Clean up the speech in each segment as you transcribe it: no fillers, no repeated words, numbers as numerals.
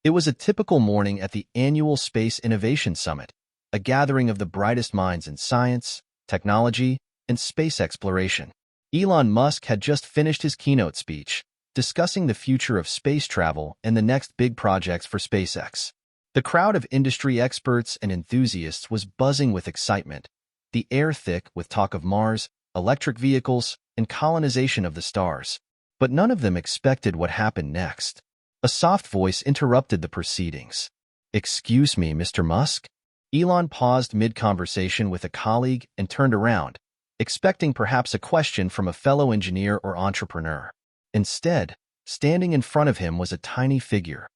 It was a typical morning at the annual Space Innovation Summit, a gathering of the brightest minds in science, technology, and space exploration. Elon Musk had just finished his keynote speech, discussing the future of space travel and the next big projects for SpaceX. The crowd of industry experts and enthusiasts was buzzing with excitement, the air thick with talk of Mars, electric vehicles, and colonization of the stars. But none of them expected what happened next. A soft voice interrupted the proceedings. "Excuse me, Mr. Musk?" Elon paused mid-conversation with a colleague and turned around, expecting perhaps a question from a fellow engineer or entrepreneur. Instead, standing in front of him was a tiny figure,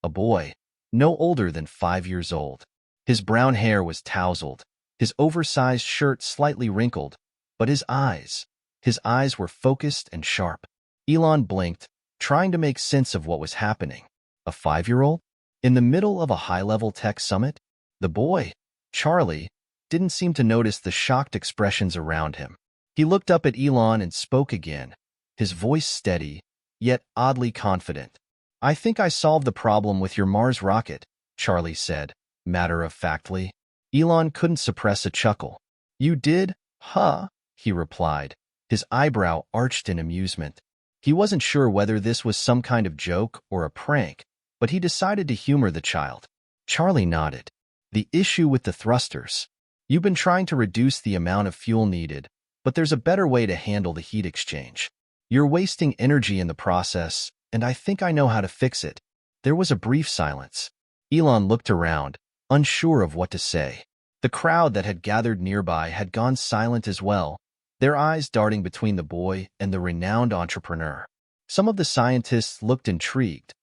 a boy, no older than 5 years old. His brown hair was tousled, his oversized shirt slightly wrinkled, but his eyes were focused and sharp. Elon blinked, trying to make sense of what was happening. A 5-year-old? In the middle of a high-level tech summit? The boy, Charlie, didn't seem to notice the shocked expressions around him. He looked up at Elon and spoke again, his voice steady, yet oddly confident. "I think I solved the problem with your Mars rocket," Charlie said, matter-of-factly. Elon couldn't suppress a chuckle. "You did? Huh?" he replied, his eyebrow arched in amusement. He wasn't sure whether this was some kind of joke or a prank, but he decided to humor the child. Charlie nodded. "The issue with the thrusters. You've been trying to reduce the amount of fuel needed, but there's a better way to handle the heat exchange. You're wasting energy in the process, and I think I know how to fix it." There was a brief silence. Elon looked around, unsure of what to say. The crowd that had gathered nearby had gone silent as well, their eyes darting between the boy and the renowned entrepreneur. Some of the scientists looked intrigued.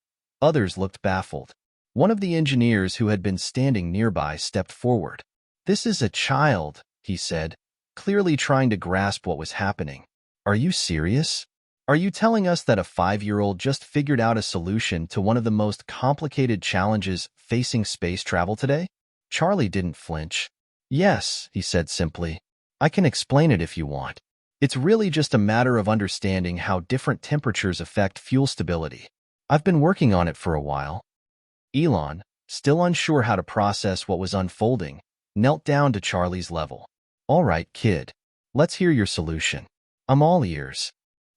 Others looked baffled. One of the engineers who had been standing nearby stepped forward. "This is a child," he said, clearly trying to grasp what was happening. "Are you serious? Are you telling us that a 5-year-old just figured out a solution to one of the most complicated challenges facing space travel today?" Charlie didn't flinch. "Yes," he said simply. "I can explain it if you want. It's really just a matter of understanding how different temperatures affect fuel stability. I've been working on it for a while." Elon, still unsure how to process what was unfolding, knelt down to Charlie's level. "All right, kid. Let's hear your solution. I'm all ears."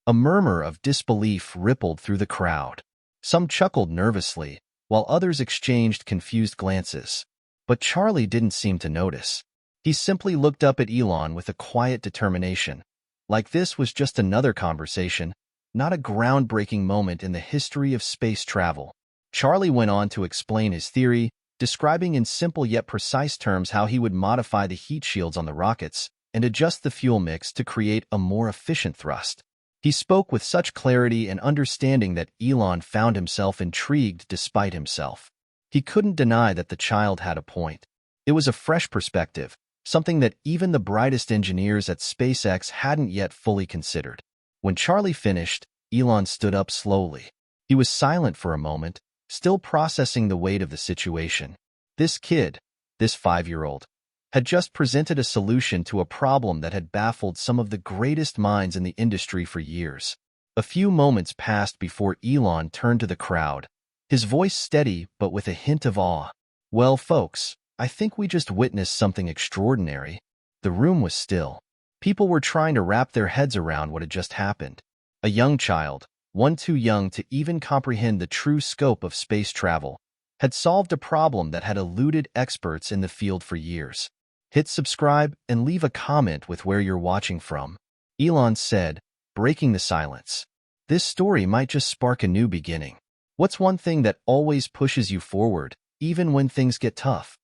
A murmur of disbelief rippled through the crowd. Some chuckled nervously, while others exchanged confused glances. But Charlie didn't seem to notice. He simply looked up at Elon with a quiet determination, like this was just another conversation, not a groundbreaking moment in the history of space travel. Charlie went on to explain his theory, describing in simple yet precise terms how he would modify the heat shields on the rockets and adjust the fuel mix to create a more efficient thrust. He spoke with such clarity and understanding that Elon found himself intrigued despite himself. He couldn't deny that the child had a point. It was a fresh perspective, something that even the brightest engineers at SpaceX hadn't yet fully considered. When Charlie finished, Elon stood up slowly. He was silent for a moment, still processing the weight of the situation. This kid, this 5-year-old, had just presented a solution to a problem that had baffled some of the greatest minds in the industry for years. A few moments passed before Elon turned to the crowd, his voice steady but with a hint of awe. "Well, folks, I think we just witnessed something extraordinary." The room was still. People were trying to wrap their heads around what had just happened. A young child, one too young to even comprehend the true scope of space travel, had solved a problem that had eluded experts in the field for years. "Hit subscribe and leave a comment with where you're watching from," Elon said, breaking the silence. "This story might just spark a new beginning. What's one thing that always pushes you forward, even when things get tough?"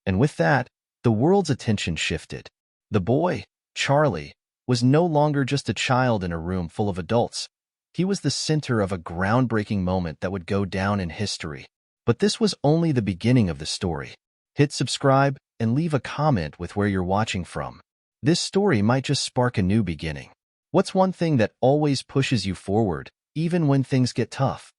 And with that, the world's attention shifted. The boy, Charlie, was no longer just a child in a room full of adults. He was the center of a groundbreaking moment that would go down in history. But this was only the beginning of the story. Hit subscribe and leave a comment with where you're watching from. This story might just spark a new beginning. What's one thing that always pushes you forward, even when things get tough?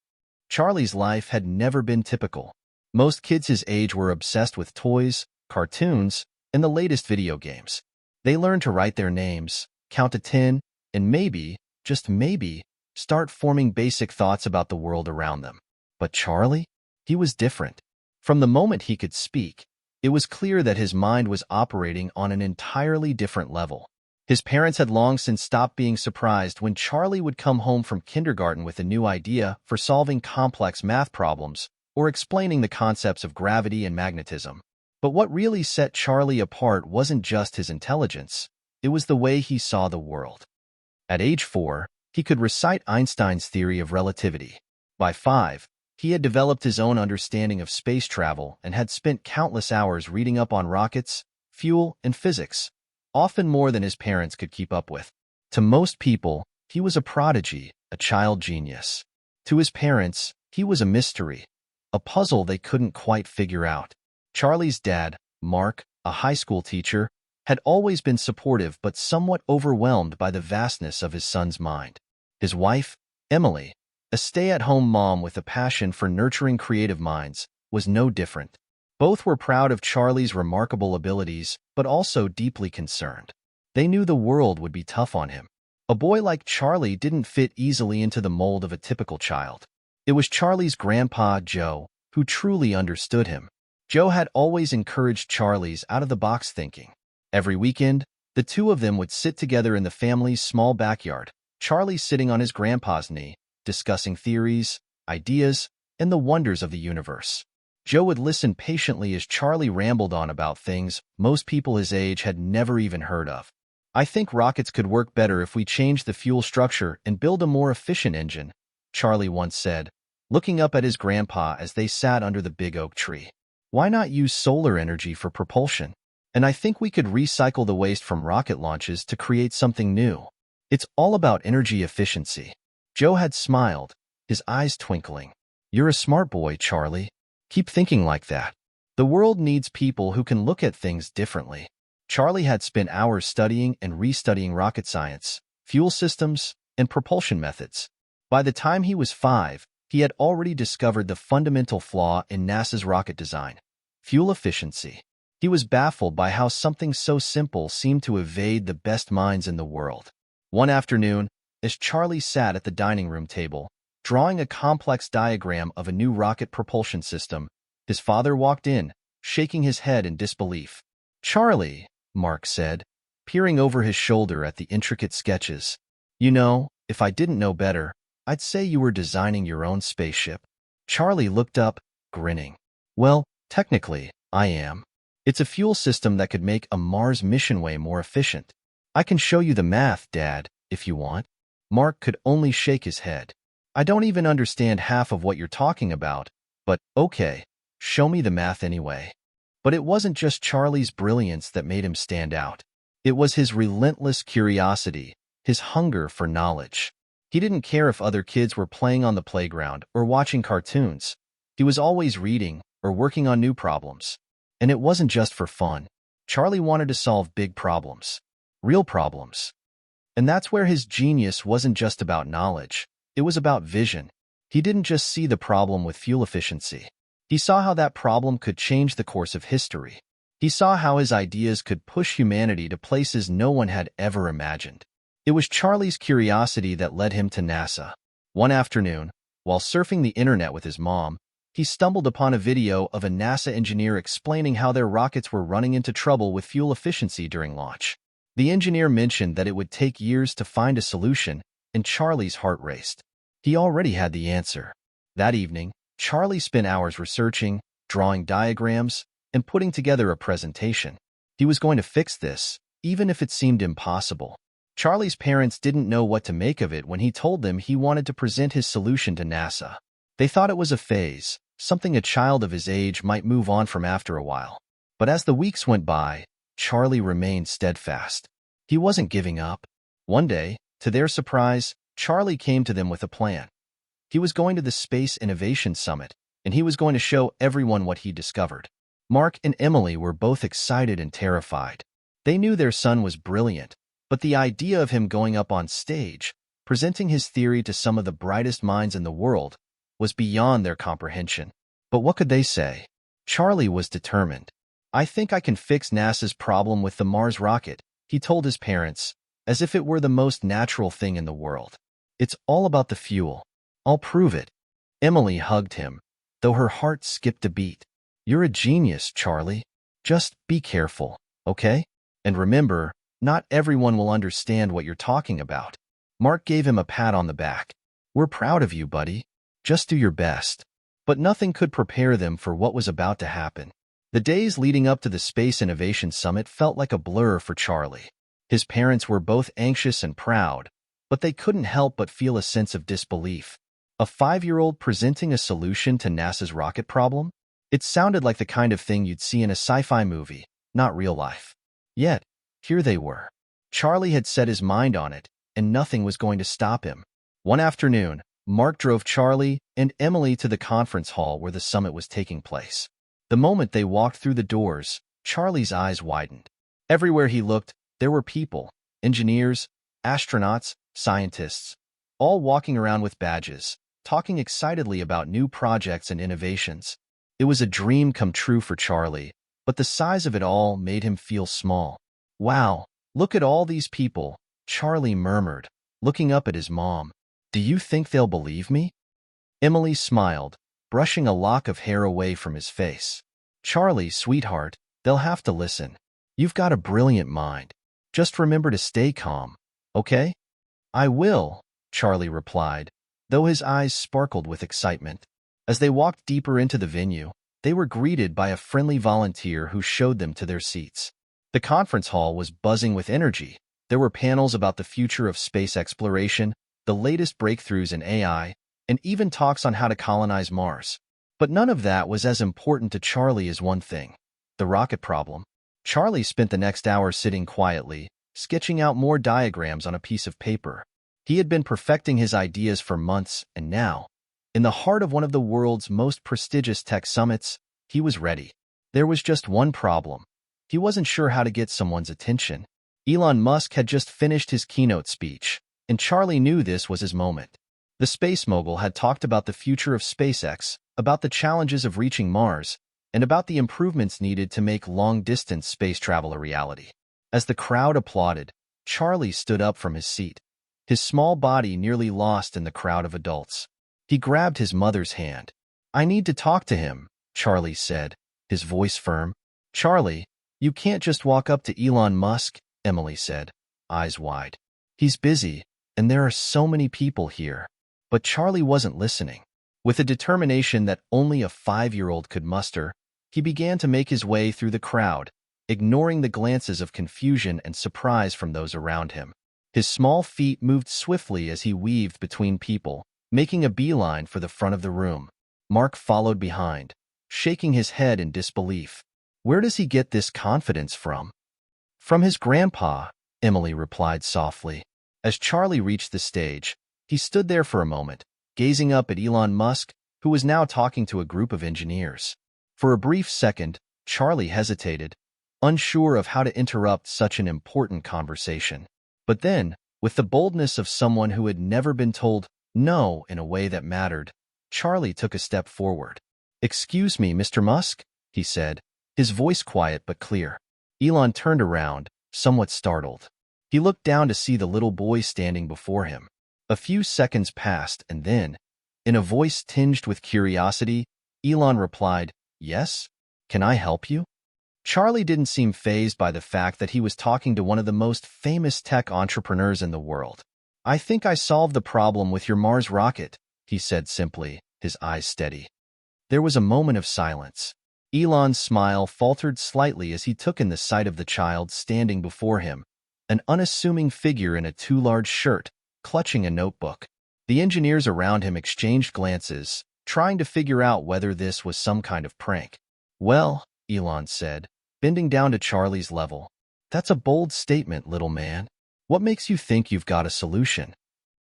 Charlie's life had never been typical. Most kids his age were obsessed with toys, cartoons, and the latest video games. They learned to write their names, count to 10, and maybe, just maybe, start forming basic thoughts about the world around them. But Charlie? He was different. From the moment he could speak, it was clear that his mind was operating on an entirely different level. His parents had long since stopped being surprised when Charlie would come home from kindergarten with a new idea for solving complex math problems or explaining the concepts of gravity and magnetism. But what really set Charlie apart wasn't just his intelligence, it was the way he saw the world. At age 4, he could recite Einstein's theory of relativity. By 5, he had developed his own understanding of space travel and had spent countless hours reading up on rockets, fuel, and physics, often more than his parents could keep up with. To most people, he was a prodigy, a child genius. To his parents, he was a mystery, a puzzle they couldn't quite figure out. Charlie's dad, Mark, a high school teacher, had always been supportive but somewhat overwhelmed by the vastness of his son's mind. His wife, Emily, a stay-at-home mom with a passion for nurturing creative minds, was no different. Both were proud of Charlie's remarkable abilities, but also deeply concerned. They knew the world would be tough on him. A boy like Charlie didn't fit easily into the mold of a typical child. It was Charlie's grandpa, Joe, who truly understood him. Joe had always encouraged Charlie's out-of-the-box thinking. Every weekend, the two of them would sit together in the family's small backyard, Charlie sitting on his grandpa's knee, discussing theories, ideas, and the wonders of the universe. Joe would listen patiently as Charlie rambled on about things most people his age had never even heard of. "I think rockets could work better if we changed the fuel structure and build a more efficient engine," Charlie once said, looking up at his grandpa as they sat under the big oak tree. "Why not use solar energy for propulsion? And I think we could recycle the waste from rocket launches to create something new. It's all about energy efficiency." Joe had smiled, his eyes twinkling. "You're a smart boy, Charlie. Keep thinking like that. The world needs people who can look at things differently." Charlie had spent hours studying and restudying rocket science, fuel systems, and propulsion methods. By the time he was 5, he had already discovered the fundamental flaw in NASA's rocket design: fuel efficiency. He was baffled by how something so simple seemed to evade the best minds in the world. One afternoon, as Charlie sat at the dining room table, drawing a complex diagram of a new rocket propulsion system, his father walked in, shaking his head in disbelief. "Charlie," Mark said, peering over his shoulder at the intricate sketches, "you know, if I didn't know better, I'd say you were designing your own spaceship." Charlie looked up, grinning. "Well, technically, I am. It's a fuel system that could make a Mars mission way more efficient. I can show you the math, Dad, if you want." Mark could only shake his head. "I don't even understand half of what you're talking about, but okay, show me the math anyway." But it wasn't just Charlie's brilliance that made him stand out. It was his relentless curiosity, his hunger for knowledge. He didn't care if other kids were playing on the playground or watching cartoons. He was always reading or working on new problems. And it wasn't just for fun. Charlie wanted to solve big problems, real problems. And that's where his genius wasn't just about knowledge. It was about vision. He didn't just see the problem with fuel efficiency. He saw how that problem could change the course of history. He saw how his ideas could push humanity to places no one had ever imagined. It was Charlie's curiosity that led him to NASA. One afternoon, while surfing the internet with his mom, he stumbled upon a video of a NASA engineer explaining how their rockets were running into trouble with fuel efficiency during launch. The engineer mentioned that it would take years to find a solution, and Charlie's heart raced. He already had the answer. That evening, Charlie spent hours researching, drawing diagrams, and putting together a presentation. He was going to fix this, even if it seemed impossible. Charlie's parents didn't know what to make of it when he told them he wanted to present his solution to NASA. They thought it was a phase, something a child of his age might move on from after a while. But as the weeks went by, Charlie remained steadfast. He wasn't giving up. One day, to their surprise, Charlie came to them with a plan. He was going to the Space Innovation Summit, and he was going to show everyone what he discovered. Mark and Emily were both excited and terrified. They knew their son was brilliant, but the idea of him going up on stage, presenting his theory to some of the brightest minds in the world, was beyond their comprehension. But what could they say? Charlie was determined. "I think I can fix NASA's problem with the Mars rocket," he told his parents, as if it were the most natural thing in the world. "It's all about the fuel. I'll prove it." Emily hugged him, though her heart skipped a beat. "You're a genius, Charlie. Just be careful, okay? And remember, not everyone will understand what you're talking about." Mark gave him a pat on the back. "We're proud of you, buddy. Just do your best." But nothing could prepare them for what was about to happen. The days leading up to the Space Innovation Summit felt like a blur for Charlie. His parents were both anxious and proud, but they couldn't help but feel a sense of disbelief. A 5-year-old presenting a solution to NASA's rocket problem? It sounded like the kind of thing you'd see in a sci-fi movie, not real life. Yet, here they were. Charlie had set his mind on it, and nothing was going to stop him. One afternoon, Mark drove Charlie and Emily to the conference hall where the summit was taking place. The moment they walked through the doors, Charlie's eyes widened. Everywhere he looked, there were people, engineers, astronauts, scientists, all walking around with badges, talking excitedly about new projects and innovations. It was a dream come true for Charlie, but the size of it all made him feel small. "Wow, look at all these people," Charlie murmured, looking up at his mom. "Do you think they'll believe me?" Emily smiled, brushing a lock of hair away from his face. "Charlie, sweetheart, they'll have to listen. You've got a brilliant mind. Just remember to stay calm, okay?" "I will," Charlie replied, though his eyes sparkled with excitement. As they walked deeper into the venue, they were greeted by a friendly volunteer who showed them to their seats. The conference hall was buzzing with energy. There were panels about the future of space exploration, the latest breakthroughs in AI, and even talks on how to colonize Mars. But none of that was as important to Charlie as one thing: the rocket problem. Charlie spent the next hour sitting quietly, sketching out more diagrams on a piece of paper. He had been perfecting his ideas for months, and now, in the heart of one of the world's most prestigious tech summits, he was ready. There was just one problem. He wasn't sure how to get someone's attention. Elon Musk had just finished his keynote speech, and Charlie knew this was his moment. The space mogul had talked about the future of SpaceX, about the challenges of reaching Mars, and about the improvements needed to make long-distance space travel a reality. As the crowd applauded, Charlie stood up from his seat, his small body nearly lost in the crowd of adults. He grabbed his mother's hand. "I need to talk to him," Charlie said, his voice firm. "Charlie, you can't just walk up to Elon Musk," Emily said, eyes wide. "He's busy, and there are so many people here." But Charlie wasn't listening. With a determination that only a 5-year-old could muster, he began to make his way through the crowd, ignoring the glances of confusion and surprise from those around him. His small feet moved swiftly as he weaved between people, making a beeline for the front of the room. Mark followed behind, shaking his head in disbelief. "Where does he get this confidence from?" "From his grandpa," Emily replied softly. As Charlie reached the stage, he stood there for a moment, gazing up at Elon Musk, who was now talking to a group of engineers. For a brief second, Charlie hesitated, unsure of how to interrupt such an important conversation. But then, with the boldness of someone who had never been told no in a way that mattered, Charlie took a step forward. "Excuse me, Mr. Musk?" he said, his voice quiet but clear. Elon turned around, somewhat startled. He looked down to see the little boy standing before him. A few seconds passed, and then, in a voice tinged with curiosity, Elon replied, "Yes? Can I help you?" Charlie didn't seem fazed by the fact that he was talking to one of the most famous tech entrepreneurs in the world. "I think I solved the problem with your Mars rocket," he said simply, his eyes steady. There was a moment of silence. Elon's smile faltered slightly as he took in the sight of the child standing before him, an unassuming figure in a too-large shirt, clutching a notebook. The engineers around him exchanged glances, trying to figure out whether this was some kind of prank. "Well," Elon said, bending down to Charlie's level, "that's a bold statement, little man. What makes you think you've got a solution?"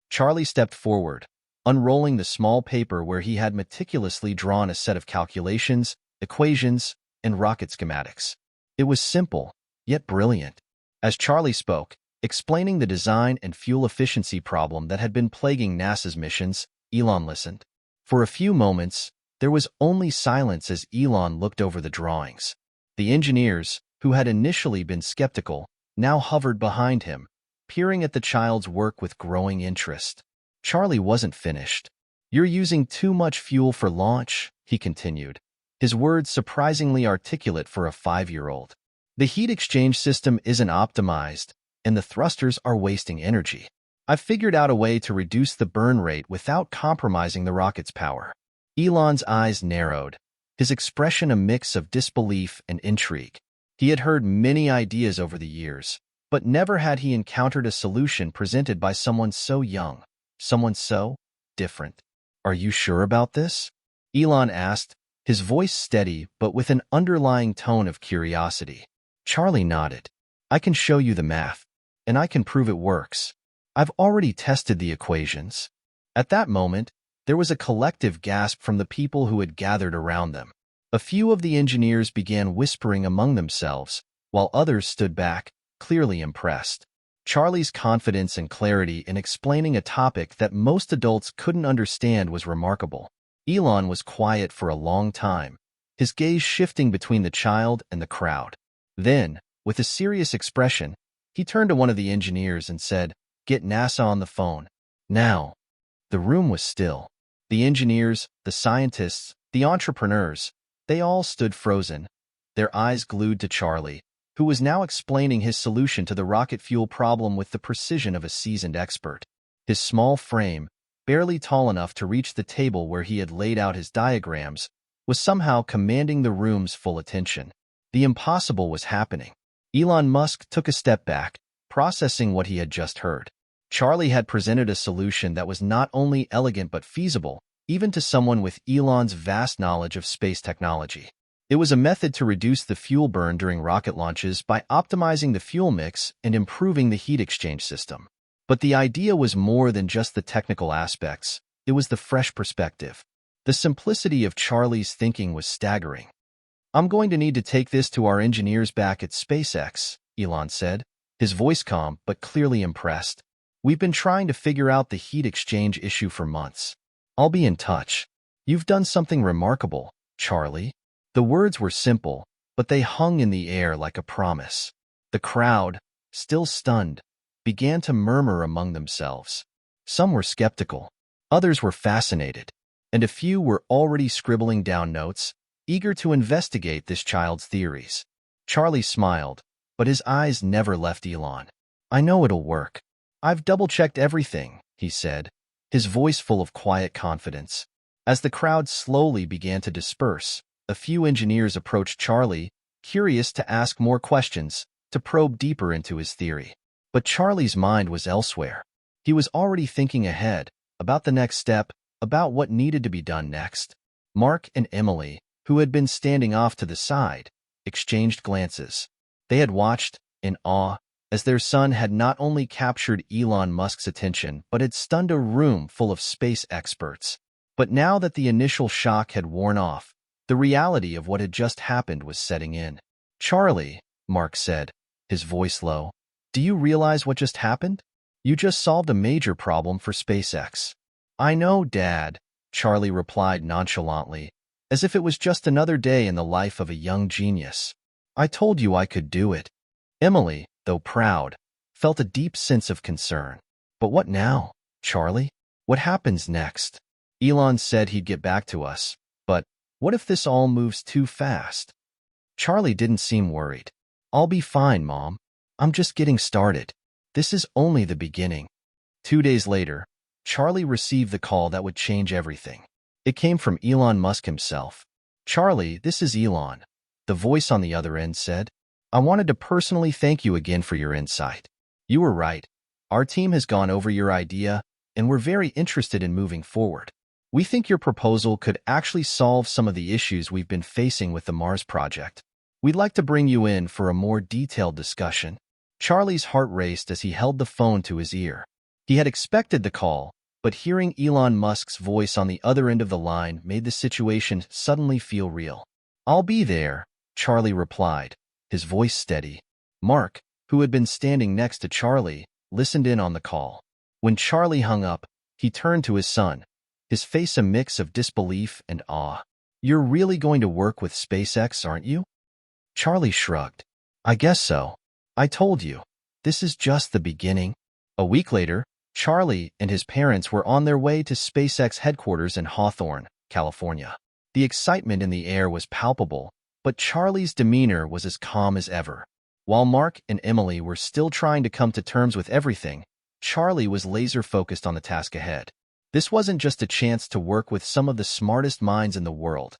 Charlie stepped forward, unrolling the small paper where he had meticulously drawn a set of calculations, equations, and rocket schematics. It was simple, yet brilliant. As Charlie spoke, explaining the design and fuel efficiency problem that had been plaguing NASA's missions, Elon listened. For a few moments, there was only silence as Elon looked over the drawings. The engineers, who had initially been skeptical, now hovered behind him, peering at the child's work with growing interest. Charlie wasn't finished. You're using too much fuel for launch, he continued, his words surprisingly articulate for a 5-year-old. The heat exchange system isn't optimized, and the thrusters are wasting energy. I've figured out a way to reduce the burn rate without compromising the rocket's power. Elon's eyes narrowed, his expression a mix of disbelief and intrigue. He had heard many ideas over the years, but never had he encountered a solution presented by someone so young, someone so different. Are you sure about this? Elon asked, his voice steady but with an underlying tone of curiosity. Charlie nodded. I can show you the math, and I can prove it works. I've already tested the equations. At that moment, there was a collective gasp from the people who had gathered around them. A few of the engineers began whispering among themselves, while others stood back, clearly impressed. Charlie's confidence and clarity in explaining a topic that most adults couldn't understand was remarkable. Elon was quiet for a long time, his gaze shifting between the child and the crowd. Then, with a serious expression, he turned to one of the engineers and said, "Get NASA on the phone. Now." The room was still. The engineers, the scientists, the entrepreneurs, they all stood frozen, their eyes glued to Charlie, who was now explaining his solution to the rocket fuel problem with the precision of a seasoned expert. His small frame, barely tall enough to reach the table where he had laid out his diagrams, was somehow commanding the room's full attention. The impossible was happening. Elon Musk took a step back, processing what he had just heard. Charlie had presented a solution that was not only elegant but feasible, even to someone with Elon's vast knowledge of space technology. It was a method to reduce the fuel burn during rocket launches by optimizing the fuel mix and improving the heat exchange system. But the idea was more than just the technical aspects. It was the fresh perspective. The simplicity of Charlie's thinking was staggering. I'm going to need to take this to our engineers back at SpaceX, Elon said, his voice calm but clearly impressed. We've been trying to figure out the heat exchange issue for months. I'll be in touch. You've done something remarkable, Charlie. The words were simple, but they hung in the air like a promise. The crowd, still stunned, began to murmur among themselves. Some were skeptical, others were fascinated, and a few were already scribbling down notes, eager to investigate this child's theories. Charlie smiled, but his eyes never left Elon. I know it'll work. I've double-checked everything, he said, his voice full of quiet confidence. As the crowd slowly began to disperse, a few engineers approached Charlie, curious to ask more questions, to probe deeper into his theory. But Charlie's mind was elsewhere. He was already thinking ahead, about the next step, about what needed to be done next. Mark and Emily, who had been standing off to the side, exchanged glances. They had watched, in awe, as their son had not only captured Elon Musk's attention but had stunned a room full of space experts. But now that the initial shock had worn off, the reality of what had just happened was setting in. Charlie, Mark said, his voice low, do you realize what just happened? You just solved a major problem for SpaceX. I know, Dad, Charlie replied nonchalantly, as if it was just another day in the life of a young genius. I told you I could do it. Emily, though proud, felt a deep sense of concern. But what now, Charlie? What happens next? Elon said he'd get back to us, but what if this all moves too fast? Charlie didn't seem worried. I'll be fine, Mom. I'm just getting started. This is only the beginning. 2 days later, Charlie received the call that would change everything. It came from Elon Musk himself. Charlie, this is Elon, the voice on the other end said. I wanted to personally thank you again for your insight. You were right. Our team has gone over your idea, and we're very interested in moving forward. We think your proposal could actually solve some of the issues we've been facing with the Mars project. We'd like to bring you in for a more detailed discussion. Charlie's heart raced as he held the phone to his ear. He had expected the call, but hearing Elon Musk's voice on the other end of the line made the situation suddenly feel real. I'll be there, Charlie replied, his voice steady. Mark, who had been standing next to Charlie, listened in on the call. When Charlie hung up, he turned to his son, his face a mix of disbelief and awe. You're really going to work with SpaceX, aren't you? Charlie shrugged. I guess so. I told you. This is just the beginning. A week later, Charlie and his parents were on their way to SpaceX headquarters in Hawthorne, California. The excitement in the air was palpable, but Charlie's demeanor was as calm as ever. While Mark and Emily were still trying to come to terms with everything, Charlie was laser-focused on the task ahead. This wasn't just a chance to work with some of the smartest minds in the world.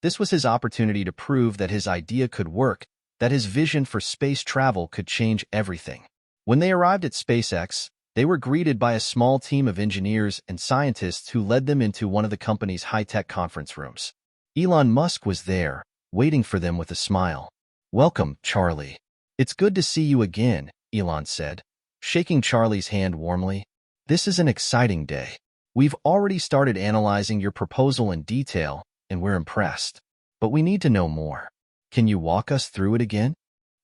This was his opportunity to prove that his idea could work, that his vision for space travel could change everything. When they arrived at SpaceX, they were greeted by a small team of engineers and scientists who led them into one of the company's high-tech conference rooms. Elon Musk was there, waiting for them with a smile. "Welcome, Charlie. It's good to see you again," Elon said, shaking Charlie's hand warmly. "This is an exciting day. We've already started analyzing your proposal in detail, and we're impressed. But we need to know more. Can you walk us through it again?"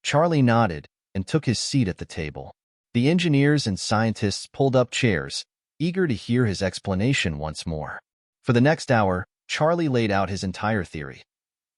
Charlie nodded and took his seat at the table. The engineers and scientists pulled up chairs, eager to hear his explanation once more. For the next hour, Charlie laid out his entire theory.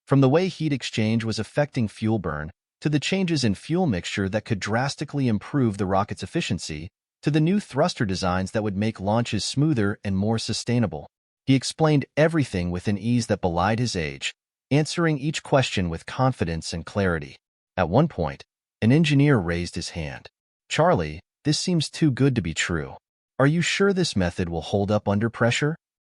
From the way heat exchange was affecting fuel burn, to the changes in fuel mixture that could drastically improve the rocket's efficiency, to the new thruster designs that would make launches smoother and more sustainable. He explained everything with an ease that belied his age, answering each question with confidence and clarity. At one point, an engineer raised his hand. "Charlie, this seems too good to be true. Are you sure this method will hold up under pressure?"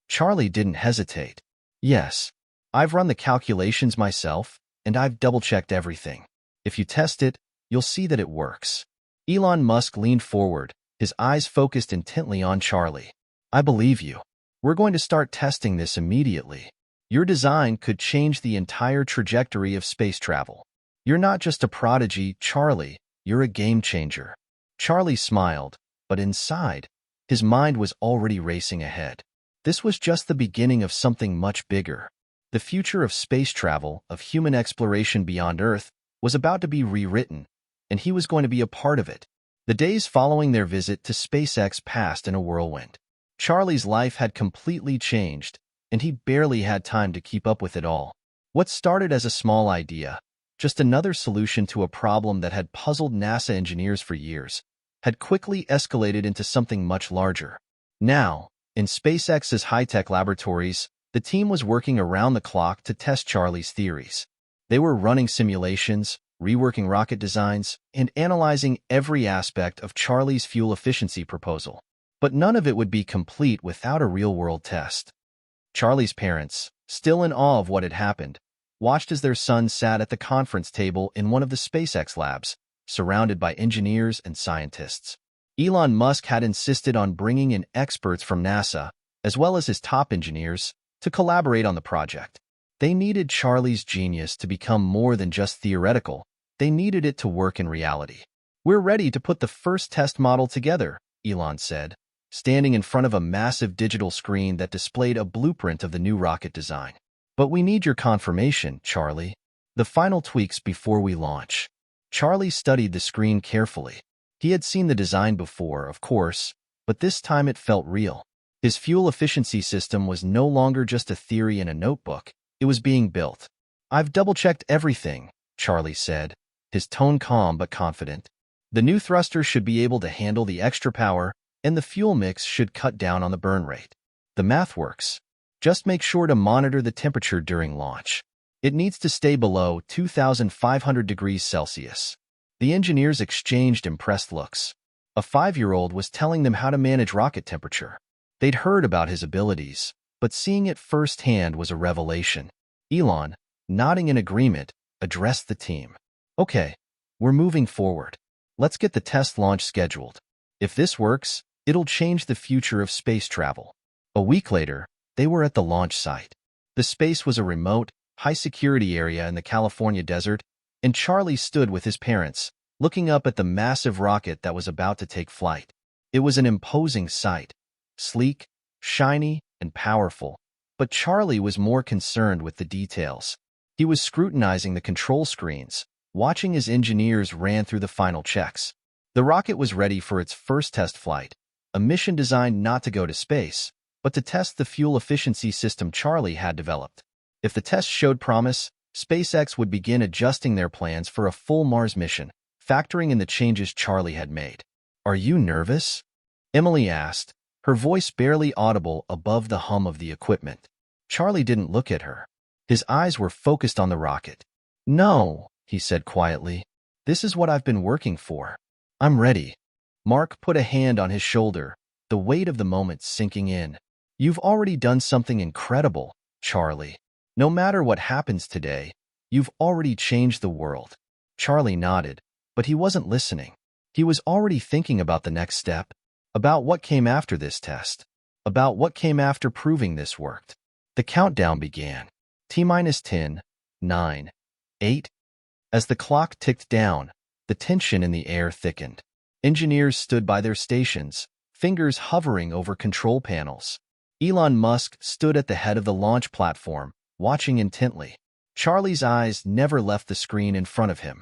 Charlie didn't hesitate. "Yes. I've run the calculations myself, and I've double-checked everything. If you test it, you'll see that it works." Elon Musk leaned forward, his eyes focused intently on Charlie. "I believe you. We're going to start testing this immediately. Your design could change the entire trajectory of space travel. You're not just a prodigy, Charlie. You're a game changer." Charlie smiled, but inside, his mind was already racing ahead. This was just the beginning of something much bigger. The future of space travel, of human exploration beyond Earth, was about to be rewritten, and he was going to be a part of it. The days following their visit to SpaceX passed in a whirlwind. Charlie's life had completely changed, and he barely had time to keep up with it all. What started as a small idea, just another solution to a problem that had puzzled NASA engineers for years, had quickly escalated into something much larger. Now, in SpaceX's high-tech laboratories, the team was working around the clock to test Charlie's theories. They were running simulations, reworking rocket designs, and analyzing every aspect of Charlie's fuel efficiency proposal. But none of it would be complete without a real-world test. Charlie's parents, still in awe of what had happened, watched as their son sat at the conference table in one of the SpaceX labs, surrounded by engineers and scientists. Elon Musk had insisted on bringing in experts from NASA, as well as his top engineers, to collaborate on the project. They needed Charlie's genius to become more than just theoretical. They needed it to work in reality. "We're ready to put the first test model together," Elon said, standing in front of a massive digital screen that displayed a blueprint of the new rocket design. "But we need your confirmation, Charlie. The final tweaks before we launch." Charlie studied the screen carefully. He had seen the design before, of course, but this time it felt real. His fuel efficiency system was no longer just a theory in a notebook. It was being built. "I've double-checked everything," Charlie said, his tone calm but confident. "The new thruster should be able to handle the extra power, and the fuel mix should cut down on the burn rate. The math works. Just make sure to monitor the temperature during launch. It needs to stay below 2,500 degrees Celsius." The engineers exchanged impressed looks. A 5-year-old was telling them how to manage rocket temperature. They'd heard about his abilities, but seeing it firsthand was a revelation. Elon, nodding in agreement, addressed the team. "Okay, we're moving forward. Let's get the test launch scheduled. If this works, it'll change the future of space travel." A week later, they were at the launch site. The space was a remote, high-security area in the California desert, and Charlie stood with his parents, looking up at the massive rocket that was about to take flight. It was an imposing sight, sleek, shiny, and powerful, but Charlie was more concerned with the details. He was scrutinizing the control screens, watching as engineers ran through the final checks. The rocket was ready for its first test flight, a mission designed not to go to space, but to test the fuel efficiency system Charlie had developed. If the test showed promise, SpaceX would begin adjusting their plans for a full Mars mission, factoring in the changes Charlie had made. "Are you nervous?" Emily asked, her voice barely audible above the hum of the equipment. Charlie didn't look at her. His eyes were focused on the rocket. No, he said quietly. This is what I've been working for. I'm ready. Mark put a hand on his shoulder, the weight of the moment sinking in. You've already done something incredible, Charlie. No matter what happens today, you've already changed the world. Charlie nodded, but he wasn't listening. He was already thinking about the next step, about what came after this test, about what came after proving this worked. The countdown began. T-minus 10, 9, 8. As the clock ticked down, the tension in the air thickened. Engineers stood by their stations, fingers hovering over control panels. Elon Musk stood at the head of the launch platform, watching intently. Charlie's eyes never left the screen in front of him.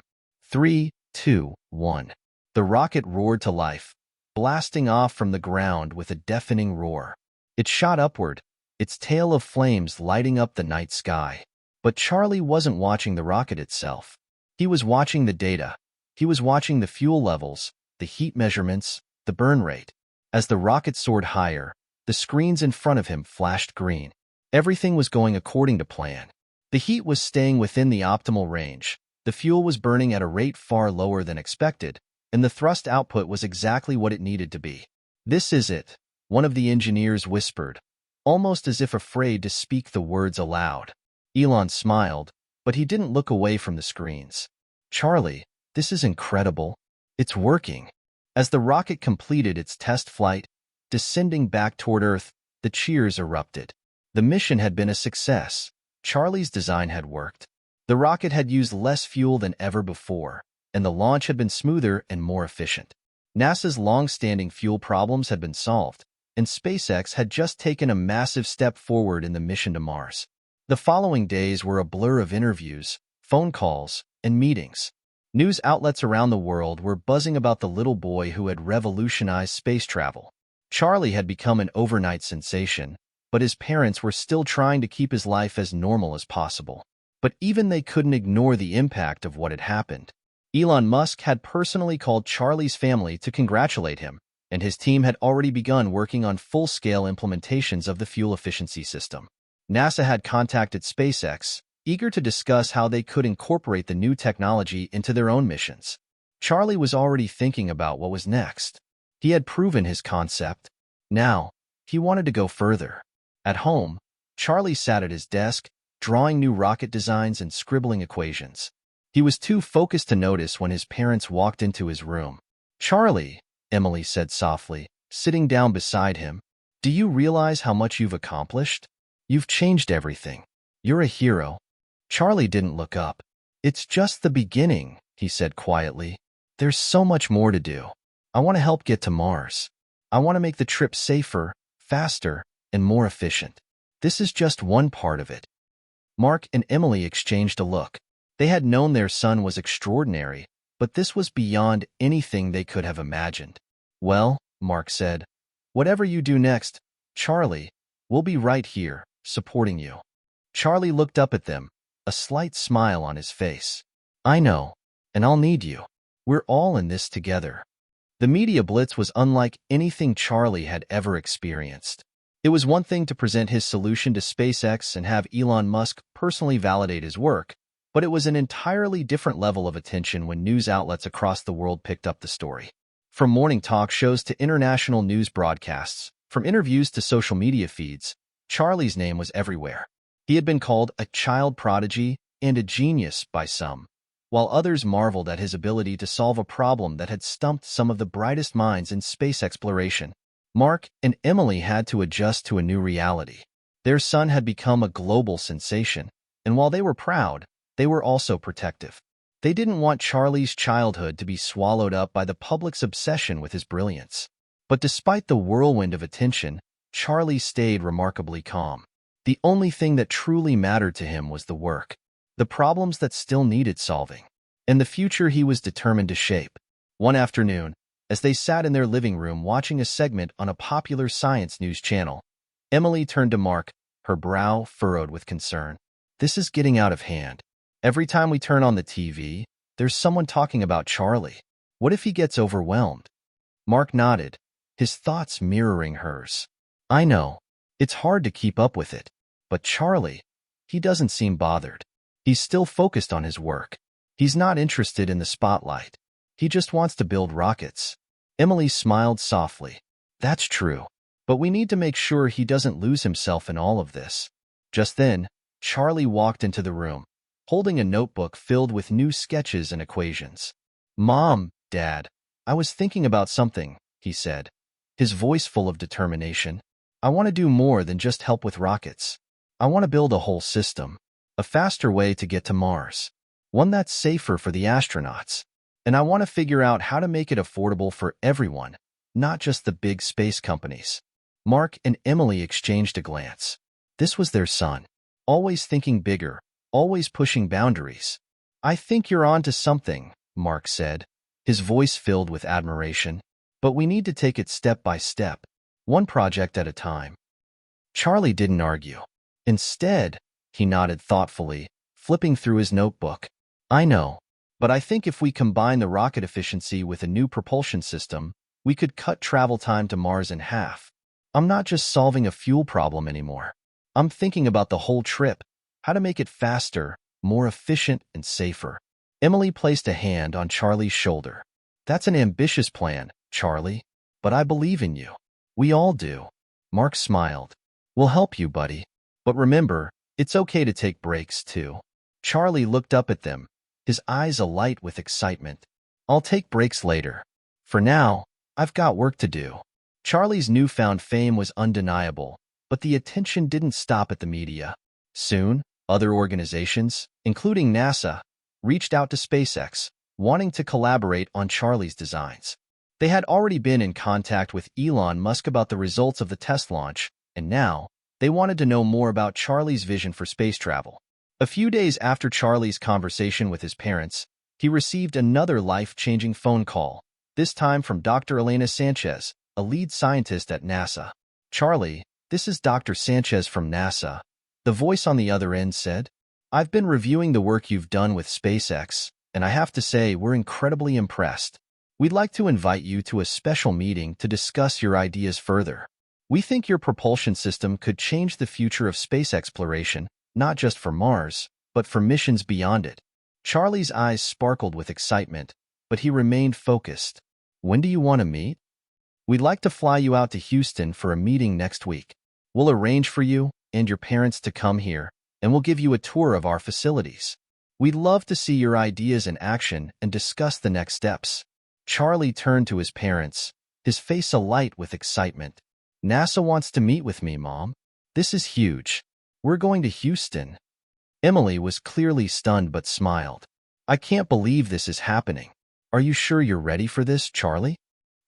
3, 2, 1. The rocket roared to life, blasting off from the ground with a deafening roar. It shot upward, its tail of flames lighting up the night sky. But Charlie wasn't watching the rocket itself. He was watching the data. He was watching the fuel levels, the heat measurements, the burn rate. As the rocket soared higher, the screens in front of him flashed green. Everything was going according to plan. The heat was staying within the optimal range, the fuel was burning at a rate far lower than expected, and the thrust output was exactly what it needed to be. This is it, one of the engineers whispered, almost as if afraid to speak the words aloud. Elon smiled, but he didn't look away from the screens. Charlie, this is incredible. It's working. As the rocket completed its test flight, descending back toward Earth, the cheers erupted. The mission had been a success. Charlie's design had worked. The rocket had used less fuel than ever before, and the launch had been smoother and more efficient. NASA's long-standing fuel problems had been solved, and SpaceX had just taken a massive step forward in the mission to Mars. The following days were a blur of interviews, phone calls, and meetings. News outlets around the world were buzzing about the little boy who had revolutionized space travel. Charlie had become an overnight sensation, but his parents were still trying to keep his life as normal as possible. But even they couldn't ignore the impact of what had happened. Elon Musk had personally called Charlie's family to congratulate him, and his team had already begun working on full-scale implementations of the fuel efficiency system. NASA had contacted SpaceX, eager to discuss how they could incorporate the new technology into their own missions. Charlie was already thinking about what was next. He had proven his concept. Now, he wanted to go further. At home, Charlie sat at his desk, drawing new rocket designs and scribbling equations. He was too focused to notice when his parents walked into his room. "Charlie," Emily said softly, sitting down beside him, "do you realize how much you've accomplished? You've changed everything. You're a hero." Charlie didn't look up. "It's just the beginning," he said quietly. "There's so much more to do. I want to help get to Mars. I want to make the trip safer, faster, and more efficient. This is just one part of it." Mark and Emily exchanged a look. They had known their son was extraordinary, but this was beyond anything they could have imagined. "Well," Mark said, "whatever you do next, Charlie, we'll be right here, supporting you." Charlie looked up at them, a slight smile on his face. "I know, and I'll need you. We're all in this together." The media blitz was unlike anything Charlie had ever experienced. It was one thing to present his solution to SpaceX and have Elon Musk personally validate his work, but it was an entirely different level of attention when news outlets across the world picked up the story. From morning talk shows to international news broadcasts, from interviews to social media feeds, Charlie's name was everywhere. He had been called a child prodigy and a genius by some, while others marveled at his ability to solve a problem that had stumped some of the brightest minds in space exploration. Mark and Emily had to adjust to a new reality. Their son had become a global sensation, and while they were proud, they were also protective. They didn't want Charlie's childhood to be swallowed up by the public's obsession with his brilliance. But despite the whirlwind of attention, Charlie stayed remarkably calm. The only thing that truly mattered to him was the work, the problems that still needed solving, and the future he was determined to shape. One afternoon, as they sat in their living room watching a segment on a popular science news channel, Emily turned to Mark, her brow furrowed with concern. "This is getting out of hand. Every time we turn on the TV, there's someone talking about Charlie. What if he gets overwhelmed?" Mark nodded, his thoughts mirroring hers. I know. It's hard to keep up with it. But Charlie, he doesn't seem bothered. He's still focused on his work. He's not interested in the spotlight. He just wants to build rockets. Emily smiled softly. That's true. But we need to make sure he doesn't lose himself in all of this. Just then, Charlie walked into the room, holding a notebook filled with new sketches and equations. Mom, Dad, I was thinking about something, he said, his voice full of determination. I want to do more than just help with rockets. I want to build a whole system, a faster way to get to Mars, one that's safer for the astronauts. And I want to figure out how to make it affordable for everyone, not just the big space companies. Mark and Emily exchanged a glance. This was their son, always thinking bigger, always pushing boundaries. I think you're on to something, Mark said, his voice filled with admiration. But we need to take it step by step, one project at a time. Charlie didn't argue. Instead, he nodded thoughtfully, flipping through his notebook. I know, but I think if we combine the rocket efficiency with a new propulsion system, we could cut travel time to Mars in half. I'm not just solving a fuel problem anymore. I'm thinking about the whole trip, how to make it faster, more efficient, and safer. Emily placed a hand on Charlie's shoulder. That's an ambitious plan, Charlie, but I believe in you. We all do. Mark smiled. We'll help you, buddy. But remember, it's okay to take breaks, too. Charlie looked up at them, his eyes alight with excitement. I'll take breaks later. For now, I've got work to do. Charlie's newfound fame was undeniable, but the attention didn't stop at the media. Soon, other organizations, including NASA, reached out to SpaceX, wanting to collaborate on Charlie's designs. They had already been in contact with Elon Musk about the results of the test launch, and now, they wanted to know more about Charlie's vision for space travel. A few days after Charlie's conversation with his parents, he received another life-changing phone call, this time from Dr. Elena Sanchez, a lead scientist at NASA. Charlie, this is Dr. Sanchez from NASA. The voice on the other end said, I've been reviewing the work you've done with SpaceX, and I have to say we're incredibly impressed. We'd like to invite you to a special meeting to discuss your ideas further. We think your propulsion system could change the future of space exploration, not just for Mars, but for missions beyond it. Charlie's eyes sparkled with excitement, but he remained focused. When do you want to meet? We'd like to fly you out to Houston for a meeting next week. We'll arrange for you and your parents to come here, and we'll give you a tour of our facilities. We'd love to see your ideas in action and discuss the next steps. Charlie turned to his parents, his face alight with excitement. NASA wants to meet with me, Mom. This is huge. We're going to Houston. Emily was clearly stunned but smiled. I can't believe this is happening. Are you sure you're ready for this, Charlie?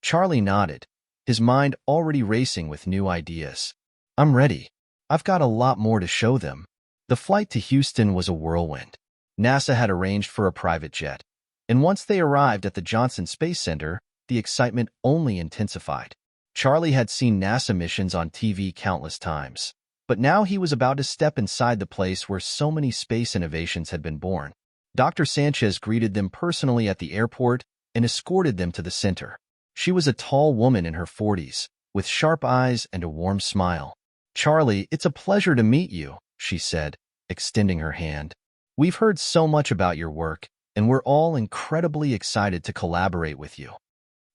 Charlie nodded, his mind already racing with new ideas. I'm ready. I've got a lot more to show them. The flight to Houston was a whirlwind. NASA had arranged for a private jet, and once they arrived at the Johnson Space Center, the excitement only intensified. Charlie had seen NASA missions on TV countless times, but now he was about to step inside the place where so many space innovations had been born. Dr. Sanchez greeted them personally at the airport and escorted them to the center. She was a tall woman in her 40s, with sharp eyes and a warm smile. Charlie, it's a pleasure to meet you, she said, extending her hand. We've heard so much about your work, and we're all incredibly excited to collaborate with you.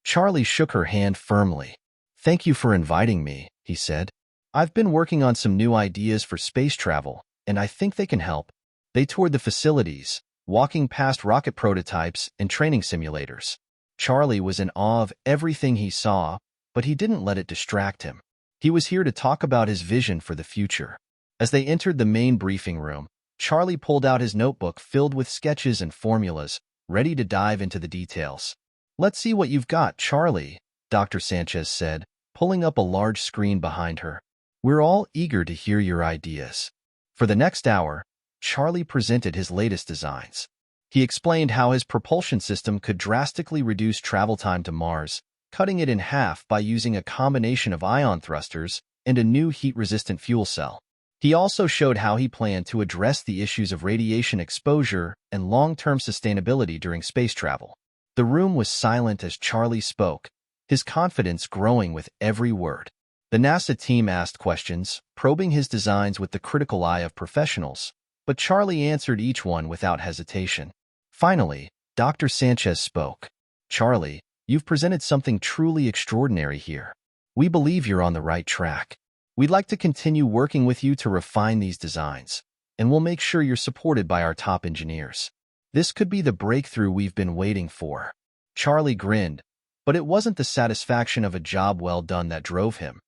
Charlie shook her hand firmly. Thank you for inviting me, he said. I've been working on some new ideas for space travel, and I think they can help. They toured the facilities, walking past rocket prototypes and training simulators. Charlie was in awe of everything he saw, but he didn't let it distract him. He was here to talk about his vision for the future. As they entered the main briefing room, Charlie pulled out his notebook filled with sketches and formulas, ready to dive into the details. Let's see what you've got, Charlie, Dr. Sanchez said, pulling up a large screen behind her. We're all eager to hear your ideas. For the next hour, Charlie presented his latest designs. He explained how his propulsion system could drastically reduce travel time to Mars, cutting it in half by using a combination of ion thrusters and a new heat-resistant fuel cell. He also showed how he planned to address the issues of radiation exposure and long-term sustainability during space travel. The room was silent as Charlie spoke, his confidence growing with every word. The NASA team asked questions, probing his designs with the critical eye of professionals, but Charlie answered each one without hesitation. Finally, Dr. Sanchez spoke. "Charlie, you've presented something truly extraordinary here. We believe you're on the right track. We'd like to continue working with you to refine these designs, and we'll make sure you're supported by our top engineers. This could be the breakthrough we've been waiting for." Charlie grinned, but it wasn't the satisfaction of a job well done that drove him.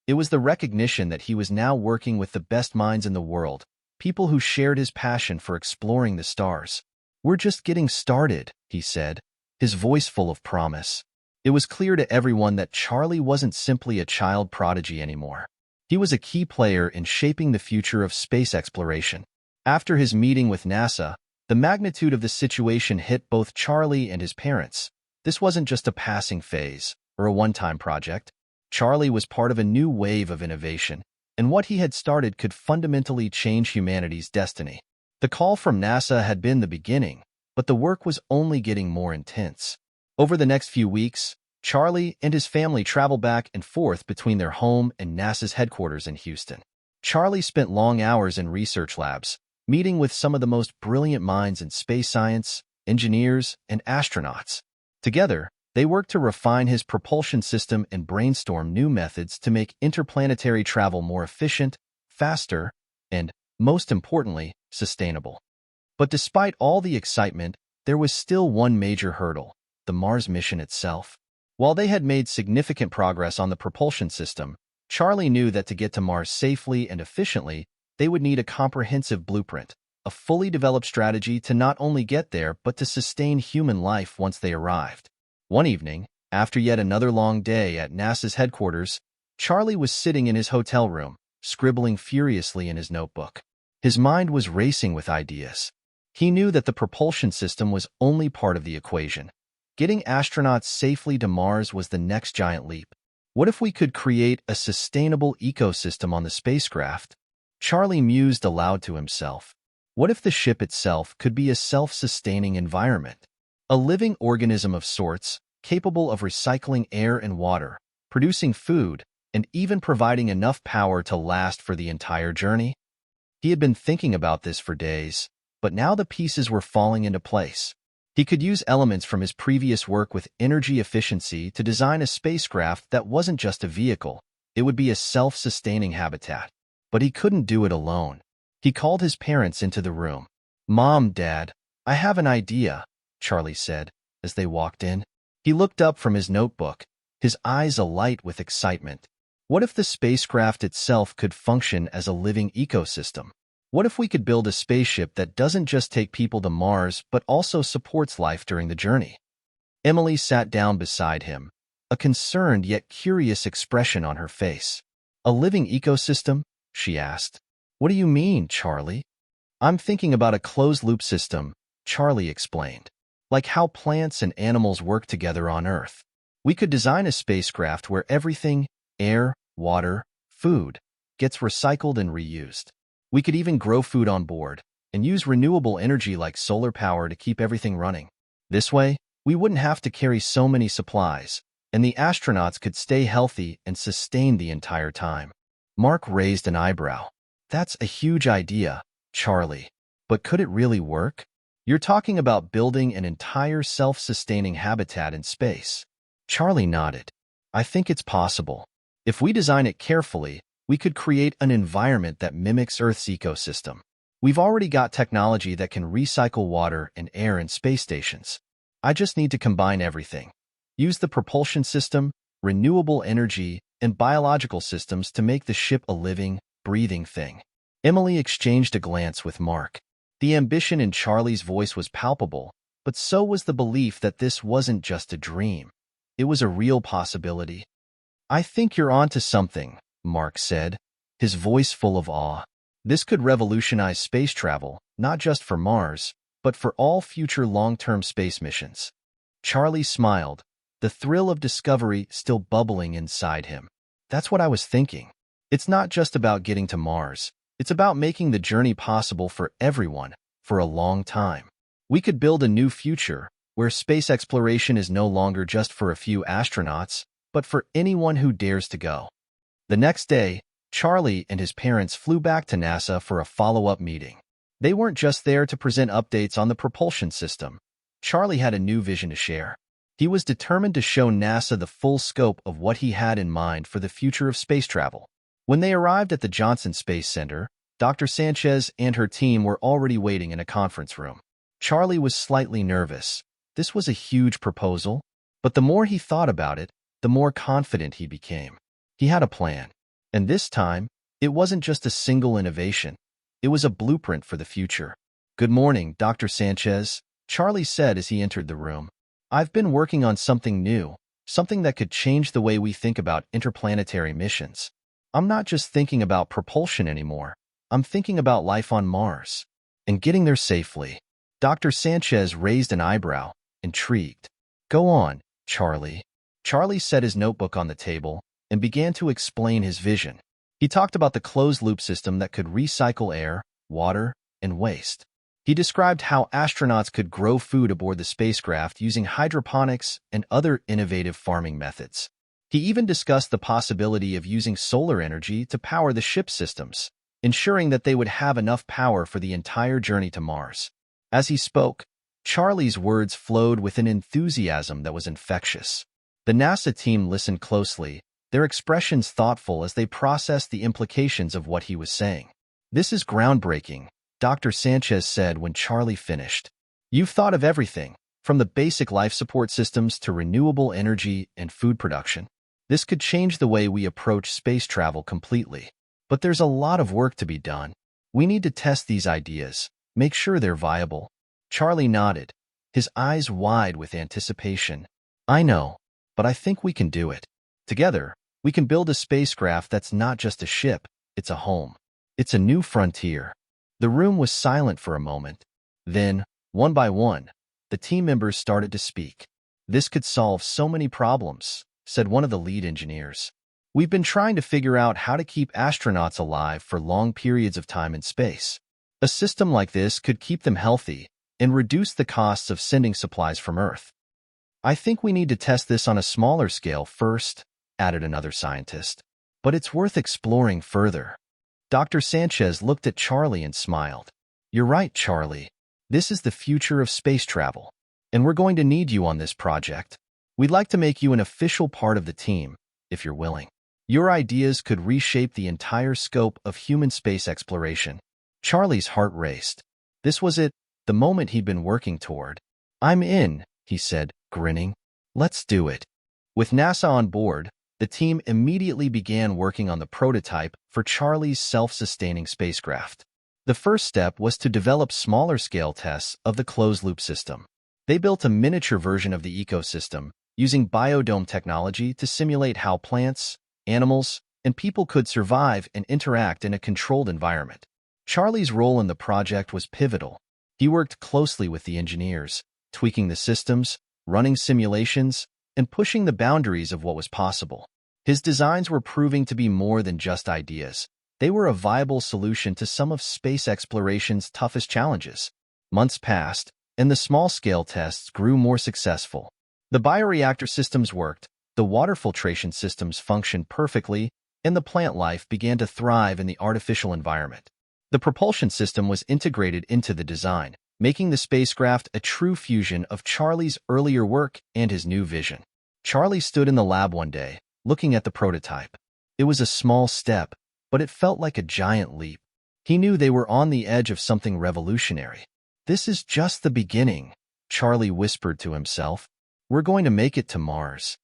It was the recognition that he was now working with the best minds in the world, people who shared his passion for exploring the stars. "We're just getting started," he said, his voice full of promise. It was clear to everyone that Charlie wasn't simply a child prodigy anymore. He was a key player in shaping the future of space exploration. After his meeting with NASA, the magnitude of the situation hit both Charlie and his parents. This wasn't just a passing phase or a one-time project. Charlie was part of a new wave of innovation, and what he had started could fundamentally change humanity's destiny. The call from NASA had been the beginning, but the work was only getting more intense. Over the next few weeks, Charlie and his family traveled back and forth between their home and NASA's headquarters in Houston. Charlie spent long hours in research labs, meeting with some of the most brilliant minds in space science, engineers, and astronauts. Together, they worked to refine his propulsion system and brainstorm new methods to make interplanetary travel more efficient, faster, and, most importantly, sustainable. But despite all the excitement, there was still one major hurdle: the Mars mission itself. While they had made significant progress on the propulsion system, Charlie knew that to get to Mars safely and efficiently, they would need a comprehensive blueprint, a fully developed strategy to not only get there but to sustain human life once they arrived. One evening, after yet another long day at NASA's headquarters, Charlie was sitting in his hotel room, scribbling furiously in his notebook. His mind was racing with ideas. He knew that the propulsion system was only part of the equation. Getting astronauts safely to Mars was the next giant leap. What if we could create a sustainable ecosystem on the spacecraft? Charlie mused aloud to himself. What if the ship itself could be a self-sustaining environment? A living organism of sorts, capable of recycling air and water, producing food, and even providing enough power to last for the entire journey? He had been thinking about this for days, but now the pieces were falling into place. He could use elements from his previous work with energy efficiency to design a spacecraft that wasn't just a vehicle, it would be a self-sustaining habitat. But he couldn't do it alone. He called his parents into the room. "Mom, Dad, I have an idea," Charlie said, as they walked in. He looked up from his notebook, his eyes alight with excitement. What if the spacecraft itself could function as a living ecosystem? What if we could build a spaceship that doesn't just take people to Mars but also supports life during the journey? Emily sat down beside him, a concerned yet curious expression on her face. "A living ecosystem?" she asked. "What do you mean, Charlie?" "I'm thinking about a closed-loop system," Charlie explained. "Like how plants and animals work together on Earth. We could design a spacecraft where everything, air, water, food, gets recycled and reused. We could even grow food on board and use renewable energy like solar power to keep everything running. This way, we wouldn't have to carry so many supplies, and the astronauts could stay healthy and sustained the entire time." Mark raised an eyebrow. "That's a huge idea, Charlie. But could it really work? You're talking about building an entire self-sustaining habitat in space." Charlie nodded. "I think it's possible. If we design it carefully, we could create an environment that mimics Earth's ecosystem. We've already got technology that can recycle water and air in space stations. I just need to combine everything. Use the propulsion system, renewable energy, and biological systems to make the ship a living, breathing thing." Emily exchanged a glance with Mark. The ambition in Charlie's voice was palpable, but so was the belief that this wasn't just a dream. It was a real possibility. "I think you're onto something," Mark said, his voice full of awe. "This could revolutionize space travel, not just for Mars, but for all future long-term space missions." Charlie smiled, the thrill of discovery still bubbling inside him. "That's what I was thinking. It's not just about getting to Mars. It's about making the journey possible for everyone, for a long time. We could build a new future, where space exploration is no longer just for a few astronauts, but for anyone who dares to go. The next day, Charlie and his parents flew back to NASA for a follow-up meeting. They weren't just there to present updates on the propulsion system. Charlie had a new vision to share. He was determined to show NASA the full scope of what he had in mind for the future of space travel. When they arrived at the Johnson Space Center, Dr. Sanchez and her team were already waiting in a conference room. Charlie was slightly nervous. This was a huge proposal, but the more he thought about it, the more confident he became. He had a plan, and this time, it wasn't just a single innovation. It was a blueprint for the future. "Good morning, Dr. Sanchez," Charlie said as he entered the room. "I've been working on something new, something that could change the way we think about interplanetary missions. I'm not just thinking about propulsion anymore. I'm thinking about life on Mars and getting there safely." Dr. Sanchez raised an eyebrow, intrigued. "Go on, Charlie." Charlie set his notebook on the table and began to explain his vision. He talked about the closed-loop system that could recycle air, water, and waste. He described how astronauts could grow food aboard the spacecraft using hydroponics and other innovative farming methods. He even discussed the possibility of using solar energy to power the ship's systems, ensuring that they would have enough power for the entire journey to Mars. As he spoke, Charlie's words flowed with an enthusiasm that was infectious. The NASA team listened closely, their expressions thoughtful as they processed the implications of what he was saying. "This is groundbreaking," Dr. Sanchez said when Charlie finished. "You've thought of everything, from the basic life support systems to renewable energy and food production. This could change the way we approach space travel completely. But there's a lot of work to be done. We need to test these ideas, make sure they're viable." Charlie nodded, his eyes wide with anticipation. "I know, but I think we can do it. Together, we can build a spacecraft that's not just a ship, it's a home. It's a new frontier." The room was silent for a moment. Then, one by one, the team members started to speak. "This could solve so many problems," said one of the lead engineers. "We've been trying to figure out how to keep astronauts alive for long periods of time in space. A system like this could keep them healthy and reduce the costs of sending supplies from Earth. I think we need to test this on a smaller scale first," added another scientist. "But it's worth exploring further." Dr. Sanchez looked at Charlie and smiled. "You're right, Charlie. This is the future of space travel, and we're going to need you on this project. We'd like to make you an official part of the team, if you're willing. Your ideas could reshape the entire scope of human space exploration." Charlie's heart raced. This was it, the moment he'd been working toward. "I'm in," he said, grinning. "Let's do it." With NASA on board, the team immediately began working on the prototype for Charlie's self-sustaining spacecraft. The first step was to develop smaller-scale tests of the closed-loop system. They built a miniature version of the ecosystem, using biodome technology to simulate how plants, animals, and people could survive and interact in a controlled environment. Charlie's role in the project was pivotal. He worked closely with the engineers, tweaking the systems, running simulations, and pushing the boundaries of what was possible. His designs were proving to be more than just ideas. They were a viable solution to some of space exploration's toughest challenges. Months passed, and the small-scale tests grew more successful. The bioreactor systems worked, the water filtration systems functioned perfectly, and the plant life began to thrive in the artificial environment. The propulsion system was integrated into the design, making the spacecraft a true fusion of Charlie's earlier work and his new vision. Charlie stood in the lab one day, looking at the prototype. It was a small step, but it felt like a giant leap. He knew they were on the edge of something revolutionary. "This is just the beginning," Charlie whispered to himself. "We're going to make it to Mars."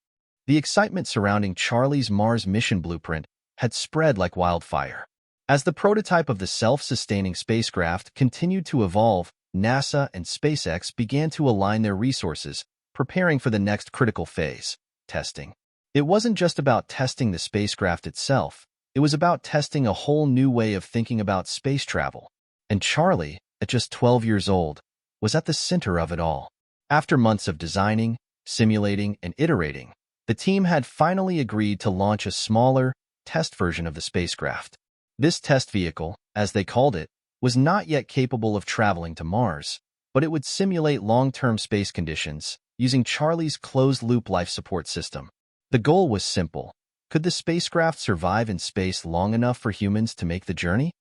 The excitement surrounding Charlie's Mars mission blueprint had spread like wildfire. As the prototype of the self-sustaining spacecraft continued to evolve, NASA and SpaceX began to align their resources, preparing for the next critical phase, testing. It wasn't just about testing the spacecraft itself, it was about testing a whole new way of thinking about space travel. And Charlie, at just 12 years old, was at the center of it all. After months of designing, simulating, and iterating, the team had finally agreed to launch a smaller, test version of the spacecraft. This test vehicle, as they called it, was not yet capable of traveling to Mars, but it would simulate long-term space conditions using Charlie's closed-loop life support system. The goal was simple. Could the spacecraft survive in space long enough for humans to make the journey?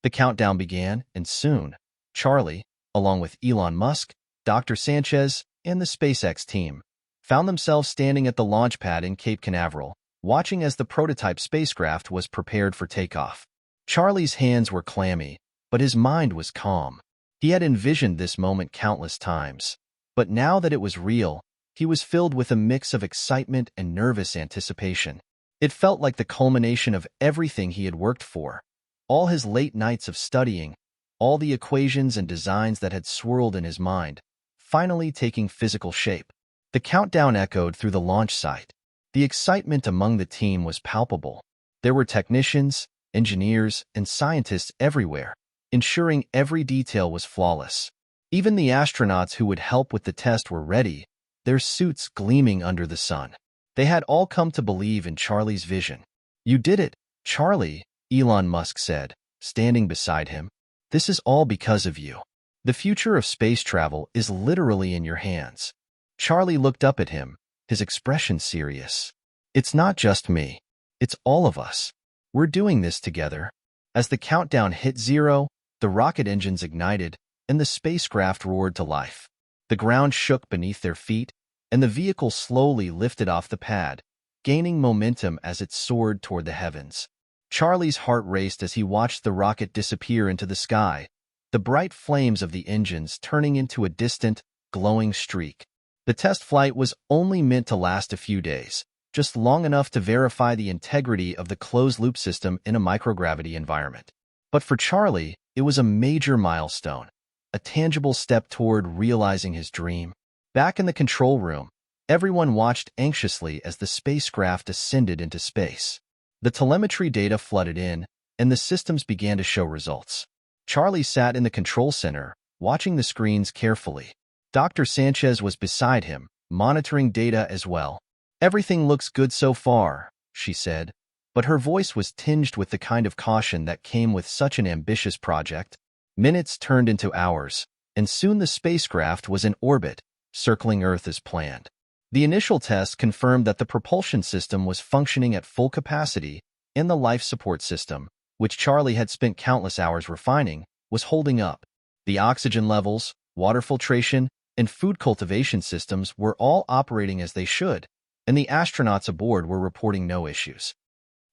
The countdown began, and soon, Charlie, along with Elon Musk, Dr. Sanchez, and the SpaceX team, found themselves standing at the launch pad in Cape Canaveral, watching as the prototype spacecraft was prepared for takeoff. Charlie's hands were clammy, but his mind was calm. He had envisioned this moment countless times, but now that it was real, he was filled with a mix of excitement and nervous anticipation. It felt like the culmination of everything he had worked for, all his late nights of studying, all the equations and designs that had swirled in his mind, finally taking physical shape. The countdown echoed through the launch site. The excitement among the team was palpable. There were technicians, engineers, and scientists everywhere, ensuring every detail was flawless. Even the astronauts who would help with the test were ready, their suits gleaming under the sun. They had all come to believe in Charlie's vision. "You did it, Charlie," Elon Musk said, standing beside him. "This is all because of you. The future of space travel is literally in your hands." Charlie looked up at him, his expression serious. "It's not just me. It's all of us. We're doing this together." As the countdown hit 0, the rocket engines ignited, and the spacecraft roared to life. The ground shook beneath their feet, and the vehicle slowly lifted off the pad, gaining momentum as it soared toward the heavens. Charlie's heart raced as he watched the rocket disappear into the sky, the bright flames of the engines turning into a distant, glowing streak. The test flight was only meant to last a few days, just long enough to verify the integrity of the closed-loop system in a microgravity environment. But for Charlie, it was a major milestone, a tangible step toward realizing his dream. Back in the control room, everyone watched anxiously as the spacecraft ascended into space. The telemetry data flooded in, and the systems began to show results. Charlie sat in the control center, watching the screens carefully. Dr. Sanchez was beside him, monitoring data as well. "Everything looks good so far," she said, but her voice was tinged with the kind of caution that came with such an ambitious project. Minutes turned into hours, and soon the spacecraft was in orbit, circling Earth as planned. The initial tests confirmed that the propulsion system was functioning at full capacity, and the life support system, which Charlie had spent countless hours refining, was holding up. The oxygen levels, water filtration, and food cultivation systems were all operating as they should, and the astronauts aboard were reporting no issues.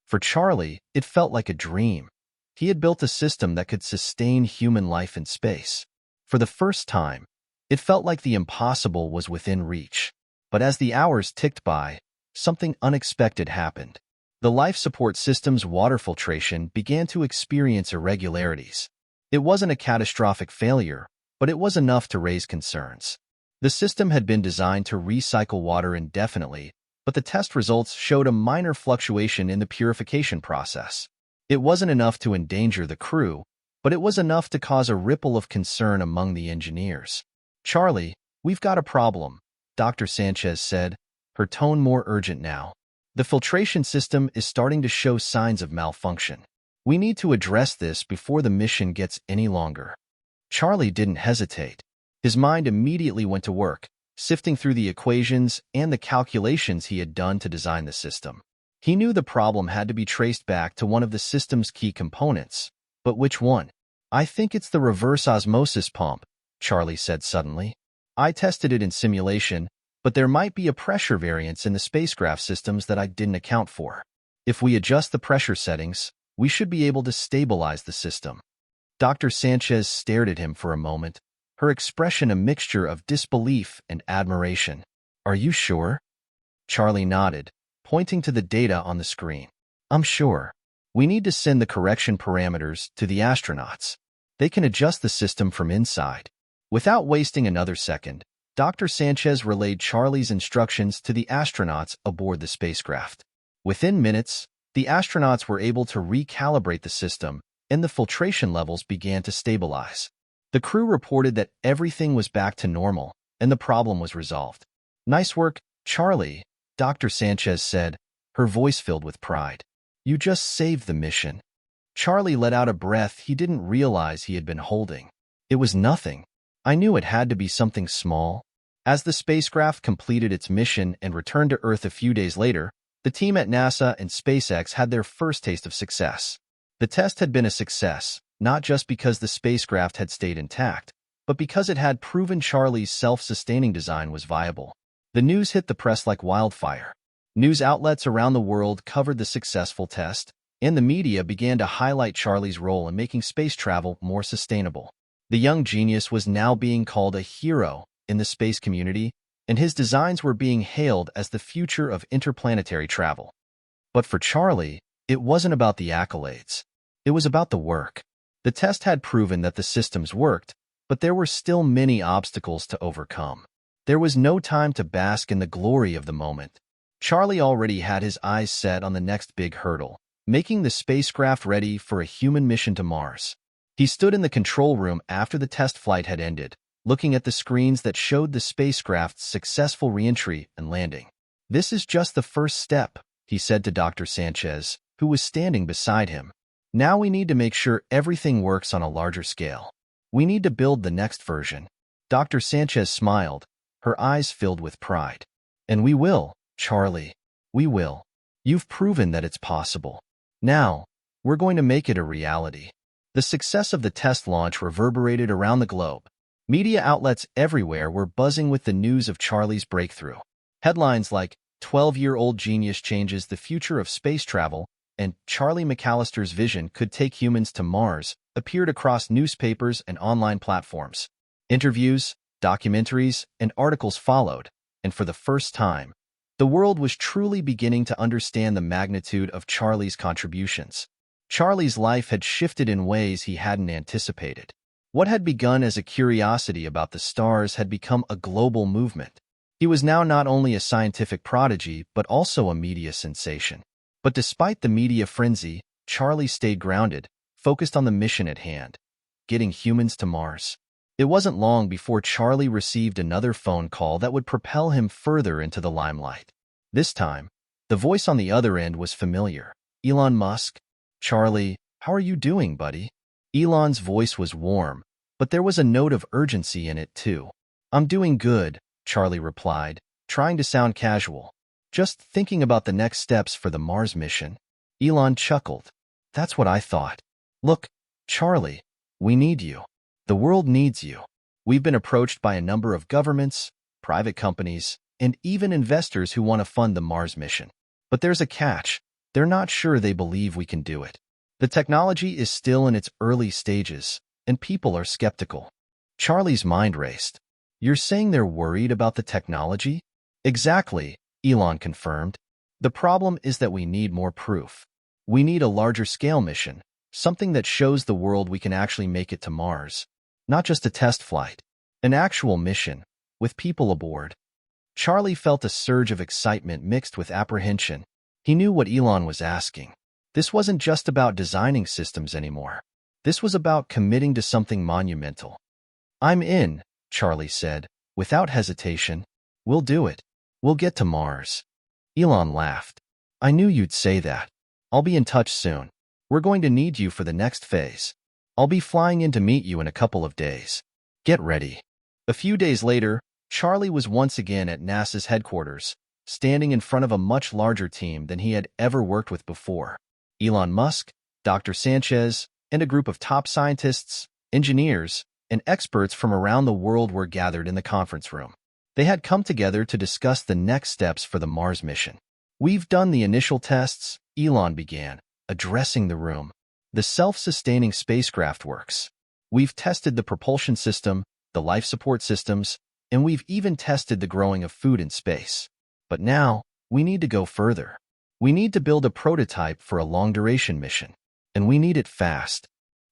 For Charlie, it felt like a dream. He had built a system that could sustain human life in space. For the first time, it felt like the impossible was within reach. But as the hours ticked by, something unexpected happened. The life support system's water filtration began to experience irregularities. It wasn't a catastrophic failure, but it was enough to raise concerns. The system had been designed to recycle water indefinitely, but the test results showed a minor fluctuation in the purification process. It wasn't enough to endanger the crew, but it was enough to cause a ripple of concern among the engineers. "Charlie, we've got a problem," Dr. Sanchez said, her tone more urgent now. "The filtration system is starting to show signs of malfunction. We need to address this before the mission gets any longer." Charlie didn't hesitate. His mind immediately went to work, sifting through the equations and the calculations he had done to design the system. He knew the problem had to be traced back to one of the system's key components. But which one? "I think it's the reverse osmosis pump," Charlie said suddenly. "I tested it in simulation, but there might be a pressure variance in the spacecraft systems that I didn't account for. If we adjust the pressure settings, we should be able to stabilize the system." Dr. Sanchez stared at him for a moment, her expression a mixture of disbelief and admiration. "Are you sure?" Charlie nodded, pointing to the data on the screen. "I'm sure. We need to send the correction parameters to the astronauts. They can adjust the system from inside." Without wasting another second, Dr. Sanchez relayed Charlie's instructions to the astronauts aboard the spacecraft. Within minutes, the astronauts were able to recalibrate the system, and the filtration levels began to stabilize. The crew reported that everything was back to normal, and the problem was resolved. "Nice work, Charlie," Dr. Sanchez said, her voice filled with pride. "You just saved the mission." Charlie let out a breath he didn't realize he had been holding. It was nothing. I knew it had to be something small. As the spacecraft completed its mission and returned to Earth a few days later, the team at NASA and SpaceX had their first taste of success. The test had been a success, not just because the spacecraft had stayed intact, but because it had proven Charlie's self-sustaining design was viable. The news hit the press like wildfire. News outlets around the world covered the successful test, and the media began to highlight Charlie's role in making space travel more sustainable. The young genius was now being called a hero in the space community, and his designs were being hailed as the future of interplanetary travel. But for Charlie, it wasn't about the accolades. It was about the work. The test had proven that the systems worked, but there were still many obstacles to overcome. There was no time to bask in the glory of the moment. Charlie already had his eyes set on the next big hurdle, making the spacecraft ready for a human mission to Mars. He stood in the control room after the test flight had ended, looking at the screens that showed the spacecraft's successful reentry and landing. "This is just the first step," he said to Dr. Sanchez, who was standing beside him. "Now we need to make sure everything works on a larger scale. We need to build the next version." Dr. Sanchez smiled, her eyes filled with pride. "And we will, Charlie. We will. You've proven that it's possible. Now, we're going to make it a reality." The success of the test launch reverberated around the globe. Media outlets everywhere were buzzing with the news of Charlie's breakthrough. Headlines like, "12-year-old genius changes the future of space travel," and "Charlie McAllister's vision could take humans to Mars," appeared across newspapers and online platforms. Interviews, documentaries, and articles followed, and for the first time, the world was truly beginning to understand the magnitude of Charlie's contributions. Charlie's life had shifted in ways he hadn't anticipated. What had begun as a curiosity about the stars had become a global movement. He was now not only a scientific prodigy, but also a media sensation. But despite the media frenzy, Charlie stayed grounded, focused on the mission at hand, getting humans to Mars. It wasn't long before Charlie received another phone call that would propel him further into the limelight. This time, the voice on the other end was familiar. "Elon Musk?" "Charlie, how are you doing, buddy?" Elon's voice was warm, but there was a note of urgency in it too. "I'm doing good," Charlie replied, trying to sound casual. "Just thinking about the next steps for the Mars mission." Elon chuckled. "That's what I thought. Look, Charlie, we need you. The world needs you. We've been approached by a number of governments, private companies, and even investors who want to fund the Mars mission. But there's a catch. They're not sure they believe we can do it. The technology is still in its early stages, and people are skeptical." Charlie's mind raced. "You're saying they're worried about the technology?" "Exactly," Elon confirmed. "The problem is that we need more proof. We need a larger scale mission, something that shows the world we can actually make it to Mars. Not just a test flight, an actual mission, with people aboard." Charlie felt a surge of excitement mixed with apprehension. He knew what Elon was asking. This wasn't just about designing systems anymore. This was about committing to something monumental. "I'm in," Charlie said, without hesitation. "We'll do it. We'll get to Mars." Elon laughed. "I knew you'd say that. I'll be in touch soon. We're going to need you for the next phase. I'll be flying in to meet you in a couple of days. Get ready." A few days later, Charlie was once again at NASA's headquarters, standing in front of a much larger team than he had ever worked with before. Elon Musk, Dr. Sanchez, and a group of top scientists, engineers, and experts from around the world were gathered in the conference room. They had come together to discuss the next steps for the Mars mission. "We've done the initial tests," Elon began, addressing the room. "The self-sustaining spacecraft works. We've tested the propulsion system, the life support systems, and we've even tested the growing of food in space. But now, we need to go further. We need to build a prototype for a long-duration mission, and we need it fast."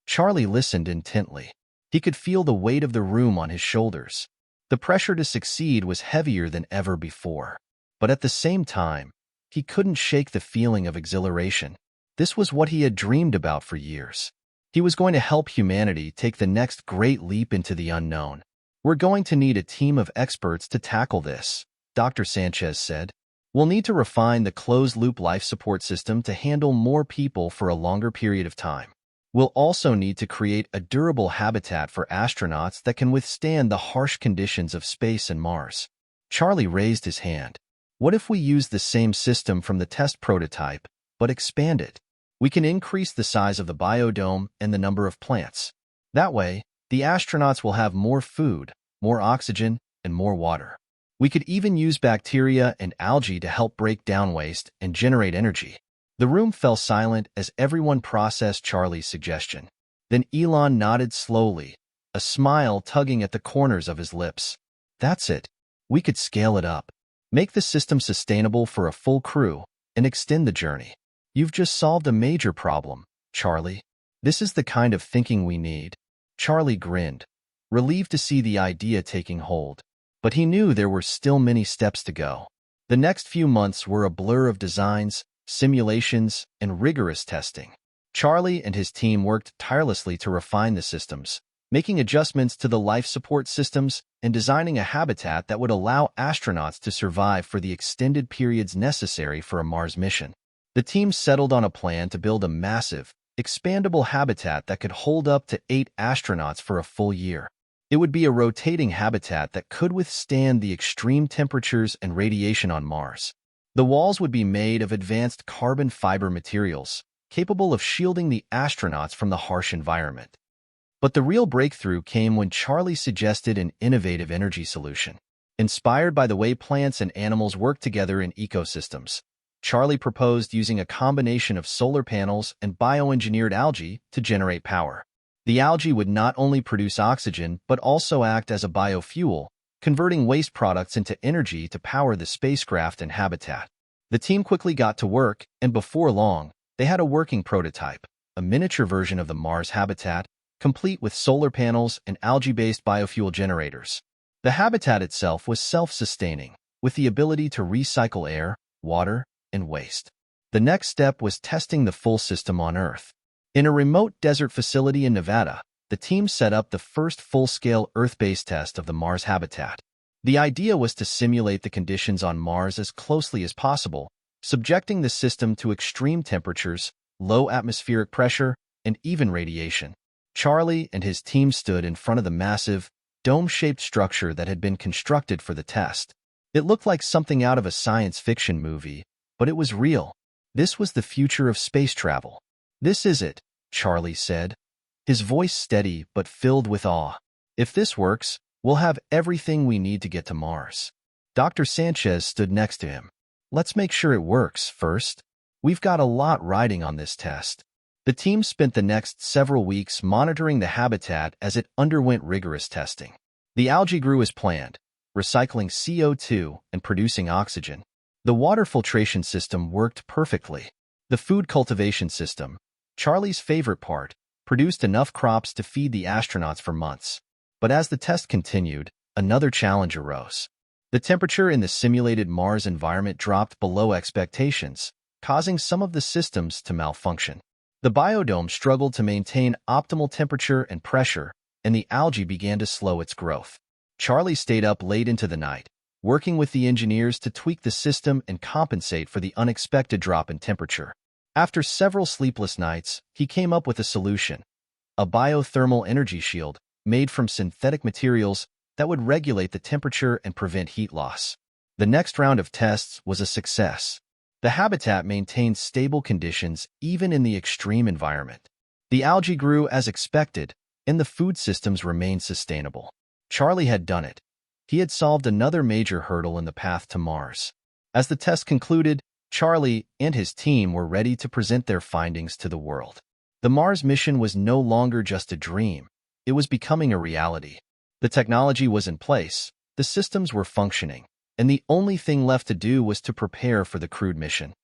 Charlie listened intently. He could feel the weight of the room on his shoulders. The pressure to succeed was heavier than ever before. But at the same time, he couldn't shake the feeling of exhilaration. This was what he had dreamed about for years. He was going to help humanity take the next great leap into the unknown. "We're going to need a team of experts to tackle this," Dr. Sanchez said. "We'll need to refine the closed-loop life support system to handle more people for a longer period of time. We'll also need to create a durable habitat for astronauts that can withstand the harsh conditions of space and Mars. Charlie raised his hand. What if we use the same system from the test prototype, but expand it? We can increase the size of the biodome and the number of plants. That way, the astronauts will have more food, more oxygen, and more water. We could even use bacteria and algae to help break down waste and generate energy. The room fell silent as everyone processed Charlie's suggestion. Then Elon nodded slowly, a smile tugging at the corners of his lips. That's it. We could scale it up, make the system sustainable for a full crew, and extend the journey. You've just solved a major problem, Charlie. This is the kind of thinking we need. Charlie grinned, relieved to see the idea taking hold. But he knew there were still many steps to go. The next few months were a blur of designs, simulations, and rigorous testing. Charlie and his team worked tirelessly to refine the systems, making adjustments to the life support systems and designing a habitat that would allow astronauts to survive for the extended periods necessary for a Mars mission. The team settled on a plan to build a massive, expandable habitat that could hold up to 8 astronauts for a full year. It would be a rotating habitat that could withstand the extreme temperatures and radiation on Mars. The walls would be made of advanced carbon fiber materials, capable of shielding the astronauts from the harsh environment. But the real breakthrough came when Charlie suggested an innovative energy solution. Inspired by the way plants and animals work together in ecosystems, Charlie proposed using a combination of solar panels and bioengineered algae to generate power. The algae would not only produce oxygen but also act as a biofuel, converting waste products into energy to power the spacecraft and habitat. The team quickly got to work, and before long, they had a working prototype, a miniature version of the Mars habitat, complete with solar panels and algae-based biofuel generators. The habitat itself was self-sustaining, with the ability to recycle air, water, and waste. The next step was testing the full system on Earth. In a remote desert facility in Nevada, the team set up the first full-scale Earth-based test of the Mars habitat. The idea was to simulate the conditions on Mars as closely as possible, subjecting the system to extreme temperatures, low atmospheric pressure, and even radiation. Charlie and his team stood in front of the massive, dome-shaped structure that had been constructed for the test. It looked like something out of a science fiction movie, but it was real. This was the future of space travel. "This is it," Charlie said, his voice steady but filled with awe. "If this works, we'll have everything we need to get to Mars." Dr. Sanchez stood next to him. "Let's make sure it works first. We've got a lot riding on this test." The team spent the next several weeks monitoring the habitat as it underwent rigorous testing. The algae grew as planned, recycling CO2 and producing oxygen. The water filtration system worked perfectly. The food cultivation system, Charlie's favorite part, produced enough crops to feed the astronauts for months. But as the test continued, another challenge arose. The temperature in the simulated Mars environment dropped below expectations, causing some of the systems to malfunction. The biodome struggled to maintain optimal temperature and pressure, and the algae began to slow its growth. Charlie stayed up late into the night, working with the engineers to tweak the system and compensate for the unexpected drop in temperature. After several sleepless nights, he came up with a solution: a biothermal energy shield made from synthetic materials that would regulate the temperature and prevent heat loss. The next round of tests was a success. The habitat maintained stable conditions even in the extreme environment. The algae grew as expected, and the food systems remained sustainable. Charlie had done it. He had solved another major hurdle in the path to Mars. As the test concluded, Charlie and his team were ready to present their findings to the world. The Mars mission was no longer just a dream. It was becoming a reality. The technology was in place, the systems were functioning, and the only thing left to do was to prepare for the crewed mission.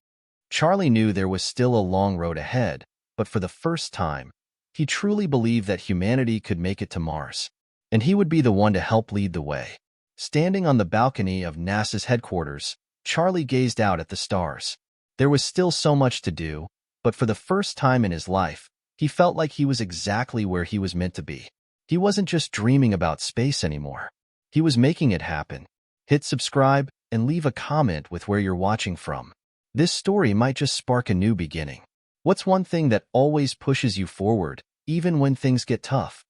Charlie knew there was still a long road ahead, but for the first time, he truly believed that humanity could make it to Mars, and he would be the one to help lead the way. Standing on the balcony of NASA's headquarters, Charlie gazed out at the stars. There was still so much to do, but for the first time in his life, he felt like he was exactly where he was meant to be. He wasn't just dreaming about space anymore. He was making it happen. Hit subscribe and leave a comment with where you're watching from. This story might just spark a new beginning. What's one thing that always pushes you forward, even when things get tough?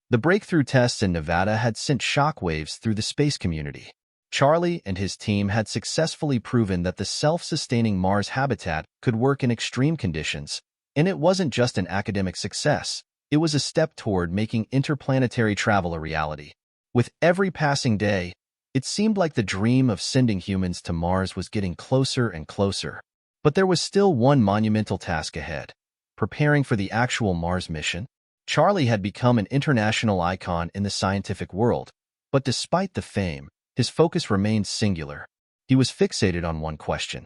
The breakthrough tests in Nevada had sent shockwaves through the space community. Charlie and his team had successfully proven that the self-sustaining Mars habitat could work in extreme conditions, and it wasn't just an academic success. It was a step toward making interplanetary travel a reality. With every passing day, it seemed like the dream of sending humans to Mars was getting closer and closer. But there was still one monumental task ahead: preparing for the actual Mars mission. Charlie had become an international icon in the scientific world, but despite the fame, his focus remained singular. He was fixated on one question: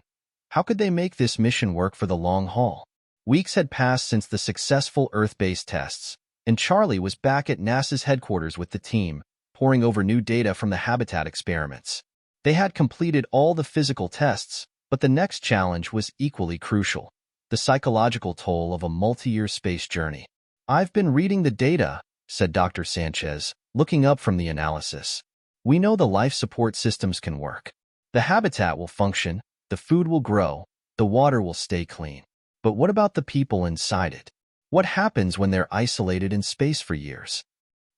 how could they make this mission work for the long haul? Weeks had passed since the successful Earth-based tests, and Charlie was back at NASA's headquarters with the team, poring over new data from the habitat experiments. They had completed all the physical tests, but the next challenge was equally crucial: the psychological toll of a multi-year space journey. "I've been reading the data," said Dr. Sanchez, looking up from the analysis. "We know the life support systems can work. The habitat will function, the food will grow, the water will stay clean. But what about the people inside it? What happens when they're isolated in space for years?"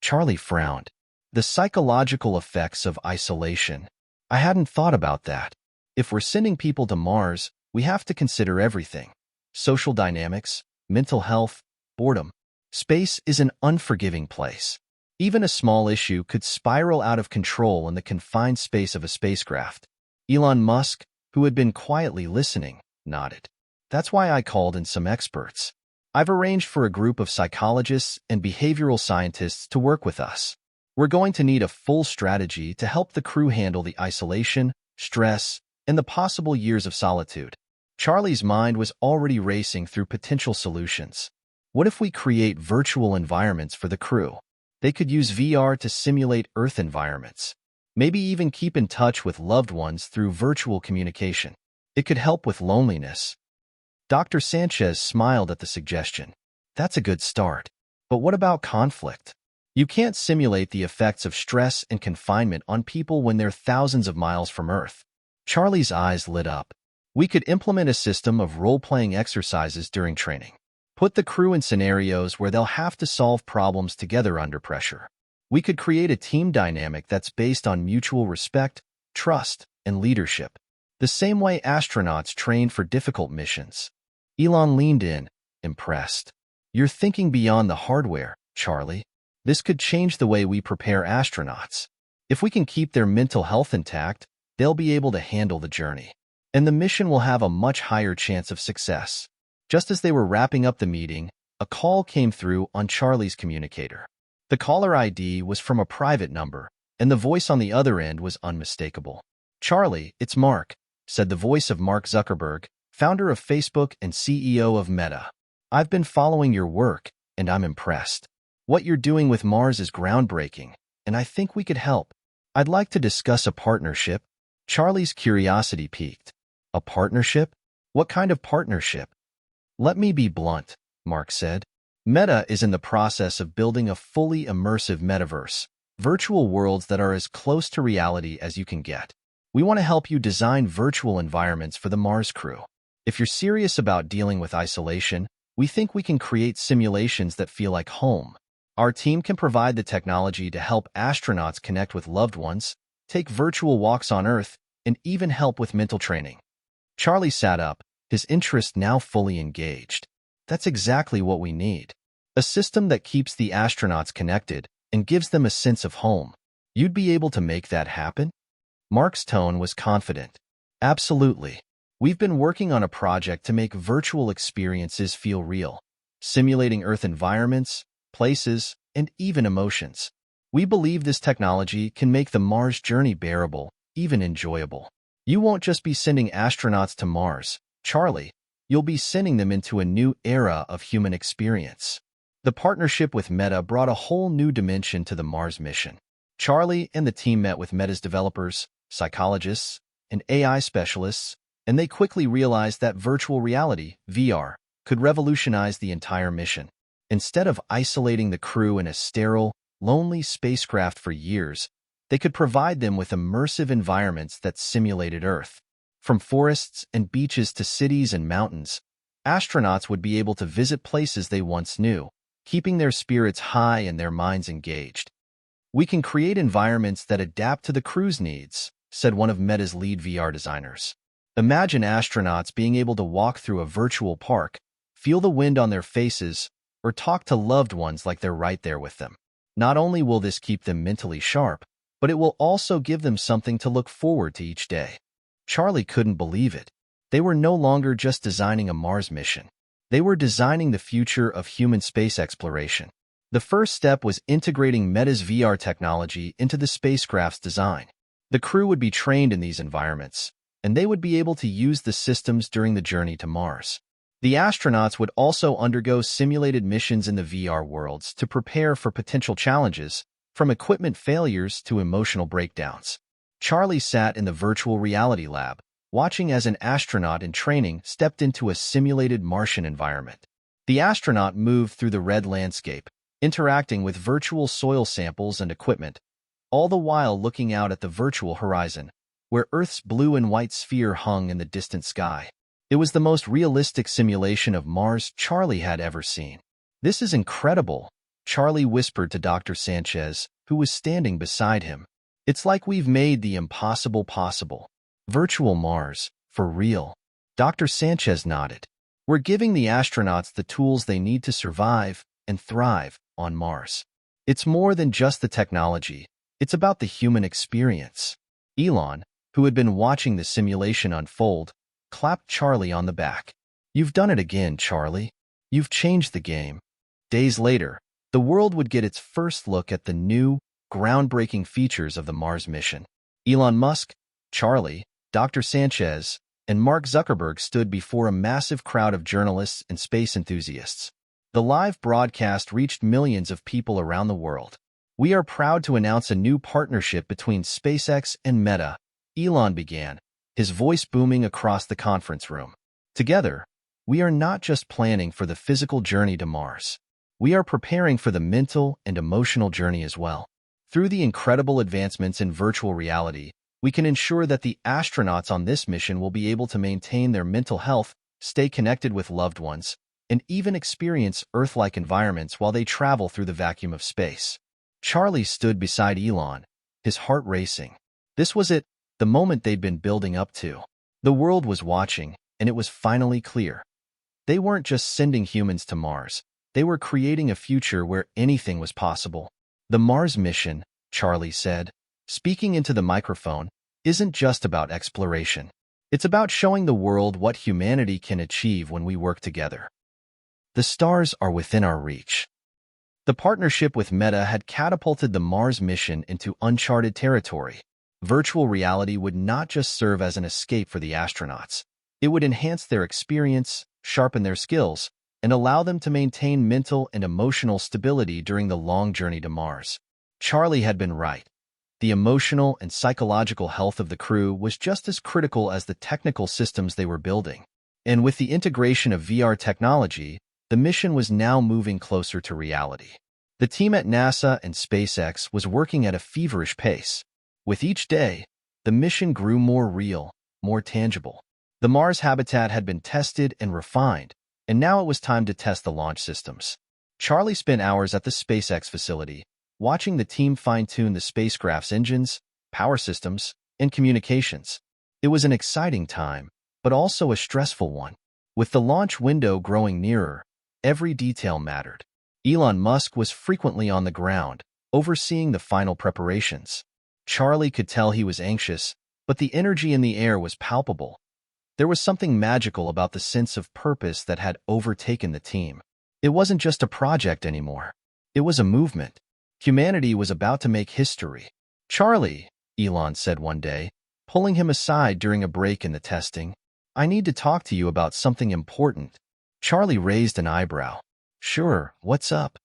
Charlie frowned. The psychological effects of isolation. I hadn't thought about that. If we're sending people to Mars, we have to consider everything: social dynamics, mental health, boredom. Space is an unforgiving place. Even a small issue could spiral out of control in the confined space of a spacecraft. Elon Musk, who had been quietly listening, nodded. "That's why I called in some experts. I've arranged for a group of psychologists and behavioral scientists to work with us. We're going to need a full strategy to help the crew handle the isolation, stress, and the possible years of solitude." Charlie's mind was already racing through potential solutions. What if we create virtual environments for the crew? They could use VR to simulate Earth environments. Maybe even keep in touch with loved ones through virtual communication. It could help with loneliness. Dr. Sanchez smiled at the suggestion. "That's a good start. But what about conflict? You can't simulate the effects of stress and confinement on people when they're thousands of miles from Earth." Charlie's eyes lit up. "We could implement a system of role-playing exercises during training. Put the crew in scenarios where they'll have to solve problems together under pressure. We could create a team dynamic that's based on mutual respect, trust, and leadership, the same way astronauts train for difficult missions." Elon leaned in, impressed. "You're thinking beyond the hardware, Charlie. This could change the way we prepare astronauts. If we can keep their mental health intact, they'll be able to handle the journey, and the mission will have a much higher chance of success." Just as they were wrapping up the meeting, a call came through on Charlie's communicator. The caller ID was from a private number, and the voice on the other end was unmistakable. "Charlie, it's Mark," said the voice of Mark Zuckerberg, founder of Facebook and CEO of Meta. "I've been following your work, and I'm impressed. What you're doing with Mars is groundbreaking, and I think we could help. I'd like to discuss a partnership." Charlie's curiosity piqued. "A partnership? What kind of partnership?" "Let me be blunt," Mark said. "Meta is in the process of building a fully immersive metaverse, virtual worlds that are as close to reality as you can get. We want to help you design virtual environments for the Mars crew. If you're serious about dealing with isolation, we think we can create simulations that feel like home. Our team can provide the technology to help astronauts connect with loved ones, take virtual walks on Earth, and even help with mental training." Charlie sat up, his interest now fully engaged. "That's exactly what we need. A system that keeps the astronauts connected and gives them a sense of home. You'd be able to make that happen?" Mark's tone was confident. "Absolutely. We've been working on a project to make virtual experiences feel real, simulating Earth environments, places, and even emotions. We believe this technology can make the Mars journey bearable, even enjoyable. You won't just be sending astronauts to Mars, Charlie. You'll be sending them into a new era of human experience." The partnership with Meta brought a whole new dimension to the Mars mission. Charlie and the team met with Meta's developers, psychologists, and AI specialists, and they quickly realized that virtual reality, VR, could revolutionize the entire mission. Instead of isolating the crew in a sterile, lonely spacecraft for years, they could provide them with immersive environments that simulated Earth. From forests and beaches to cities and mountains, Astronauts would be able to visit places they once knew, keeping their spirits high and their minds engaged. "We can create environments that adapt to the crew's needs," said one of Meta's lead VR designers. "Imagine astronauts being able to walk through a virtual park, feel the wind on their faces, or talk to loved ones like they're right there with them. Not only will this keep them mentally sharp, but it will also give them something to look forward to each day." Charlie couldn't believe it. They were no longer just designing a Mars mission. They were designing the future of human space exploration. The first step was integrating Meta's VR technology into the spacecraft's design. The crew would be trained in these environments, and they would be able to use the systems during the journey to Mars. The astronauts would also undergo simulated missions in the VR worlds to prepare for potential challenges, from equipment failures to emotional breakdowns. Charlie sat in the virtual reality lab, watching as an astronaut in training stepped into a simulated Martian environment. The astronaut moved through the red landscape, interacting with virtual soil samples and equipment, all the while looking out at the virtual horizon, where Earth's blue and white sphere hung in the distant sky. It was the most realistic simulation of Mars Charlie had ever seen. "This is incredible," Charlie whispered to Dr. Sanchez, who was standing beside him. "It's like we've made the impossible possible. Virtual Mars, for real." Dr. Sanchez nodded. "We're giving the astronauts the tools they need to survive and thrive on Mars. It's more than just the technology. It's about the human experience." Elon, who had been watching the simulation unfold, clapped Charlie on the back. "You've done it again, Charlie. You've changed the game." Days later, the world would get its first look at the new, groundbreaking features of the Mars mission. Elon Musk, Charlie, Dr. Sanchez, and Mark Zuckerberg stood before a massive crowd of journalists and space enthusiasts. The live broadcast reached millions of people around the world. "We are proud to announce a new partnership between SpaceX and Meta," Elon began, his voice booming across the conference room. "Together, we are not just planning for the physical journey to Mars. We are preparing for the mental and emotional journey as well. Through the incredible advancements in virtual reality, we can ensure that the astronauts on this mission will be able to maintain their mental health, stay connected with loved ones, and even experience Earth-like environments while they travel through the vacuum of space." Charlie stood beside Elon, his heart racing. This was it, the moment they'd been building up to. The world was watching, and it was finally clear. They weren't just sending humans to Mars. They were creating a future where anything was possible. "The Mars mission," Charlie said, speaking into the microphone, "isn't just about exploration. It's about showing the world what humanity can achieve when we work together. The stars are within our reach." The partnership with Meta had catapulted the Mars mission into uncharted territory. Virtual reality would not just serve as an escape for the astronauts. It would enhance their experience, sharpen their skills, and allow them to maintain mental and emotional stability during the long journey to Mars. Charlie had been right. The emotional and psychological health of the crew was just as critical as the technical systems they were building. And with the integration of VR technology, the mission was now moving closer to reality. The team at NASA and SpaceX was working at a feverish pace. With each day, the mission grew more real, more tangible. The Mars habitat had been tested and refined, and now it was time to test the launch systems. Charlie spent hours at the SpaceX facility, watching the team fine-tune the spacecraft's engines, power systems, and communications. It was an exciting time, but also a stressful one. With the launch window growing nearer, every detail mattered. Elon Musk was frequently on the ground, overseeing the final preparations. Charlie could tell he was anxious, but the energy in the air was palpable. There was something magical about the sense of purpose that had overtaken the team. It wasn't just a project anymore. It was a movement. Humanity was about to make history. "Charlie," Elon said one day, pulling him aside during a break in the testing, "I need to talk to you about something important." Charlie raised an eyebrow. "Sure, what's up?"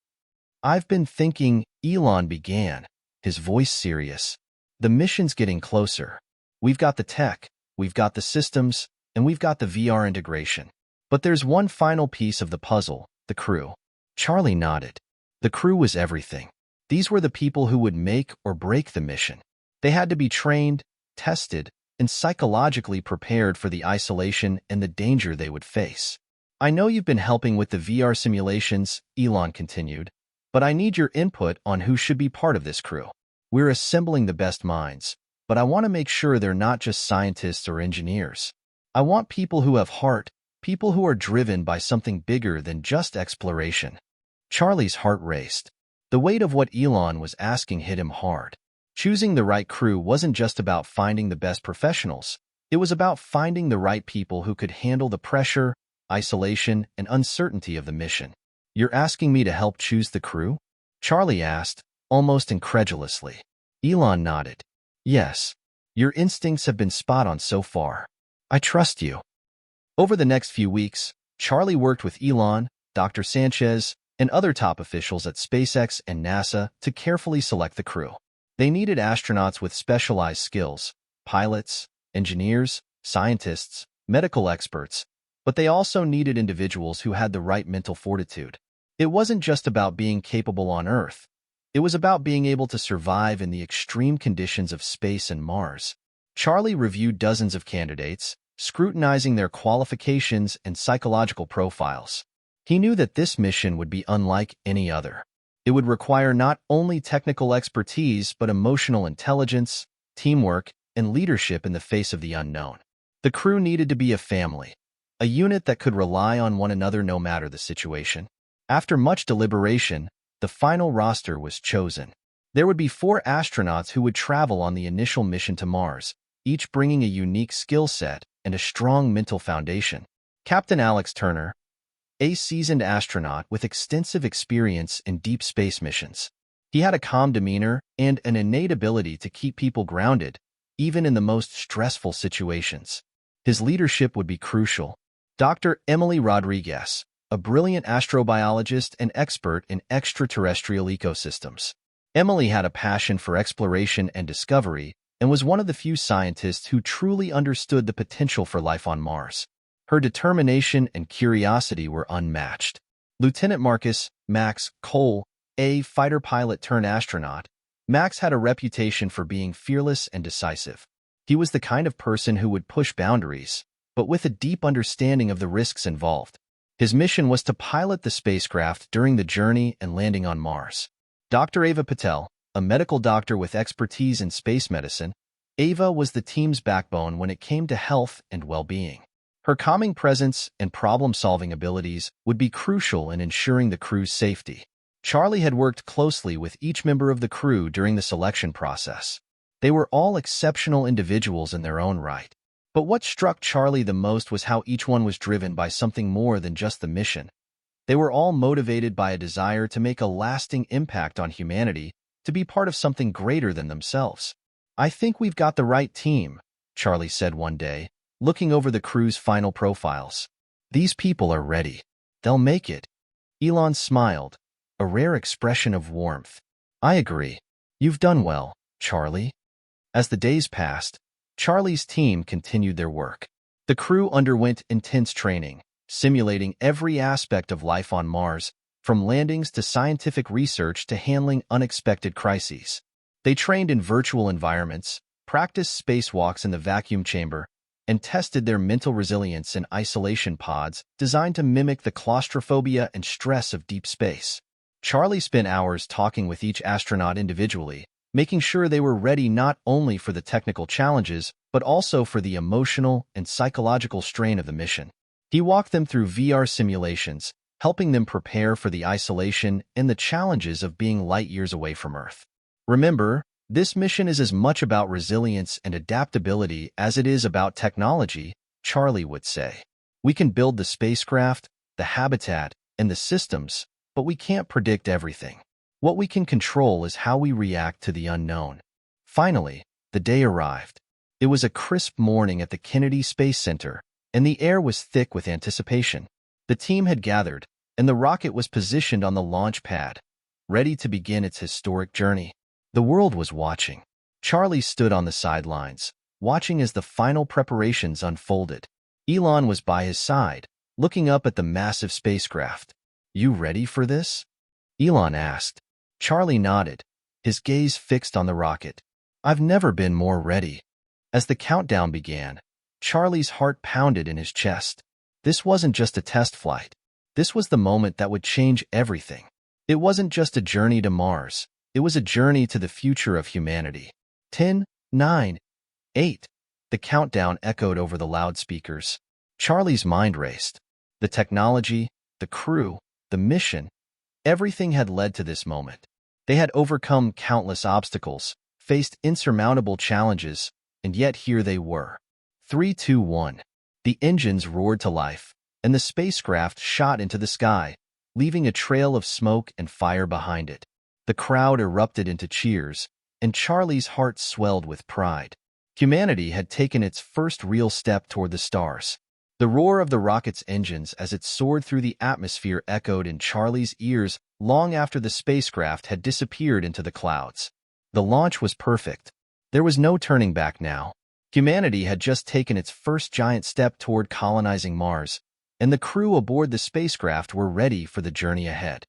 "I've been thinking," Elon began, his voice serious. "The mission's getting closer. We've got the tech, we've got the systems, and we've got the VR integration. But there's one final piece of the puzzle, the crew." Charlie nodded. The crew was everything. These were the people who would make or break the mission. They had to be trained, tested, and psychologically prepared for the isolation and the danger they would face. I know you've been helping with the VR simulations, Elon continued, but I need your input on who should be part of this crew. We're assembling the best minds, but I want to make sure they're not just scientists or engineers. I want people who have heart, people who are driven by something bigger than just exploration. Charlie's heart raced. The weight of what Elon was asking hit him hard. Choosing the right crew wasn't just about finding the best professionals. It was about finding the right people who could handle the pressure, isolation, and uncertainty of the mission. You're asking me to help choose the crew? Charlie asked, almost incredulously. Elon nodded. Yes. Your instincts have been spot on so far. I trust you. Over the next few weeks, Charlie worked with Elon, Dr. Sanchez, and other top officials at SpaceX and NASA to carefully select the crew. They needed astronauts with specialized skills, pilots, engineers, scientists, medical experts, but they also needed individuals who had the right mental fortitude. It wasn't just about being capable on Earth. It was about being able to survive in the extreme conditions of space and Mars. Charlie reviewed dozens of candidates, scrutinizing their qualifications and psychological profiles. He knew that this mission would be unlike any other. It would require not only technical expertise but emotional intelligence, teamwork, and leadership in the face of the unknown. The crew needed to be a family, a unit that could rely on one another no matter the situation. After much deliberation, the final roster was chosen. There would be 4 astronauts who would travel on the initial mission to Mars, each bringing a unique skill set and a strong mental foundation. Captain Alex Turner, a seasoned astronaut with extensive experience in deep space missions. He had a calm demeanor and an innate ability to keep people grounded, even in the most stressful situations. His leadership would be crucial. Dr. Emily Rodriguez, a brilliant astrobiologist and expert in extraterrestrial ecosystems. Emily had a passion for exploration and discovery and was one of the few scientists who truly understood the potential for life on Mars. Her determination and curiosity were unmatched. Lieutenant Marcus Max Cole, a fighter pilot turned astronaut, Max had a reputation for being fearless and decisive. He was the kind of person who would push boundaries, but with a deep understanding of the risks involved. His mission was to pilot the spacecraft during the journey and landing on Mars. Dr. Ava Patel, a medical doctor with expertise in space medicine, Ava was the team's backbone when it came to health and well-being. Her calming presence and problem-solving abilities would be crucial in ensuring the crew's safety. Charlie had worked closely with each member of the crew during the selection process. They were all exceptional individuals in their own right. But what struck Charlie the most was how each one was driven by something more than just the mission. They were all motivated by a desire to make a lasting impact on humanity, to be part of something greater than themselves. I think we've got the right team, Charlie said one day, looking over the crew's final profiles. These people are ready. They'll make it. Elon smiled, a rare expression of warmth. I agree. You've done well, Charlie. As the days passed, Charlie's team continued their work. The crew underwent intense training, simulating every aspect of life on Mars, from landings to scientific research to handling unexpected crises. They trained in virtual environments, practiced spacewalks in the vacuum chamber, and tested their mental resilience in isolation pods designed to mimic the claustrophobia and stress of deep space. Charlie spent hours talking with each astronaut individually, making sure they were ready not only for the technical challenges, but also for the emotional and psychological strain of the mission. He walked them through VR simulations, helping them prepare for the isolation and the challenges of being light years away from Earth. Remember, this mission is as much about resilience and adaptability as it is about technology, Charlie would say. We can build the spacecraft, the habitat, and the systems, but we can't predict everything. What we can control is how we react to the unknown. Finally, the day arrived. It was a crisp morning at the Kennedy Space Center, and the air was thick with anticipation. The team had gathered, and the rocket was positioned on the launch pad, ready to begin its historic journey. The world was watching. Charlie stood on the sidelines, watching as the final preparations unfolded. Elon was by his side, looking up at the massive spacecraft. "You ready for this?" Elon asked. Charlie nodded, his gaze fixed on the rocket. "I've never been more ready." As the countdown began, Charlie's heart pounded in his chest. This wasn't just a test flight. This was the moment that would change everything. It wasn't just a journey to Mars. It was a journey to the future of humanity. 10, 9, 8. The countdown echoed over the loudspeakers. Charlie's mind raced. The technology, the crew, the mission, everything had led to this moment. They had overcome countless obstacles, faced insurmountable challenges, and yet here they were. 3, 2, 1. The engines roared to life, and the spacecraft shot into the sky, leaving a trail of smoke and fire behind it. The crowd erupted into cheers, and Charlie's heart swelled with pride. Humanity had taken its first real step toward the stars. The roar of the rocket's engines as it soared through the atmosphere echoed in Charlie's ears long after the spacecraft had disappeared into the clouds. The launch was perfect. There was no turning back now. Humanity had just taken its first giant step toward colonizing Mars, and the crew aboard the spacecraft were ready for the journey ahead.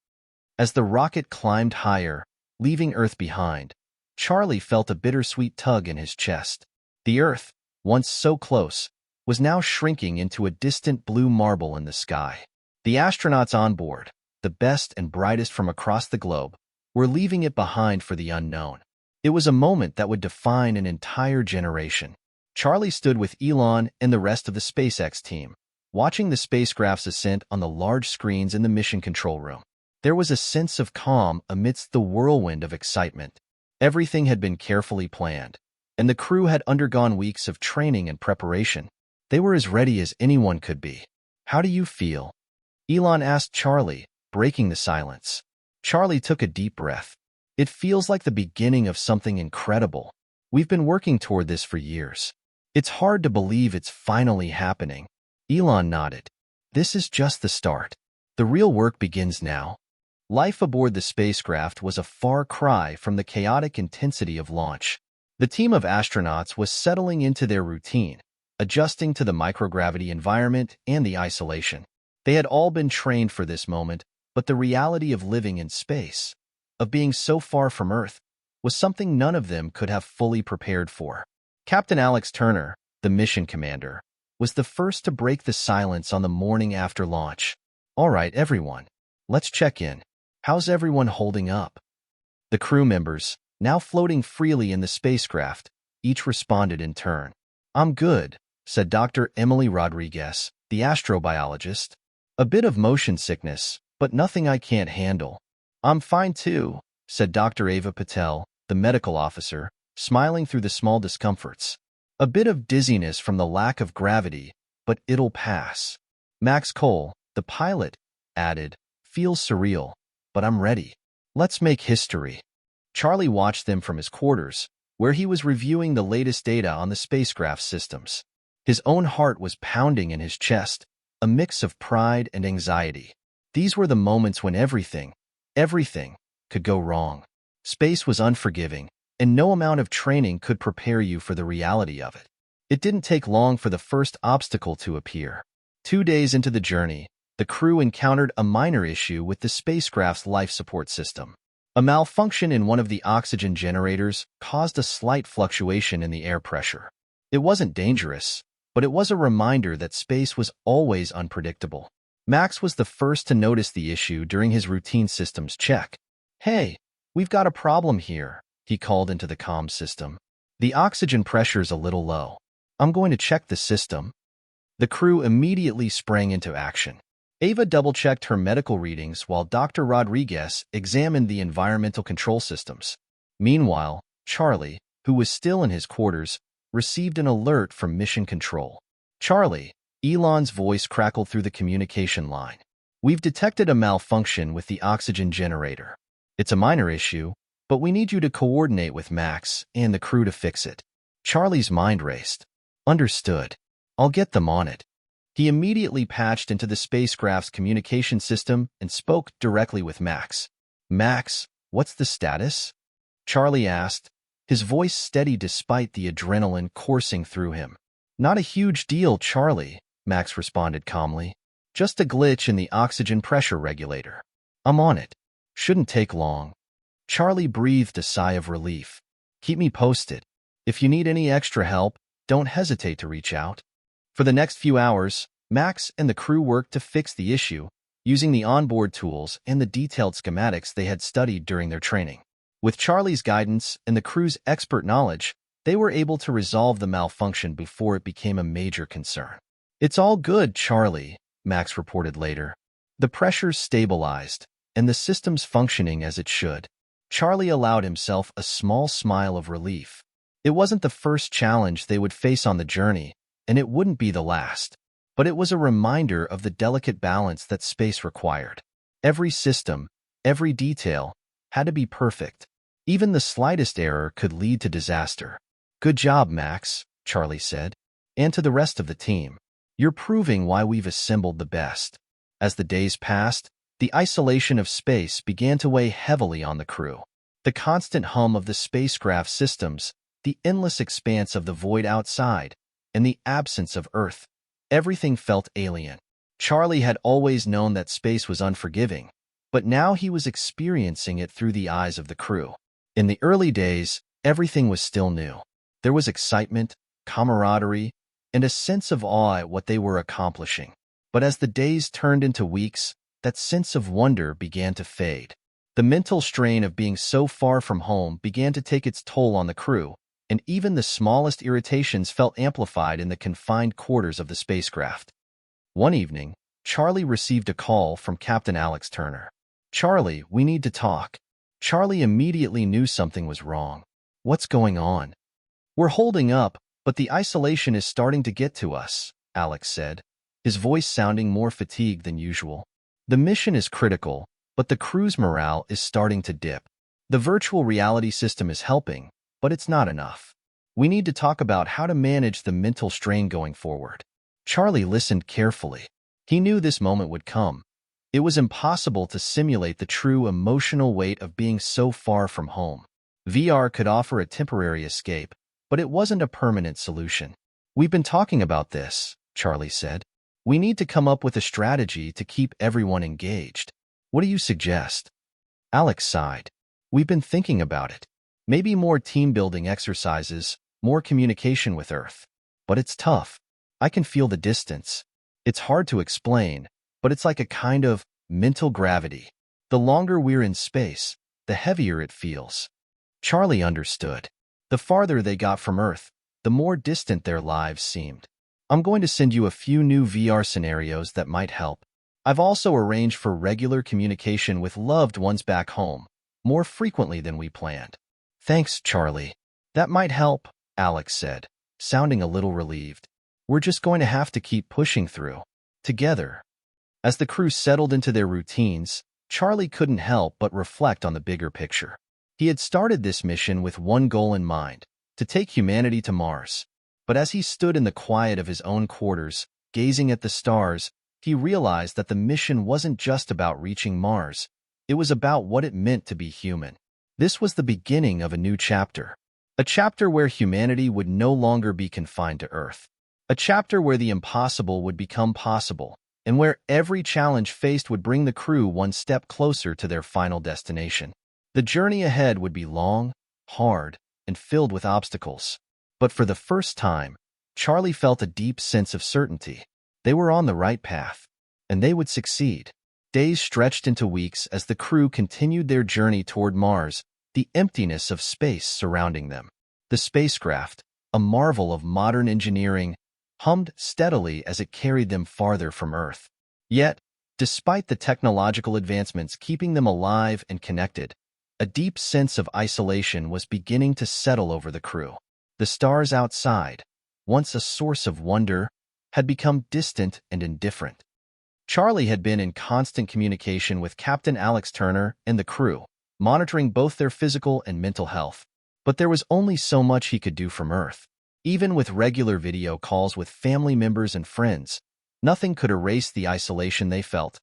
As the rocket climbed higher, leaving Earth behind, Charlie felt a bittersweet tug in his chest. The Earth, once so close, was now shrinking into a distant blue marble in the sky. The astronauts on board, the best and brightest from across the globe, were leaving it behind for the unknown. It was a moment that would define an entire generation. Charlie stood with Elon and the rest of the SpaceX team, watching the spacecraft's ascent on the large screens in the mission control room. There was a sense of calm amidst the whirlwind of excitement. Everything had been carefully planned, and the crew had undergone weeks of training and preparation. They were as ready as anyone could be. "How do you feel?" Elon asked Charlie, breaking the silence. Charlie took a deep breath. "It feels like the beginning of something incredible. We've been working toward this for years. It's hard to believe it's finally happening." Elon nodded. "This is just the start. The real work begins now." Life aboard the spacecraft was a far cry from the chaotic intensity of launch. The team of astronauts was settling into their routine, adjusting to the microgravity environment and the isolation. They had all been trained for this moment, but the reality of living in space, of being so far from Earth, was something none of them could have fully prepared for. Captain Alex Turner, the mission commander, was the first to break the silence on the morning after launch. "All right, everyone, let's check in. How's everyone holding up?" The crew members, now floating freely in the spacecraft, each responded in turn. "I'm good," said Dr. Emily Rodriguez, the astrobiologist. "A bit of motion sickness, but nothing I can't handle." "I'm fine too," said Dr. Ava Patel, the medical officer, smiling through the small discomforts. "A bit of dizziness from the lack of gravity, but it'll pass." Max Cole, the pilot, added, "Feels surreal, but I'm ready. Let's make history." Charlie watched them from his quarters, where he was reviewing the latest data on the spacecraft's systems. His own heart was pounding in his chest, a mix of pride and anxiety. These were the moments when everything could go wrong. Space was unforgiving, and no amount of training could prepare you for the reality of it. It didn't take long for the first obstacle to appear. 2 days into the journey, the crew encountered a minor issue with the spacecraft's life support system. A malfunction in one of the oxygen generators caused a slight fluctuation in the air pressure. It wasn't dangerous, but it was a reminder that space was always unpredictable. Max was the first to notice the issue during his routine systems check. "Hey, we've got a problem here," he called into the comm system. "The oxygen pressure's a little low. I'm going to check the system." The crew immediately sprang into action. Ava double-checked her medical readings while Dr. Rodriguez examined the environmental control systems. Meanwhile, Charlie, who was still in his quarters, received an alert from Mission Control. "Charlie," Elon's voice crackled through the communication line. "We've detected a malfunction with the oxygen generator. It's a minor issue, but we need you to coordinate with Max and the crew to fix it." Charlie's mind raced. "Understood. I'll get them on it." He immediately patched into the spacecraft's communication system and spoke directly with Max. "Max, what's the status?" Charlie asked, his voice steady despite the adrenaline coursing through him. "Not a huge deal, Charlie," Max responded calmly. "Just a glitch in the oxygen pressure regulator. I'm on it. Shouldn't take long." Charlie breathed a sigh of relief. "Keep me posted. If you need any extra help, don't hesitate to reach out." For the next few hours, Max and the crew worked to fix the issue, using the onboard tools and the detailed schematics they had studied during their training. With Charlie's guidance and the crew's expert knowledge, they were able to resolve the malfunction before it became a major concern. "It's all good, Charlie," Max reported later. "The pressure's stabilized, and the system's functioning as it should." Charlie allowed himself a small smile of relief. It wasn't the first challenge they would face on the journey, and it wouldn't be the last. But it was a reminder of the delicate balance that space required. Every system, every detail, had to be perfect. Even the slightest error could lead to disaster. "Good job, Max," Charlie said. "And to the rest of the team. You're proving why we've assembled the best." As the days passed, the isolation of space began to weigh heavily on the crew. The constant hum of the spacecraft systems, the endless expanse of the void outside, and the absence of Earth. Everything felt alien. Charlie had always known that space was unforgiving, but now he was experiencing it through the eyes of the crew. In the early days, everything was still new. There was excitement, camaraderie, and a sense of awe at what they were accomplishing. But as the days turned into weeks, that sense of wonder began to fade. The mental strain of being so far from home began to take its toll on the crew, and even the smallest irritations felt amplified in the confined quarters of the spacecraft. One evening, Charlie received a call from Captain Alex Turner. "Charlie, we need to talk." Charlie immediately knew something was wrong. "What's going on?" "We're holding up, but the isolation is starting to get to us," Alex said, his voice sounding more fatigued than usual. "The mission is critical, but the crew's morale is starting to dip. The virtual reality system is helping, but it's not enough. We need to talk about how to manage the mental strain going forward." Charlie listened carefully. He knew this moment would come. It was impossible to simulate the true emotional weight of being so far from home. VR could offer a temporary escape, but it wasn't a permanent solution. "We've been talking about this," Charlie said. "We need to come up with a strategy to keep everyone engaged. What do you suggest?" Alex sighed. "We've been thinking about it. Maybe more team-building exercises, more communication with Earth. But it's tough. I can feel the distance. It's hard to explain, but it's like a kind of mental gravity. The longer we're in space, the heavier it feels." Charlie understood. The farther they got from Earth, the more distant their lives seemed. "I'm going to send you a few new VR scenarios that might help. I've also arranged for regular communication with loved ones back home, more frequently than we planned." "Thanks, Charlie. That might help," Alex said, sounding a little relieved. "We're just going to have to keep pushing through. Together." As the crew settled into their routines, Charlie couldn't help but reflect on the bigger picture. He had started this mission with one goal in mind, to take humanity to Mars. But as he stood in the quiet of his own quarters, gazing at the stars, he realized that the mission wasn't just about reaching Mars. It was about what it meant to be human. This was the beginning of a new chapter. A chapter where humanity would no longer be confined to Earth. A chapter where the impossible would become possible, and where every challenge faced would bring the crew one step closer to their final destination. The journey ahead would be long, hard, and filled with obstacles. But for the first time, Charlie felt a deep sense of certainty. They were on the right path, and they would succeed. Days stretched into weeks as the crew continued their journey toward Mars, the emptiness of space surrounding them. The spacecraft, a marvel of modern engineering, hummed steadily as it carried them farther from Earth. Yet, despite the technological advancements keeping them alive and connected, a deep sense of isolation was beginning to settle over the crew. The stars outside, once a source of wonder, had become distant and indifferent. Charlie had been in constant communication with Captain Alex Turner and the crew, monitoring both their physical and mental health. But there was only so much he could do from Earth. Even with regular video calls with family members and friends, nothing could erase the isolation they felt.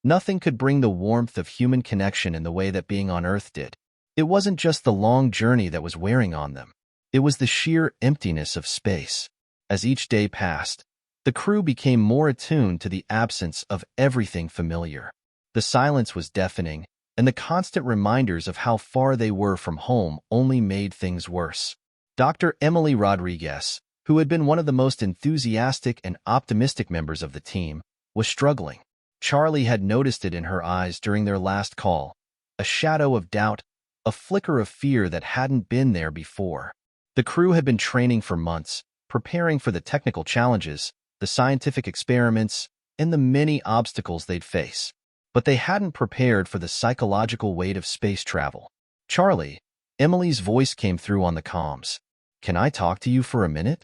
Nothing could bring the warmth of human connection in the way that being on Earth did. It wasn't just the long journey that was wearing on them. It was the sheer emptiness of space. As each day passed, the crew became more attuned to the absence of everything familiar. The silence was deafening, and the constant reminders of how far they were from home only made things worse. Dr. Emily Rodriguez, who had been one of the most enthusiastic and optimistic members of the team, was struggling. Charlie had noticed it in her eyes during their last call, a shadow of doubt, a flicker of fear that hadn't been there before. The crew had been training for months, preparing for the technical challenges, the scientific experiments, and the many obstacles they'd face. But they hadn't prepared for the psychological weight of space travel. "Charlie," Emily's voice came through on the comms. "Can I talk to you for a minute?"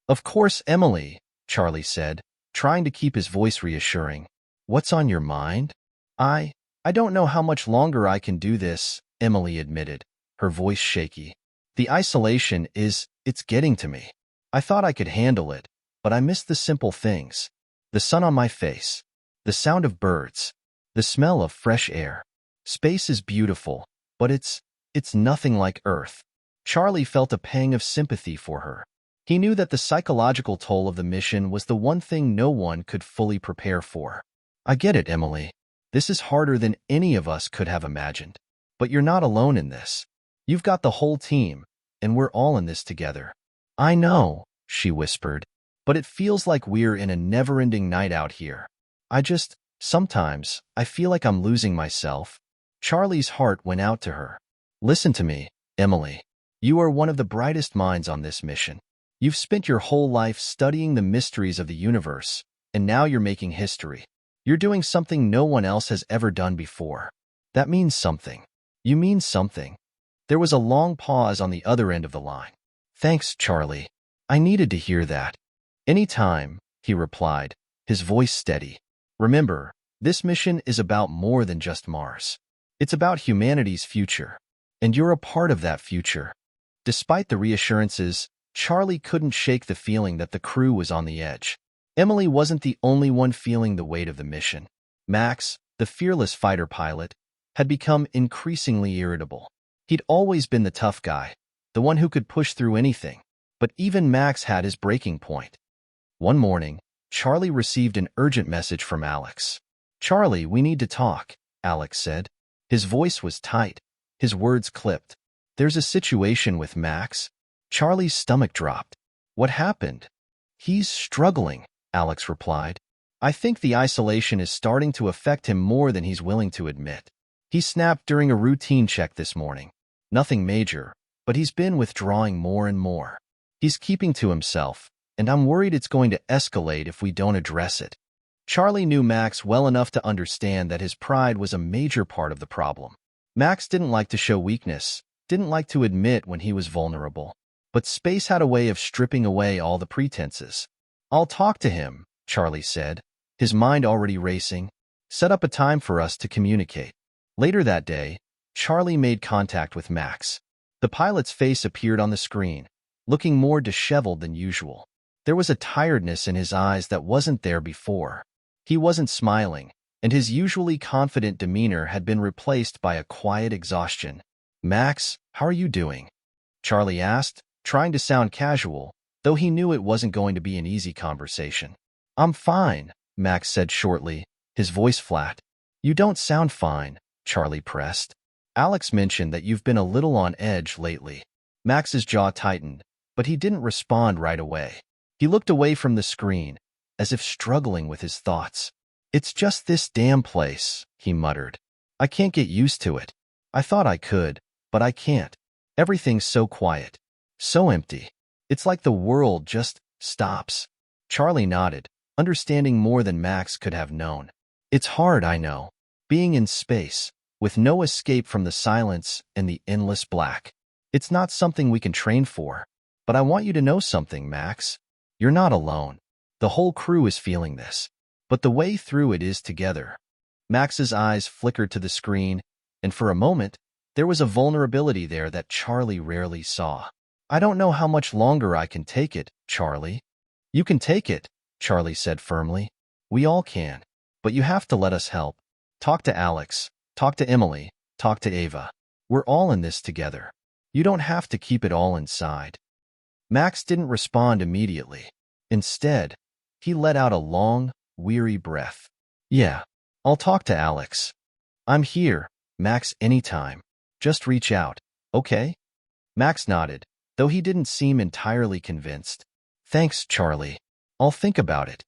"Of course, Emily," Charlie said, trying to keep his voice reassuring. "What's on your mind?" I don't know how much longer I can do this," Emily admitted, her voice shaky. "The isolation it's getting to me. I thought I could handle it, but I miss the simple things. The sun on my face, the sound of birds, the smell of fresh air. Space is beautiful, but it's nothing like Earth." Charlie felt a pang of sympathy for her. He knew that the psychological toll of the mission was the one thing no one could fully prepare for. "I get it, Emily. This is harder than any of us could have imagined. But you're not alone in this. You've got the whole team, and we're all in this together." "I know," she whispered, "but it feels like we're in a never-ending night out here. Sometimes, I feel like I'm losing myself." Charlie's heart went out to her. "Listen to me, Emily. You are one of the brightest minds on this mission. You've spent your whole life studying the mysteries of the universe, and now you're making history. You're doing something no one else has ever done before. That means something. You mean something." There was a long pause on the other end of the line. "Thanks, Charlie. I needed to hear that." "Any time," he replied, his voice steady. "Remember, this mission is about more than just Mars. It's about humanity's future, and you're a part of that future." Despite the reassurances, Charlie couldn't shake the feeling that the crew was on the edge. Emily wasn't the only one feeling the weight of the mission. Max, the fearless fighter pilot, had become increasingly irritable. He'd always been the tough guy, the one who could push through anything. But even Max had his breaking point. One morning, Charlie received an urgent message from Alex. "Charlie, we need to talk," Alex said. His voice was tight, his words clipped. "There's a situation with Max." Charlie's stomach dropped. "What happened?" "He's struggling," Alex replied. "I think the isolation is starting to affect him more than he's willing to admit. He snapped during a routine check this morning. Nothing major, but he's been withdrawing more and more. He's keeping to himself, and I'm worried it's going to escalate if we don't address it." Charlie knew Max well enough to understand that his pride was a major part of the problem. Max didn't like to show weakness, didn't like to admit when he was vulnerable. But space had a way of stripping away all the pretenses. "I'll talk to him," Charlie said, his mind already racing. "Set up a time for us to communicate." Later that day, Charlie made contact with Max. The pilot's face appeared on the screen, looking more disheveled than usual. There was a tiredness in his eyes that wasn't there before. He wasn't smiling, and his usually confident demeanor had been replaced by a quiet exhaustion. "Max, how are you doing?" Charlie asked, trying to sound casual, though he knew it wasn't going to be an easy conversation. "I'm fine," Max said shortly, his voice flat. "You don't sound fine," Charlie pressed. "Alex mentioned that you've been a little on edge lately." Max's jaw tightened, but he didn't respond right away. He looked away from the screen, as if struggling with his thoughts. "It's just this damn place," he muttered. "I can't get used to it. I thought I could, but I can't. Everything's so quiet, so empty. It's like the world just stops." Charlie nodded, understanding more than Max could have known. "It's hard, I know, being in space, with no escape from the silence and the endless black. It's not something we can train for. But I want you to know something, Max. You're not alone. The whole crew is feeling this. But the way through it is together." Max's eyes flickered to the screen, and for a moment, there was a vulnerability there that Charlie rarely saw. "I don't know how much longer I can take it, Charlie." "You can take it," Charlie said firmly. "We all can. But you have to let us help. Talk to Alex. Talk to Emily. Talk to Ava. We're all in this together. You don't have to keep it all inside." Max didn't respond immediately. Instead, he let out a long, weary breath. "Yeah, I'll talk to Alex. I'm here, Max, anytime. Just reach out, okay?" Max nodded, though he didn't seem entirely convinced. Thanks, Charlie. I'll think about it.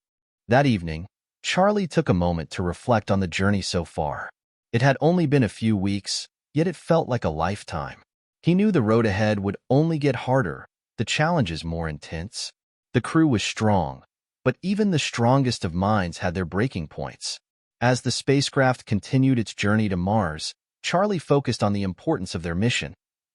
That evening, Charlie took a moment to reflect on the journey so far. It had only been a few weeks, yet it felt like a lifetime. He knew the road ahead would only get harder, the challenges more intense. The crew was strong, but even the strongest of minds had their breaking points. As the spacecraft continued its journey to Mars, Charlie focused on the importance of their mission,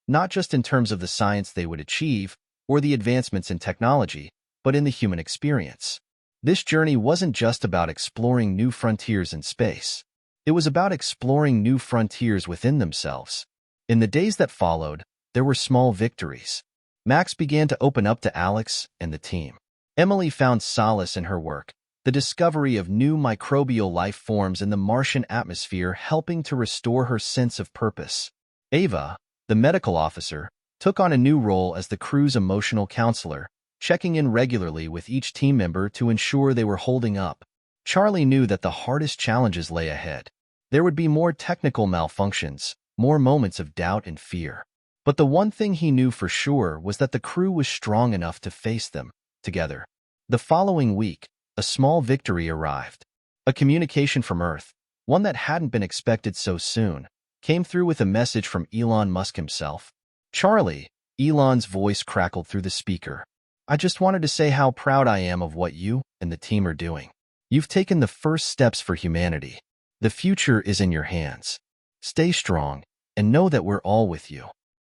not just in terms of the science they would achieve or the advancements in technology, but in the human experience. This journey wasn't just about exploring new frontiers in space. It was about exploring new frontiers within themselves. In the days that followed, there were small victories. Max began to open up to Alex and the team. Emily found solace in her work, the discovery of new microbial life forms in the Martian atmosphere helping to restore her sense of purpose. Ava, the medical officer, took on a new role as the crew's emotional counselor, checking in regularly with each team member to ensure they were holding up. Charlie knew that the hardest challenges lay ahead. There would be more technical malfunctions, more moments of doubt and fear. But the one thing he knew for sure was that the crew was strong enough to face them together. The following week, a small victory arrived. A communication from Earth, one that hadn't been expected so soon, came through with a message from Elon Musk himself. Charlie, Elon's voice crackled through the speaker. I just wanted to say how proud I am of what you and the team are doing. You've taken the first steps for humanity. The future is in your hands. Stay strong and know that we're all with you.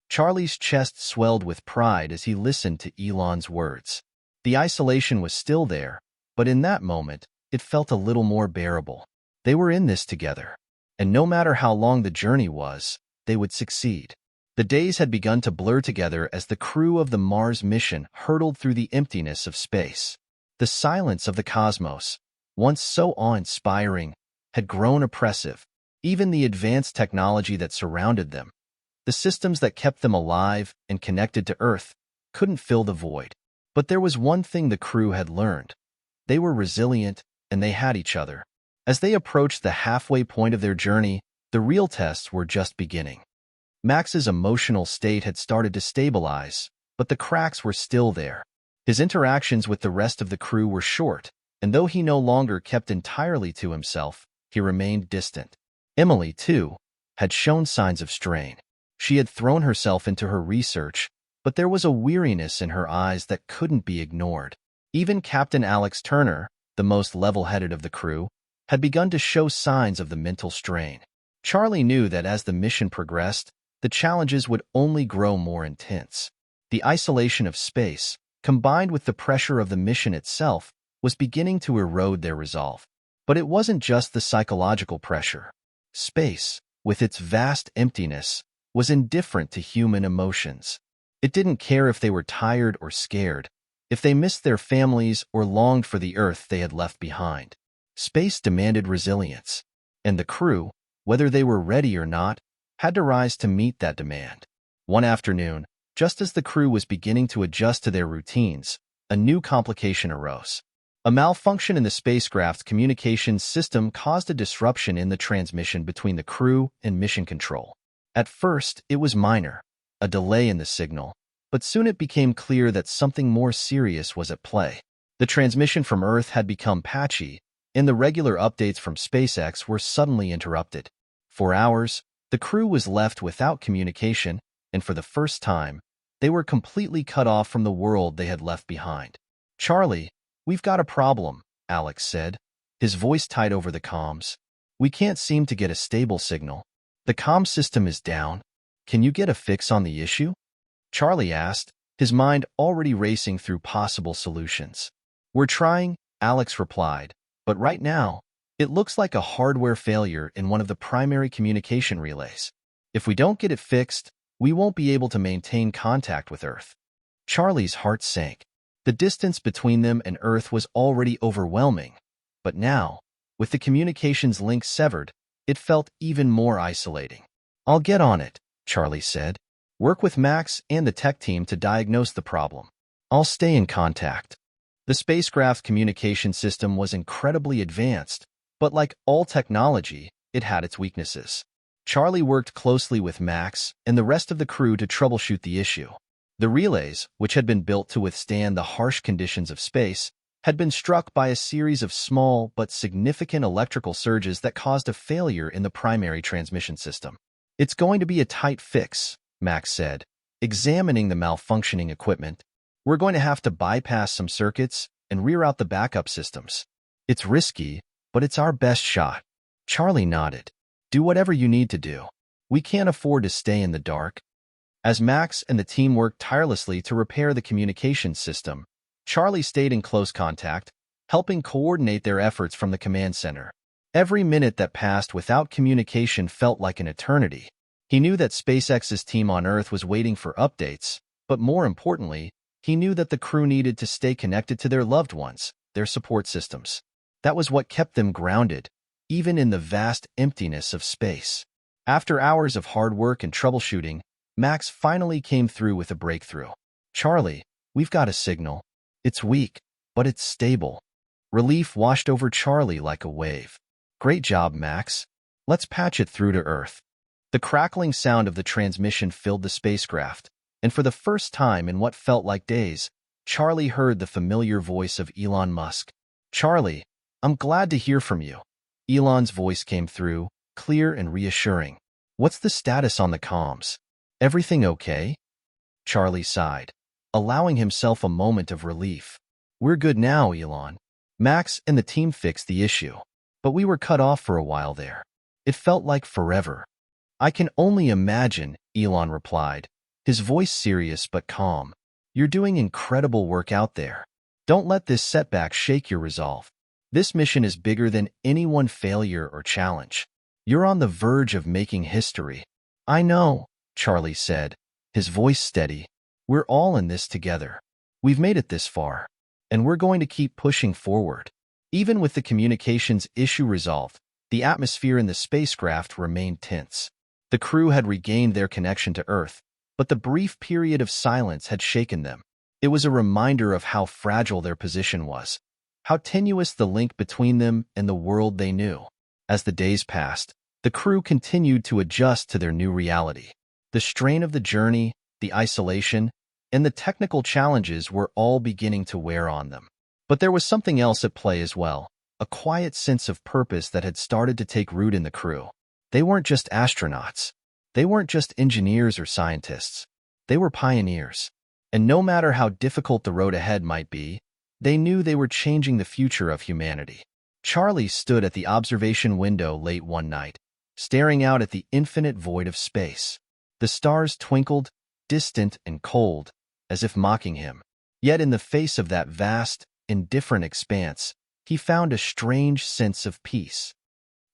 Charlie's chest swelled with pride as he listened to Elon's words. The isolation was still there, but in that moment, it felt a little more bearable. They were in this together, and no matter how long the journey was, they would succeed. The days had begun to blur together as the crew of the Mars mission hurtled through the emptiness of space. The silence of the cosmos, once so awe-inspiring, had grown oppressive. Even the advanced technology that surrounded them, the systems that kept them alive and connected to Earth, couldn't fill the void. But there was one thing the crew had learned. They were resilient, and they had each other. As they approached the halfway point of their journey, the real tests were just beginning. Max's emotional state had started to stabilize, but the cracks were still there. His interactions with the rest of the crew were short, and though he no longer kept entirely to himself, he remained distant. Emily, too, had shown signs of strain. She had thrown herself into her research, but there was a weariness in her eyes that couldn't be ignored. Even Captain Alex Turner, the most level-headed of the crew, had begun to show signs of the mental strain. Charlie knew that as the mission progressed, the challenges would only grow more intense. The isolation of space, combined with the pressure of the mission itself, was beginning to erode their resolve. But it wasn't just the psychological pressure. Space, with its vast emptiness, was indifferent to human emotions. It didn't care if they were tired or scared, if they missed their families or longed for the Earth they had left behind. Space demanded resilience, and the crew, whether they were ready or not, had to rise to meet that demand. One afternoon, just as the crew was beginning to adjust to their routines, a new complication arose. A malfunction in the spacecraft's communications system caused a disruption in the transmission between the crew and mission control. At first, it was minor, a delay in the signal, but soon it became clear that something more serious was at play. The transmission from Earth had become patchy, and the regular updates from SpaceX were suddenly interrupted. For hours, the crew was left without communication, and for the first time, they were completely cut off from the world they had left behind. Charlie, we've got a problem, Alex said, his voice tight over the comms. We can't seem to get a stable signal. The comm system is down. Can you get a fix on the issue? Charlie asked, his mind already racing through possible solutions. We're trying, Alex replied, but right now, it looks like a hardware failure in one of the primary communication relays. If we don't get it fixed, we won't be able to maintain contact with Earth. Charlie's heart sank. The distance between them and Earth was already overwhelming, but now, with the communications link severed, it felt even more isolating. I'll get on it, Charlie said. Work with Max and the tech team to diagnose the problem. I'll stay in contact. The spacecraft's communication system was incredibly advanced, but like all technology, it had its weaknesses. Charlie worked closely with Max and the rest of the crew to troubleshoot the issue. The relays, which had been built to withstand the harsh conditions of space, had been struck by a series of small but significant electrical surges that caused a failure in the primary transmission system. "It's going to be a tight fix," Max said, examining the malfunctioning equipment. "We're going to have to bypass some circuits and reroute the backup systems. It's risky, but it's our best shot." Charlie nodded. "Do whatever you need to do. We can't afford to stay in the dark." As Max and the team worked tirelessly to repair the communications system, Charlie stayed in close contact, helping coordinate their efforts from the command center. Every minute that passed without communication felt like an eternity. He knew that SpaceX's team on Earth was waiting for updates, but more importantly, he knew that the crew needed to stay connected to their loved ones, their support systems. That was what kept them grounded, even in the vast emptiness of space. After hours of hard work and troubleshooting, Max finally came through with a breakthrough. "Charlie, we've got a signal. It's weak, but it's stable." Relief washed over Charlie like a wave. "Great job, Max. Let's patch it through to Earth." The crackling sound of the transmission filled the spacecraft, and for the first time in what felt like days, Charlie heard the familiar voice of Elon Musk. "Charlie, I'm glad to hear from you." Elon's voice came through, clear and reassuring. "What's the status on the comms? Everything okay?" Charlie sighed, allowing himself a moment of relief. "We're good now, Elon. Max and the team fixed the issue, but we were cut off for a while there. It felt like forever." "I can only imagine," Elon replied, his voice serious but calm. "You're doing incredible work out there. Don't let this setback shake your resolve. This mission is bigger than any one failure or challenge. You're on the verge of making history." "I know," Charlie said, his voice steady. "We're all in this together. We've made it this far, and we're going to keep pushing forward." Even with the communications issue resolved, the atmosphere in the spacecraft remained tense. The crew had regained their connection to Earth, but the brief period of silence had shaken them. It was a reminder of how fragile their position was, how tenuous the link between them and the world they knew. As the days passed, the crew continued to adjust to their new reality. The strain of the journey, the isolation, and the technical challenges were all beginning to wear on them. But there was something else at play as well, a quiet sense of purpose that had started to take root in the crew. They weren't just astronauts. They weren't just engineers or scientists. They were pioneers. And no matter how difficult the road ahead might be, they knew they were changing the future of humanity. Charlie stood at the observation window late one night, staring out at the infinite void of space. The stars twinkled, distant and cold, as if mocking him. Yet in the face of that vast, indifferent expanse, he found a strange sense of peace.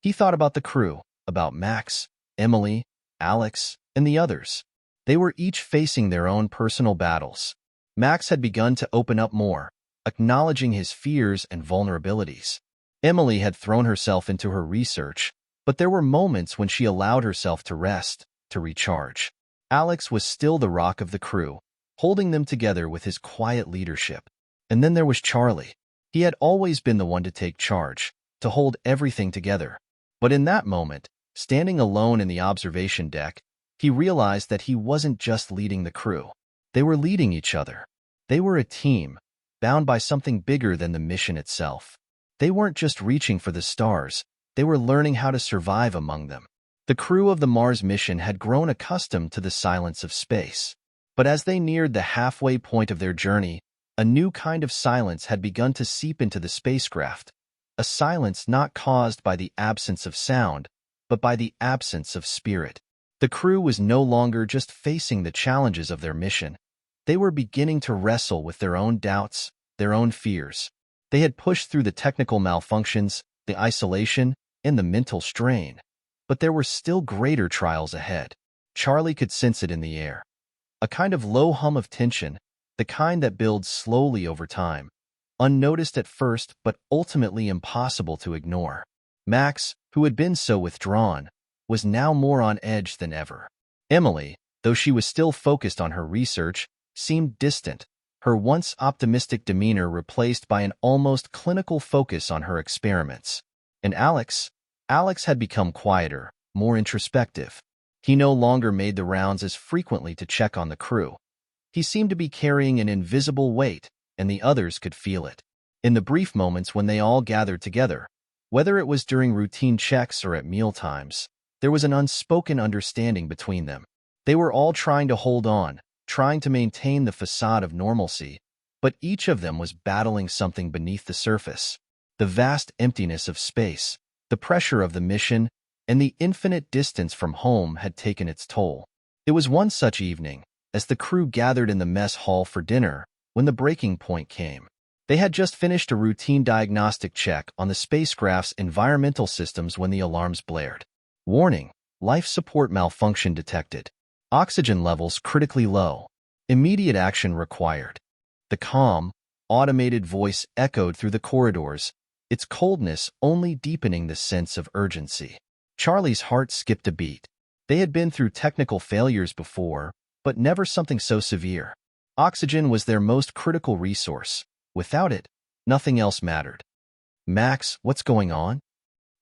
He thought about the crew, about Max, Emily, Alex, and the others. They were each facing their own personal battles. Max had begun to open up more, acknowledging his fears and vulnerabilities. Emily had thrown herself into her research, but there were moments when she allowed herself to rest, to recharge. Alex was still the rock of the crew, holding them together with his quiet leadership. And then there was Charlie. He had always been the one to take charge, to hold everything together. But in that moment, standing alone in the observation deck, he realized that he wasn't just leading the crew. They were leading each other. They were a team, bound by something bigger than the mission itself. They weren't just reaching for the stars, they were learning how to survive among them. The crew of the Mars mission had grown accustomed to the silence of space. But as they neared the halfway point of their journey, a new kind of silence had begun to seep into the spacecraft, a silence not caused by the absence of sound, but by the absence of spirit. The crew was no longer just facing the challenges of their mission. They were beginning to wrestle with their own doubts, their own fears. They had pushed through the technical malfunctions, the isolation, and the mental strain. But there were still greater trials ahead. Charlie could sense it in the air. A kind of low hum of tension, the kind that builds slowly over time, unnoticed at first but ultimately impossible to ignore. Max, who had been so withdrawn, was now more on edge than ever. Emily, though she was still focused on her research, seemed distant, her once optimistic demeanor replaced by an almost clinical focus on her experiments. And Alex had become quieter, more introspective. He no longer made the rounds as frequently to check on the crew. He seemed to be carrying an invisible weight, and the others could feel it. In the brief moments when they all gathered together, whether it was during routine checks or at mealtimes, there was an unspoken understanding between them. They were all trying to hold on, trying to maintain the facade of normalcy, but each of them was battling something beneath the surface. The vast emptiness of space, the pressure of the mission, and the infinite distance from home had taken its toll. It was one such evening, as the crew gathered in the mess hall for dinner, when the breaking point came. They had just finished a routine diagnostic check on the spacecraft's environmental systems when the alarms blared. Warning: life support malfunction detected. Oxygen levels critically low. Immediate action required. The calm, automated voice echoed through the corridors, its coldness only deepening the sense of urgency. Charlie's heart skipped a beat. They had been through technical failures before, but never something so severe. Oxygen was their most critical resource. Without it, nothing else mattered. "Max, what's going on?"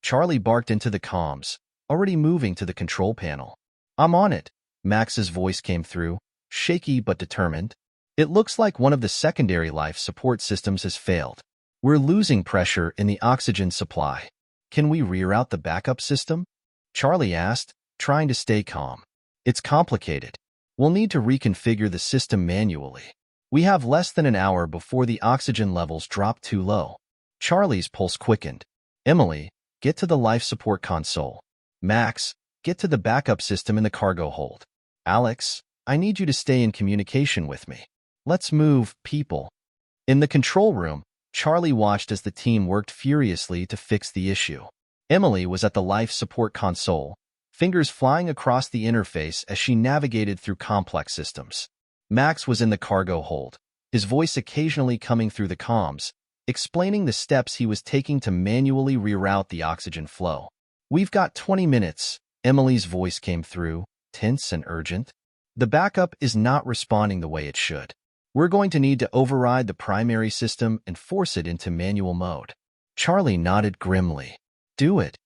Charlie barked into the comms, already moving to the control panel. "I'm on it," Max's voice came through, shaky but determined. "It looks like one of the secondary life support systems has failed. We're losing pressure in the oxygen supply. Can we reroute the backup system?" Charlie asked, trying to stay calm. "It's complicated. We'll need to reconfigure the system manually. We have less than an hour before the oxygen levels drop too low." Charlie's pulse quickened. "Emily, get to the life support console. Max, get to the backup system in the cargo hold. Alex, I need you to stay in communication with me. Let's move, people." In the control room, Charlie watched as the team worked furiously to fix the issue. Emily was at the life support console, fingers flying across the interface as she navigated through complex systems. Max was in the cargo hold, his voice occasionally coming through the comms, explaining the steps he was taking to manually reroute the oxygen flow. "We've got 20 minutes, Emily's voice came through, tense and urgent. "The backup is not responding the way it should. We're going to need to override the primary system and force it into manual mode." Charlie nodded grimly. "Do it."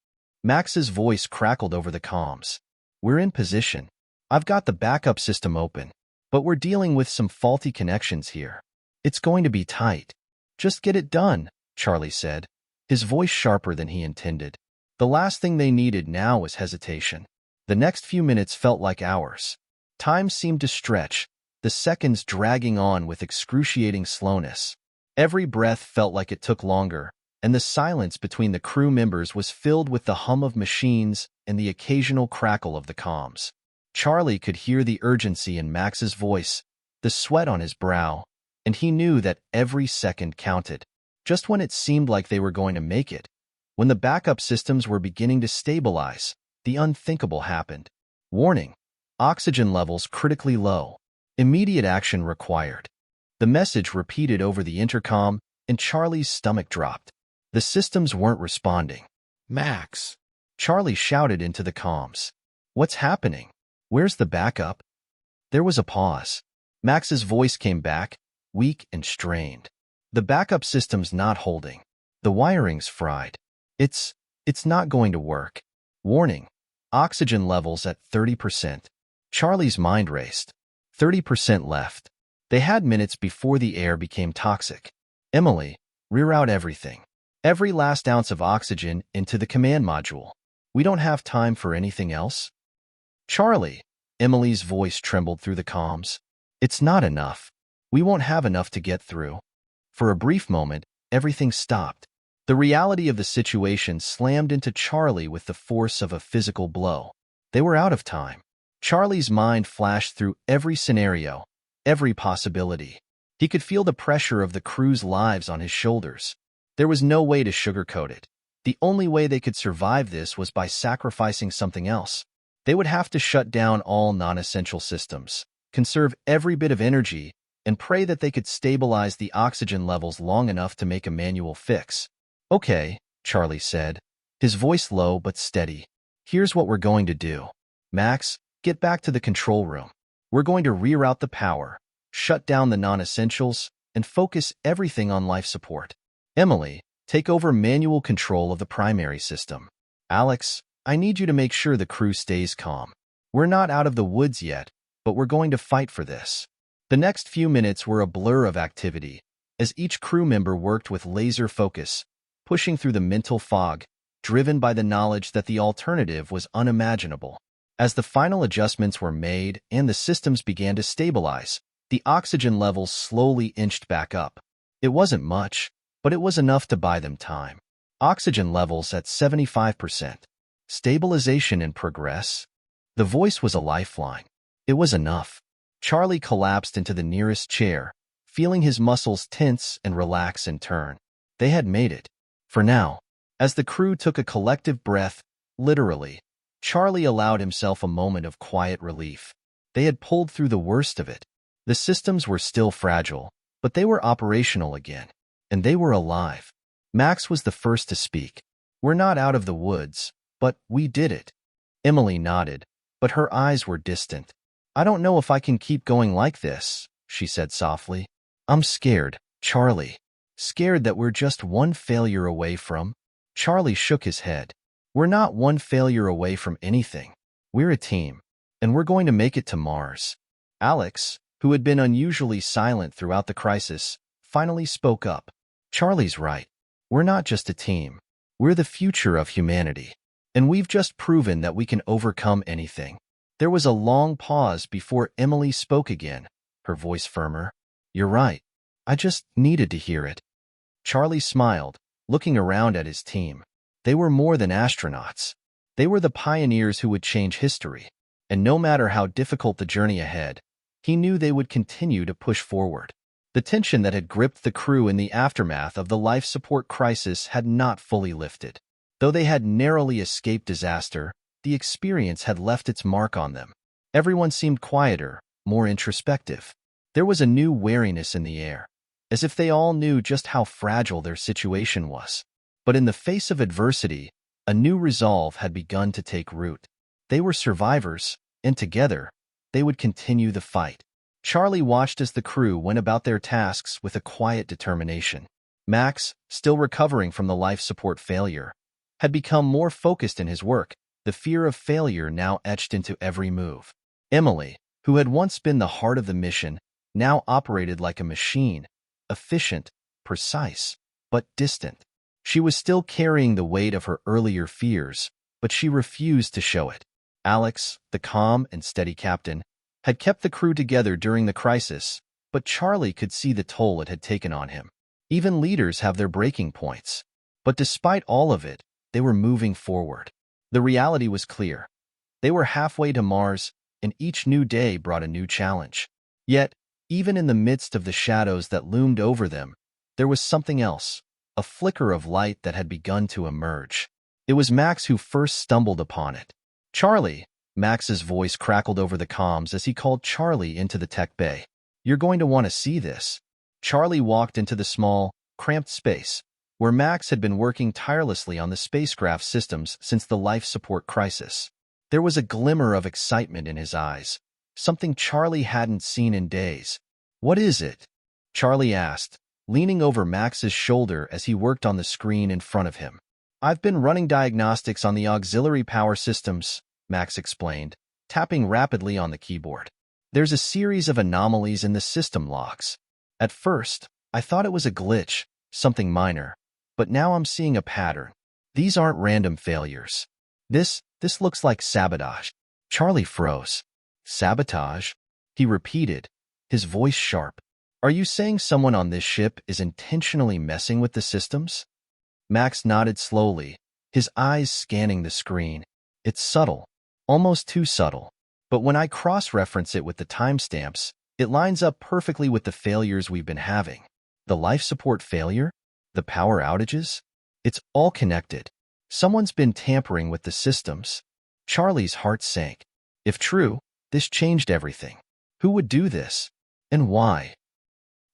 Max's voice crackled over the comms. "We're in position. I've got the backup system open, but we're dealing with some faulty connections here. It's going to be tight." "Just get it done," Charlie said, his voice sharper than he intended. The last thing they needed now was hesitation. The next few minutes felt like hours. Time seemed to stretch, the seconds dragging on with excruciating slowness. Every breath felt like it took longer, and the silence between the crew members was filled with the hum of machines and the occasional crackle of the comms. Charlie could hear the urgency in Max's voice, the sweat on his brow, and he knew that every second counted. Just when it seemed like they were going to make it, when the backup systems were beginning to stabilize, the unthinkable happened. "Warning: oxygen levels critically low. Immediate action required." The message repeated over the intercom, and Charlie's stomach dropped. The systems weren't responding. "Max!" Charlie shouted into the comms. "What's happening? Where's the backup?" There was a pause. Max's voice came back, weak and strained. "The backup system's not holding. The wiring's fried. It's not going to work. Warning: oxygen levels at 30%. Charlie's mind raced. 30% left. They had minutes before the air became toxic. "Emily, reroute everything. Every last ounce of oxygen into the command module. We don't have time for anything else." "Charlie," Emily's voice trembled through the comms. "It's not enough. We won't have enough to get through." For a brief moment, everything stopped. The reality of the situation slammed into Charlie with the force of a physical blow. They were out of time. Charlie's mind flashed through every scenario, every possibility. He could feel the pressure of the crew's lives on his shoulders. There was no way to sugarcoat it. The only way they could survive this was by sacrificing something else. They would have to shut down all non-essential systems, conserve every bit of energy, and pray that they could stabilize the oxygen levels long enough to make a manual fix. "Okay," Charlie said, his voice low but steady. "Here's what we're going to do. Max, get back to the control room. We're going to reroute the power, shut down the non-essentials, and focus everything on life support. Emily, take over manual control of the primary system. Alex, I need you to make sure the crew stays calm. We're not out of the woods yet, but we're going to fight for this." The next few minutes were a blur of activity, as each crew member worked with laser focus, pushing through the mental fog, driven by the knowledge that the alternative was unimaginable. As the final adjustments were made and the systems began to stabilize, the oxygen levels slowly inched back up. It wasn't much, but it was enough to buy them time. Oxygen levels at 75%. Stabilization in progress. The voice was a lifeline. It was enough. Charlie collapsed into the nearest chair, feeling his muscles tense and relax in turn. They had made it. For now. As the crew took a collective breath, literally, Charlie allowed himself a moment of quiet relief. They had pulled through the worst of it. The systems were still fragile, but they were operational again. And they were alive. Max was the first to speak. "We're not out of the woods, but we did it." Emily nodded, but her eyes were distant. "I don't know if I can keep going like this," she said softly. "I'm scared, Charlie. Scared that we're just one failure away from—" Charlie shook his head. "We're not one failure away from anything. We're a team, and we're going to make it to Mars." Alex, who had been unusually silent throughout the crisis, finally spoke up. "Charlie's right. We're not just a team. We're the future of humanity. And we've just proven that we can overcome anything." There was a long pause before Emily spoke again, her voice firmer. "You're right. I just needed to hear it." Charlie smiled, looking around at his team. They were more than astronauts. They were the pioneers who would change history. And no matter how difficult the journey ahead, he knew they would continue to push forward. The tension that had gripped the crew in the aftermath of the life support crisis had not fully lifted. Though they had narrowly escaped disaster, the experience had left its mark on them. Everyone seemed quieter, more introspective. There was a new wariness in the air, as if they all knew just how fragile their situation was. But in the face of adversity, a new resolve had begun to take root. They were survivors, and together, they would continue the fight. Charlie watched as the crew went about their tasks with a quiet determination. Max, still recovering from the life support failure, had become more focused in his work, the fear of failure now etched into every move. Emily, who had once been the heart of the mission, now operated like a machine, efficient, precise, but distant. She was still carrying the weight of her earlier fears, but she refused to show it. Alex, the calm and steady captain, had kept the crew together during the crisis, but Charlie could see the toll it had taken on him. Even leaders have their breaking points. But despite all of it, they were moving forward. The reality was clear. They were halfway to Mars, and each new day brought a new challenge. Yet, even in the midst of the shadows that loomed over them, there was something else, a flicker of light that had begun to emerge. It was Max who first stumbled upon it. "Charlie," Max's voice crackled over the comms as he called Charlie into the tech bay. "You're going to want to see this." Charlie walked into the small, cramped space, where Max had been working tirelessly on the spacecraft systems since the life support crisis. There was a glimmer of excitement in his eyes, something Charlie hadn't seen in days. "What is it?" Charlie asked, leaning over Max's shoulder as he worked on the screen in front of him. "I've been running diagnostics on the auxiliary power systems," Max explained, tapping rapidly on the keyboard. "There's a series of anomalies in the system logs. At first, I thought it was a glitch, something minor, but now I'm seeing a pattern. These aren't random failures. This looks like sabotage." Charlie froze. "Sabotage?" he repeated, his voice sharp. "Are you saying someone on this ship is intentionally messing with the systems?" Max nodded slowly, his eyes scanning the screen. "It's subtle, almost too subtle. But when I cross-reference it with the timestamps, it lines up perfectly with the failures we've been having. The life support failure? The power outages? It's all connected. Someone's been tampering with the systems." Charlie's heart sank. If true, this changed everything. Who would do this? And why?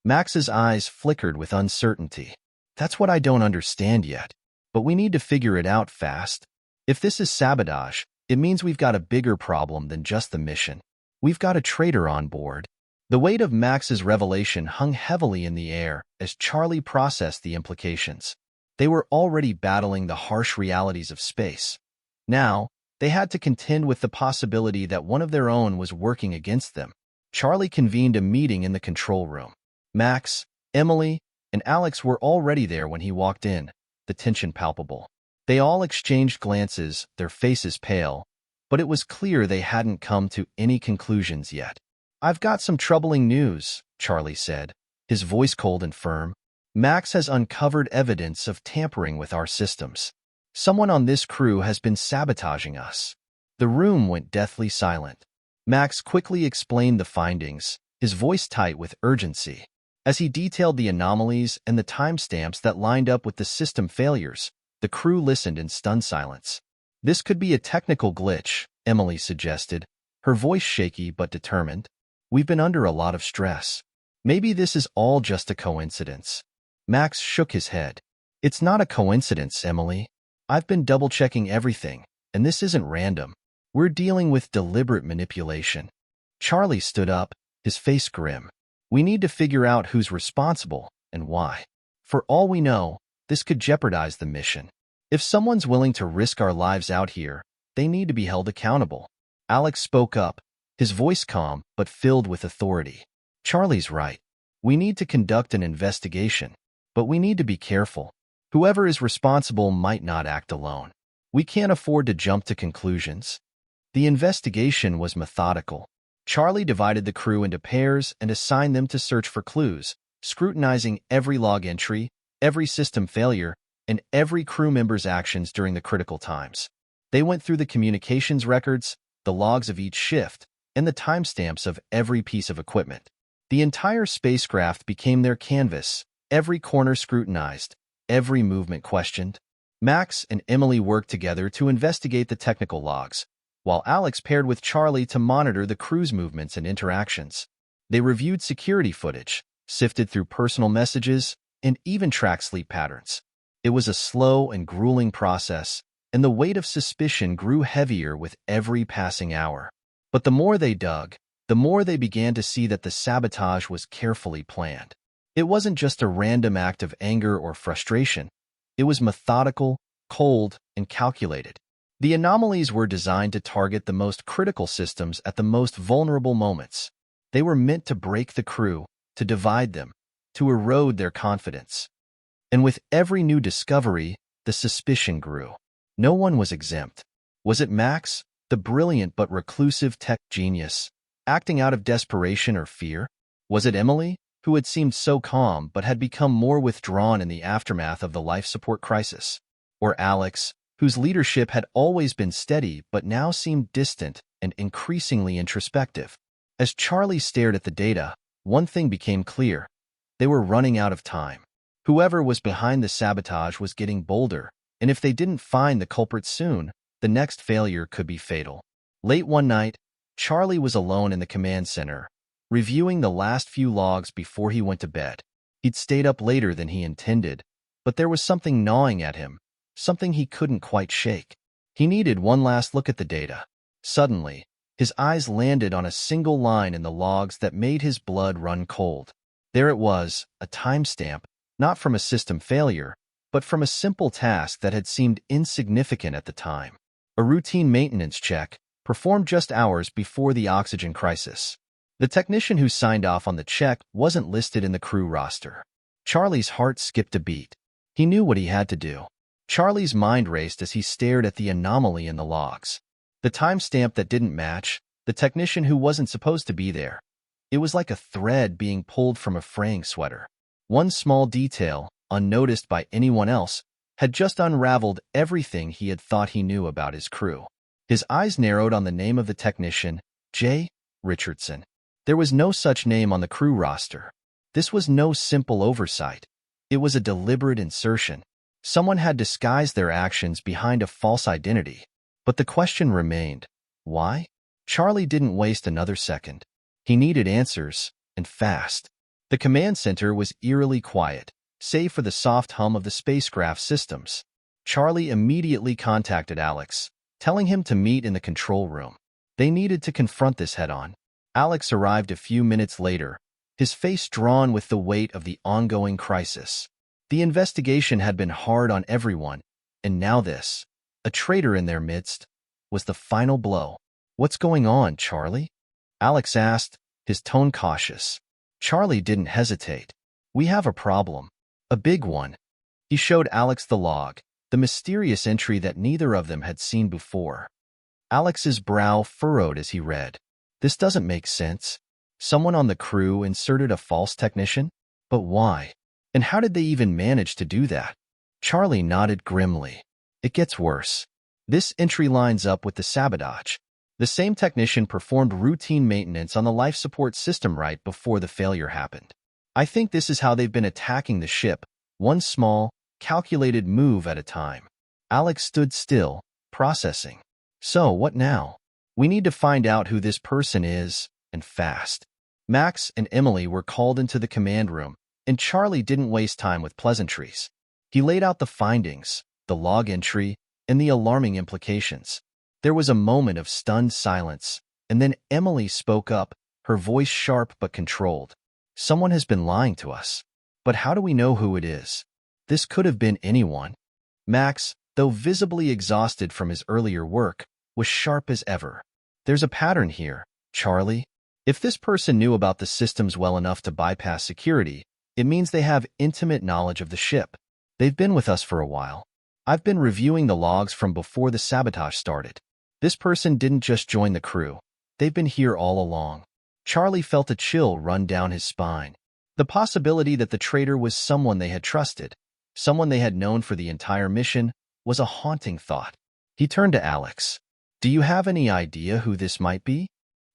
Max's eyes flickered with uncertainty. "That's what I don't understand yet. But we need to figure it out fast. If this is sabotage, it means we've got a bigger problem than just the mission. We've got a traitor on board." The weight of Max's revelation hung heavily in the air as Charlie processed the implications. They were already battling the harsh realities of space. Now, they had to contend with the possibility that one of their own was working against them. Charlie convened a meeting in the control room. Max, Emily, and Alex were already there when he walked in, the tension palpable. They all exchanged glances, their faces pale, but it was clear they hadn't come to any conclusions yet. "I've got some troubling news," Charlie said, his voice cold and firm. "Max has uncovered evidence of tampering with our systems. Someone on this crew has been sabotaging us." The room went deathly silent. Max quickly explained the findings, his voice tight with urgency. As he detailed the anomalies and the timestamps that lined up with the system failures, the crew listened in stunned silence. "This could be a technical glitch," Emily suggested, her voice shaky but determined. "We've been under a lot of stress. Maybe this is all just a coincidence." Max shook his head. "It's not a coincidence, Emily. I've been double-checking everything, and this isn't random. We're dealing with deliberate manipulation." Charlie stood up, his face grim. "We need to figure out who's responsible and why. For all we know, this could jeopardize the mission. If someone's willing to risk our lives out here, they need to be held accountable." Alex spoke up, his voice calm but filled with authority. "Charlie's right. We need to conduct an investigation, but we need to be careful. Whoever is responsible might not act alone. We can't afford to jump to conclusions." The investigation was methodical. Charlie divided the crew into pairs and assigned them to search for clues, scrutinizing every log entry, every system failure, and every crew member's actions during the critical times. They went through the communications records, the logs of each shift, and the timestamps of every piece of equipment. The entire spacecraft became their canvas, every corner scrutinized, every movement questioned. Max and Emily worked together to investigate the technical logs, while Alex paired with Charlie to monitor the crew's movements and interactions. They reviewed security footage, sifted through personal messages, and even tracked sleep patterns. It was a slow and grueling process, and the weight of suspicion grew heavier with every passing hour. But the more they dug, the more they began to see that the sabotage was carefully planned. It wasn't just a random act of anger or frustration. It was methodical, cold, and calculated. The anomalies were designed to target the most critical systems at the most vulnerable moments. They were meant to break the crew, to divide them, to erode their confidence. And with every new discovery, the suspicion grew. No one was exempt. Was it Max, the brilliant but reclusive tech genius, acting out of desperation or fear? Was it Emily, who had seemed so calm but had become more withdrawn in the aftermath of the life support crisis? Or Alex, whose leadership had always been steady but now seemed distant and increasingly introspective? As Charlie stared at the data, one thing became clear. They were running out of time. Whoever was behind the sabotage was getting bolder, and if they didn't find the culprit soon, the next failure could be fatal. Late one night, Charlie was alone in the command center, reviewing the last few logs before he went to bed. He'd stayed up later than he intended, but there was something gnawing at him, something he couldn't quite shake. He needed one last look at the data. Suddenly, his eyes landed on a single line in the logs that made his blood run cold. There it was, a timestamp, not from a system failure, but from a simple task that had seemed insignificant at the time. A routine maintenance check, performed just hours before the oxygen crisis. The technician who signed off on the check wasn't listed in the crew roster. Charlie's heart skipped a beat. He knew what he had to do. Charlie's mind raced as he stared at the anomaly in the logs. The timestamp that didn't match, the technician who wasn't supposed to be there. It was like a thread being pulled from a fraying sweater. One small detail, unnoticed by anyone else, had just unraveled everything he had thought he knew about his crew. His eyes narrowed on the name of the technician, J. Richardson. There was no such name on the crew roster. This was no simple oversight. It was a deliberate insertion. Someone had disguised their actions behind a false identity. But the question remained, why? Charlie didn't waste another second. He needed answers, and fast. The command center was eerily quiet, save for the soft hum of the spacecraft systems. Charlie immediately contacted Alex, telling him to meet in the control room. They needed to confront this head-on. Alex arrived a few minutes later, his face drawn with the weight of the ongoing crisis. The investigation had been hard on everyone, and now this, a traitor in their midst, was the final blow. "What's going on, Charlie?" Alex asked, his tone cautious. Charlie didn't hesitate. "We have a problem. A big one." He showed Alex the log, the mysterious entry that neither of them had seen before. Alex's brow furrowed as he read. "This doesn't make sense. Someone on the crew inserted a false technician? But why? And how did they even manage to do that?" Charlie nodded grimly. "It gets worse. This entry lines up with the sabotage. The same technician performed routine maintenance on the life support system right before the failure happened. I think this is how they've been attacking the ship, one small, calculated move at a time." Alex stood still, processing. "So, what now? We need to find out who this person is, and fast." Max and Emily were called into the command room, and Charlie didn't waste time with pleasantries. He laid out the findings, the log entry, and the alarming implications. There was a moment of stunned silence, and then Emily spoke up, her voice sharp but controlled. "Someone has been lying to us. But how do we know who it is? This could have been anyone." Max, though visibly exhausted from his earlier work, was sharp as ever. "There's a pattern here, Charlie. If this person knew about the systems well enough to bypass security, it means they have intimate knowledge of the ship. They've been with us for a while. I've been reviewing the logs from before the sabotage started. This person didn't just join the crew. They've been here all along." Charlie felt a chill run down his spine. The possibility that the traitor was someone they had trusted, someone they had known for the entire mission, was a haunting thought. He turned to Alex. "Do you have any idea who this might be?"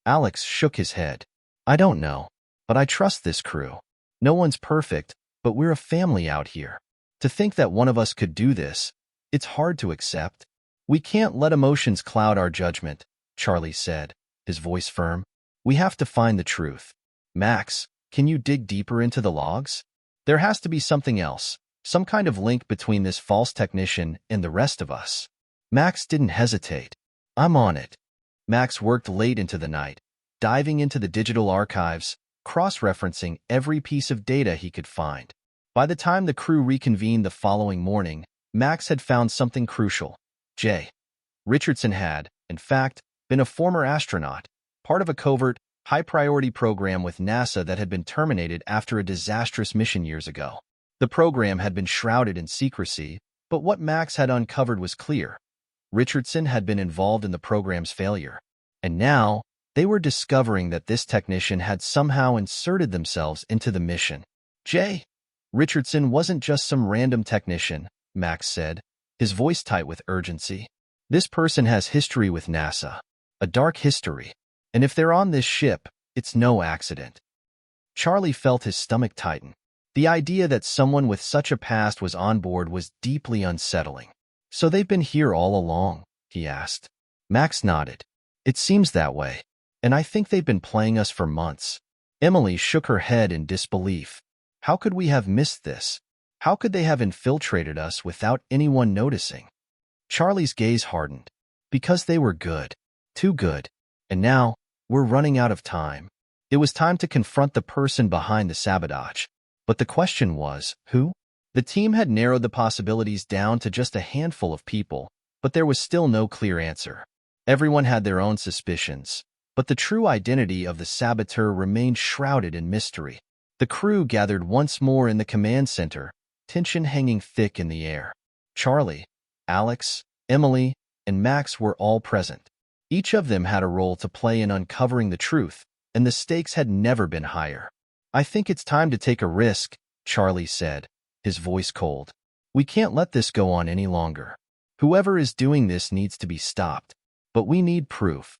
Alex shook his head. "I don't know, but I trust this crew. No one's perfect, but we're a family out here. To think that one of us could do this, it's hard to accept." "We can't let emotions cloud our judgment," Charlie said, his voice firm. "We have to find the truth. Max, can you dig deeper into the logs? There has to be something else, some kind of link between this false technician and the rest of us." Max didn't hesitate. "I'm on it." Max worked late into the night, diving into the digital archives, cross-referencing every piece of data he could find. By the time the crew reconvened the following morning, Max had found something crucial. J. Richardson had, in fact, been a former astronaut, part of a covert, high-priority program with NASA that had been terminated after a disastrous mission years ago. The program had been shrouded in secrecy, but what Max had uncovered was clear. Richardson had been involved in the program's failure, and now they were discovering that this technician had somehow inserted themselves into the mission. J. Richardson wasn't just some random technician, Max said, his voice tight with urgency. This person has history with NASA, a dark history, and if they're on this ship, it's no accident. Charlie felt his stomach tighten. The idea that someone with such a past was on board was deeply unsettling. "So they've been here all along?" he asked. Max nodded. "It seems that way, and I think they've been playing us for months." Emily shook her head in disbelief. "How could we have missed this? How could they have infiltrated us without anyone noticing?" Charlie's gaze hardened. "Because they were good. Too good. And now, we're running out of time." It was time to confront the person behind the sabotage. But the question was, who? The team had narrowed the possibilities down to just a handful of people, but there was still no clear answer. Everyone had their own suspicions, but the true identity of the saboteur remained shrouded in mystery. The crew gathered once more in the command center, tension hanging thick in the air. Charlie, Alex, Emily, and Max were all present. Each of them had a role to play in uncovering the truth, and the stakes had never been higher. "I think it's time to take a risk," Charlie said, his voice cold. "We can't let this go on any longer. Whoever is doing this needs to be stopped. But we need proof."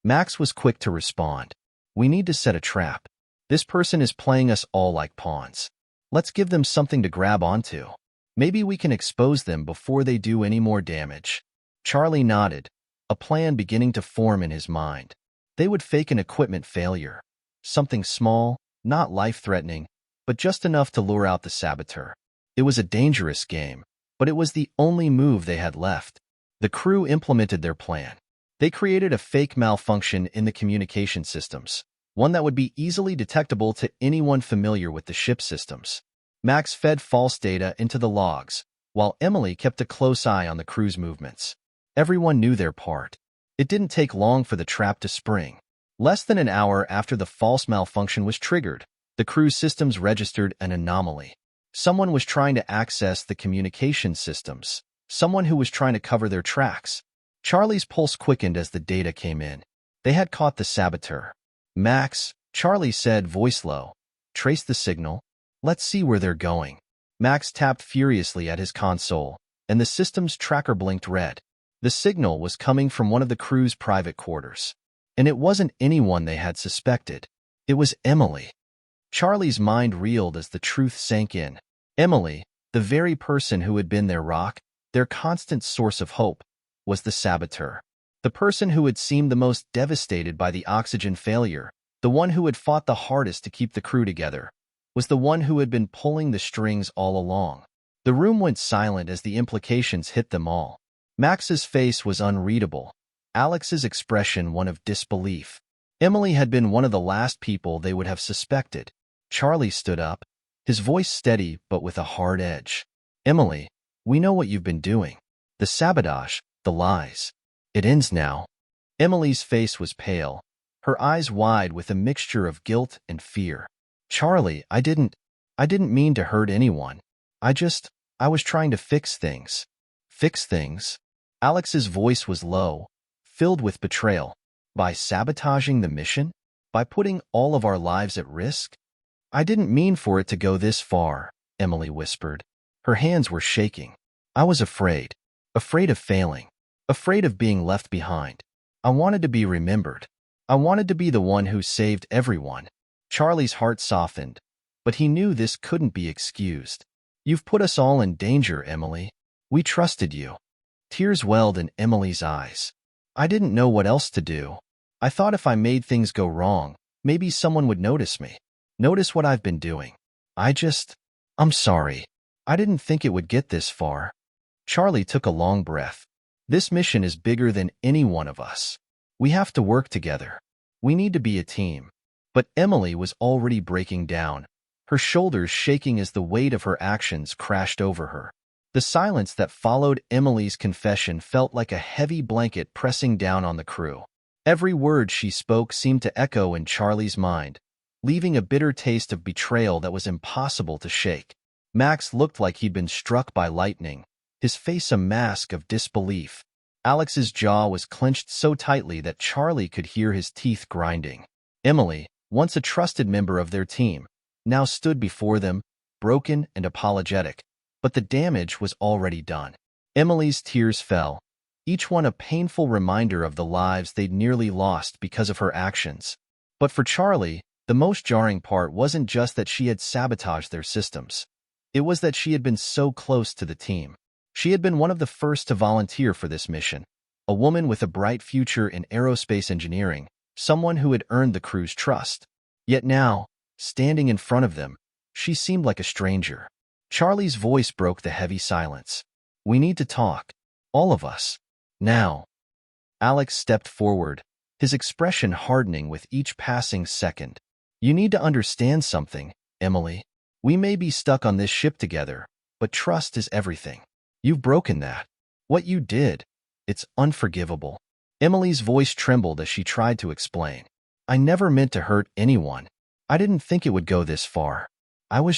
Max was quick to respond. "We need to set a trap. This person is playing us all like pawns. Let's give them something to grab onto. Maybe we can expose them before they do any more damage." Charlie nodded, a plan beginning to form in his mind. They would fake an equipment failure. Something small, not life-threatening, but just enough to lure out the saboteur. It was a dangerous game, but it was the only move they had left. The crew implemented their plan. They created a fake malfunction in the communication systems, one that would be easily detectable to anyone familiar with the ship systems. Max fed false data into the logs, while Emily kept a close eye on the crew's movements. Everyone knew their part. It didn't take long for the trap to spring. Less than an hour after the false malfunction was triggered, the crew's systems registered an anomaly. Someone was trying to access the communication systems. Someone who was trying to cover their tracks. Charlie's pulse quickened as the data came in. They had caught the saboteur. Max, Charlie said, voice low. Trace the signal. Let's see where they're going. Max tapped furiously at his console, and the system's tracker blinked red. The signal was coming from one of the crew's private quarters. And it wasn't anyone they had suspected. It was Emily. Charlie's mind reeled as the truth sank in. Emily, the very person who had been their rock, their constant source of hope, was the saboteur. The person who had seemed the most devastated by the oxygen failure, the one who had fought the hardest to keep the crew together, was the one who had been pulling the strings all along. The room went silent as the implications hit them all. Max's face was unreadable. Alex's expression one of disbelief. Emily had been one of the last people they would have suspected. Charlie stood up, his voice steady but with a hard edge. Emily, we know what you've been doing. The sabotage, the lies. It ends now. Emily's face was pale, her eyes wide with a mixture of guilt and fear. Charlie, I didn't mean to hurt anyone. I was trying to fix things. Fix things? Alex's voice was low, filled with betrayal. By sabotaging the mission? By putting all of our lives at risk? I didn't mean for it to go this far, Emily whispered. Her hands were shaking. I was afraid. Afraid of failing. Afraid of being left behind. I wanted to be remembered. I wanted to be the one who saved everyone. Charlie's heart softened, but he knew this couldn't be excused. You've put us all in danger, Emily. We trusted you. Tears welled in Emily's eyes. I didn't know what else to do. I thought if I made things go wrong, maybe someone would notice me. Notice what I've been doing. I'm sorry. I didn't think it would get this far. Charlie took a long breath. This mission is bigger than any one of us. We have to work together. We need to be a team. But Emily was already breaking down, her shoulders shaking as the weight of her actions crashed over her. The silence that followed Emily's confession felt like a heavy blanket pressing down on the crew. Every word she spoke seemed to echo in Charlie's mind, leaving a bitter taste of betrayal that was impossible to shake. Max looked like he'd been struck by lightning, his face a mask of disbelief. Alex's jaw was clenched so tightly that Charlie could hear his teeth grinding. Emily, once a trusted member of their team, now stood before them, broken and apologetic, but the damage was already done. Emily's tears fell, each one a painful reminder of the lives they'd nearly lost because of her actions. But for Charlie, the most jarring part wasn't just that she had sabotaged their systems. It was that she had been so close to the team. She had been one of the first to volunteer for this mission, a woman with a bright future in aerospace engineering, someone who had earned the crew's trust. Yet now, standing in front of them, she seemed like a stranger. Charlie's voice broke the heavy silence. We need to talk. All of us. Now. Alex stepped forward, his expression hardening with each passing second. You need to understand something, Emily. We may be stuck on this ship together, but trust is everything. You've broken that. What you did, it's unforgivable. Emily's voice trembled as she tried to explain. I never meant to hurt anyone. I didn't think it would go this far. I was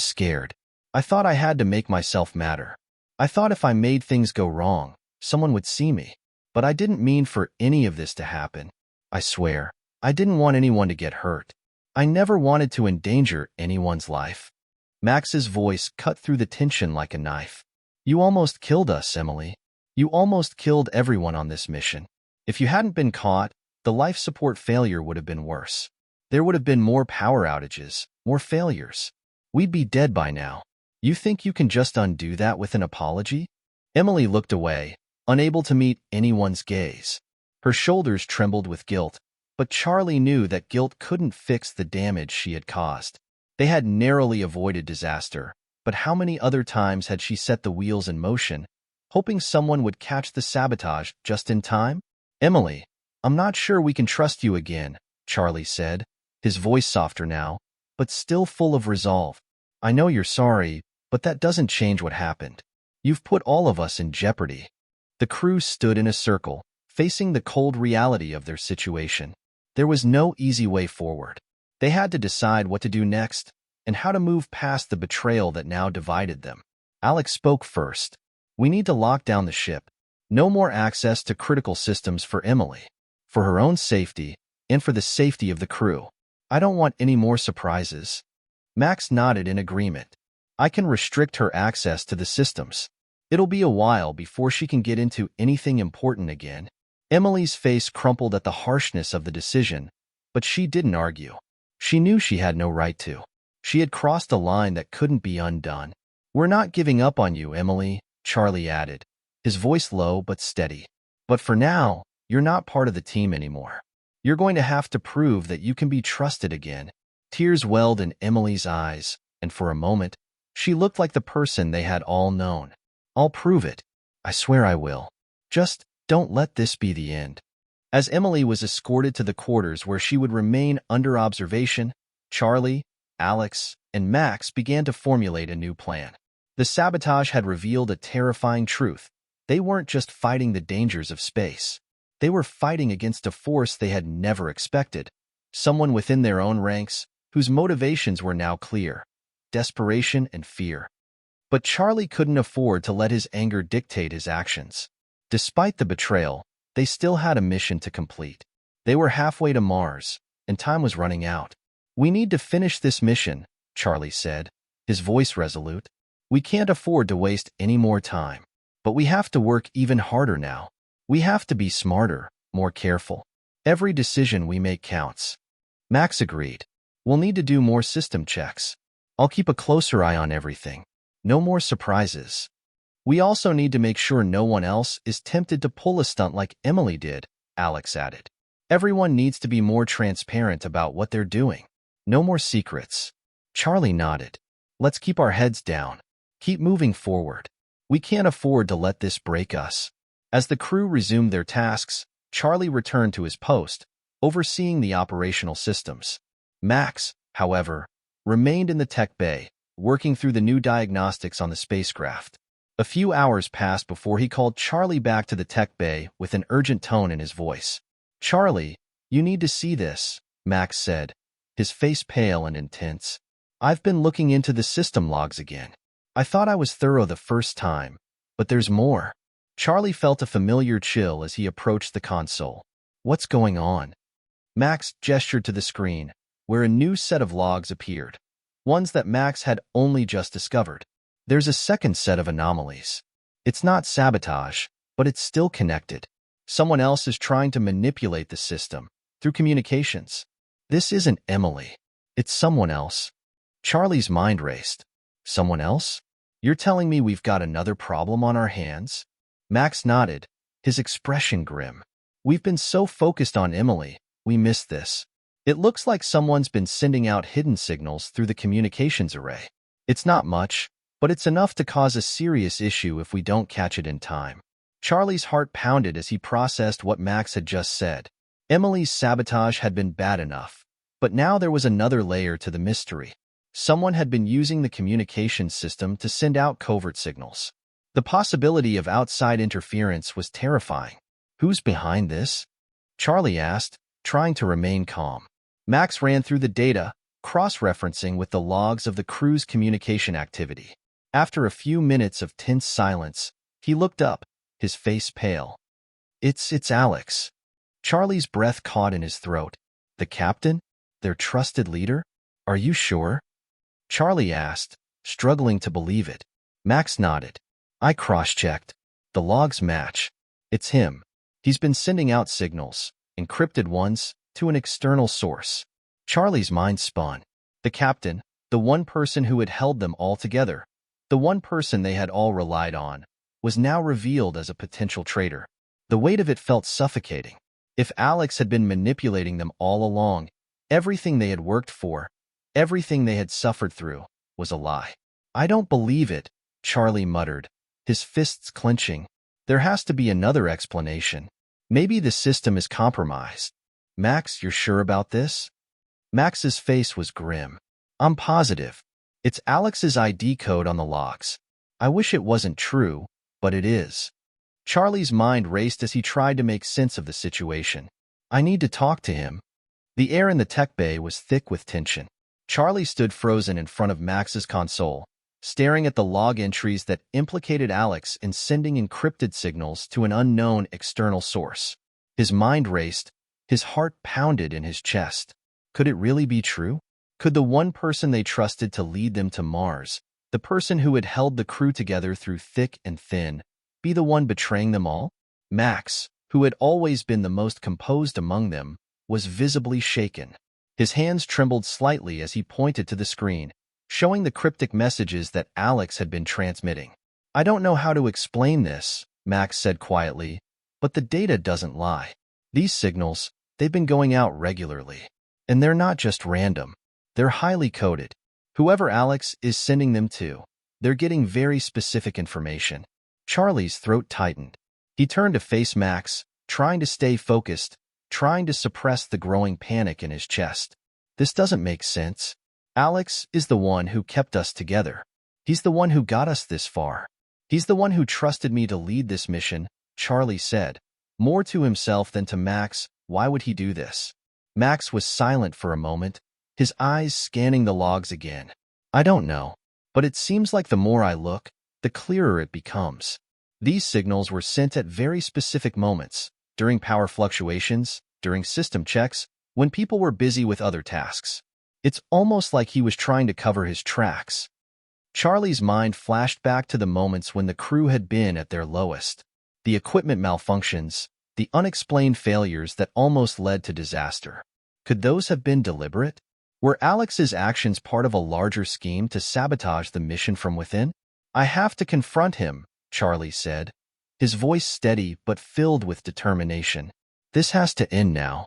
scared. I thought I had to make myself matter. I thought if I made things go wrong, someone would see me. But I didn't mean for any of this to happen. I swear, I didn't want anyone to get hurt. I never wanted to endanger anyone's life. Max's voice cut through the tension like a knife. You almost killed us, Emily. You almost killed everyone on this mission. If you hadn't been caught, the life support failure would have been worse. There would have been more power outages, more failures. We'd be dead by now. You think you can just undo that with an apology? Emily looked away, unable to meet anyone's gaze. Her shoulders trembled with guilt, but Charlie knew that guilt couldn't fix the damage she had caused. They had narrowly avoided disaster, but how many other times had she set the wheels in motion, hoping someone would catch the sabotage just in time? Emily, I'm not sure we can trust you again, Charlie said, his voice softer now, but still full of resolve. I know you're sorry, but that doesn't change what happened. You've put all of us in jeopardy. The crew stood in a circle, facing the cold reality of their situation. There was no easy way forward. They had to decide what to do next and how to move past the betrayal that now divided them. Alex spoke first. We need to lock down the ship. No more access to critical systems for Emily. For her own safety and for the safety of the crew. I don't want any more surprises. Max nodded in agreement. I can restrict her access to the systems. It'll be a while before she can get into anything important again. Emily's face crumpled at the harshness of the decision, but she didn't argue. She knew she had no right to. She had crossed a line that couldn't be undone. We're not giving up on you, Emily, Charlie added, his voice low but steady. But for now, you're not part of the team anymore. You're going to have to prove that you can be trusted again. Tears welled in Emily's eyes, and for a moment, she looked like the person they had all known. I'll prove it. I swear I will. Just don't let this be the end. As Emily was escorted to the quarters where she would remain under observation, Charlie, Alex, and Max began to formulate a new plan. The sabotage had revealed a terrifying truth. They weren't just fighting the dangers of space. They were fighting against a force they had never expected, someone within their own ranks whose motivations were now clear: desperation and fear. But Charlie couldn't afford to let his anger dictate his actions. Despite the betrayal, they still had a mission to complete. They were halfway to Mars, and time was running out. We need to finish this mission, Charlie said, his voice resolute. We can't afford to waste any more time. But we have to work even harder now. We have to be smarter, more careful. Every decision we make counts. Max agreed. We'll need to do more system checks. I'll keep a closer eye on everything. No more surprises. We also need to make sure no one else is tempted to pull a stunt like Emily did, Alex added. Everyone needs to be more transparent about what they're doing. No more secrets. Charlie nodded. Let's keep our heads down. Keep moving forward. We can't afford to let this break us. As the crew resumed their tasks, Charlie returned to his post, overseeing the operational systems. Max, however, remained in the tech bay, working through the new diagnostics on the spacecraft. A few hours passed before he called Charlie back to the tech bay with an urgent tone in his voice. Charlie, you need to see this, Max said, his face pale and intense. I've been looking into the system logs again. I thought I was thorough the first time, but there's more. Charlie felt a familiar chill as he approached the console. What's going on? Max gestured to the screen, where a new set of logs appeared, ones that Max had only just discovered. There's a second set of anomalies. It's not sabotage, but it's still connected. Someone else is trying to manipulate the system through communications. This isn't Emily. It's someone else. Charlie's mind raced. Someone else? You're telling me we've got another problem on our hands? Max nodded, his expression grim. We've been so focused on Emily, we missed this. It looks like someone's been sending out hidden signals through the communications array. It's not much, but it's enough to cause a serious issue if we don't catch it in time. Charlie's heart pounded as he processed what Max had just said. Emily's sabotage had been bad enough, but now there was another layer to the mystery. Someone had been using the communications system to send out covert signals. The possibility of outside interference was terrifying. Who's behind this? Charlie asked, trying to remain calm. Max ran through the data, cross-referencing with the logs of the crew's communication activity. After a few minutes of tense silence, he looked up, his face pale. It's Alex. Charlie's breath caught in his throat. The captain? Their trusted leader? Are you sure? Charlie asked, struggling to believe it. Max nodded. I cross-checked. The logs match. It's him. He's been sending out signals, encrypted ones, to an external source. Charlie's mind spun. The captain, the one person who had held them all together, the one person they had all relied on, was now revealed as a potential traitor. The weight of it felt suffocating. If Alex had been manipulating them all along, everything they had worked for, everything they had suffered through, was a lie. I don't believe it, Charlie muttered, his fists clenching. There has to be another explanation. Maybe the system is compromised. Max, you're sure about this? Max's face was grim. I'm positive. It's Alex's ID code on the logs. I wish it wasn't true, but it is. Charlie's mind raced as he tried to make sense of the situation. I need to talk to him. The air in the tech bay was thick with tension. Charlie stood frozen in front of Max's console, staring at the log entries that implicated Alex in sending encrypted signals to an unknown external source. His mind raced, his heart pounded in his chest. Could it really be true? Could the one person they trusted to lead them to Mars, the person who had held the crew together through thick and thin, be the one betraying them all? Max, who had always been the most composed among them, was visibly shaken. His hands trembled slightly as he pointed to the screen, showing the cryptic messages that Alex had been transmitting. I don't know how to explain this, Max said quietly, but the data doesn't lie. These signals, they've been going out regularly. And they're not just random. They're highly coded. Whoever Alex is sending them to, they're getting very specific information. Charlie's throat tightened. He turned to face Max, trying to stay focused, trying to suppress the growing panic in his chest. This doesn't make sense. Alex is the one who kept us together. He's the one who got us this far. He's the one who trusted me to lead this mission, Charlie said. More to himself than to Max, why would he do this? Max was silent for a moment, his eyes scanning the logs again. I don't know, but it seems like the more I look, the clearer it becomes. These signals were sent at very specific moments, during power fluctuations, during system checks, when people were busy with other tasks. It's almost like he was trying to cover his tracks. Charlie's mind flashed back to the moments when the crew had been at their lowest. The equipment malfunctions, the unexplained failures that almost led to disaster. Could those have been deliberate? Were Alex's actions part of a larger scheme to sabotage the mission from within? I have to confront him, Charlie said, his voice steady but filled with determination. This has to end now.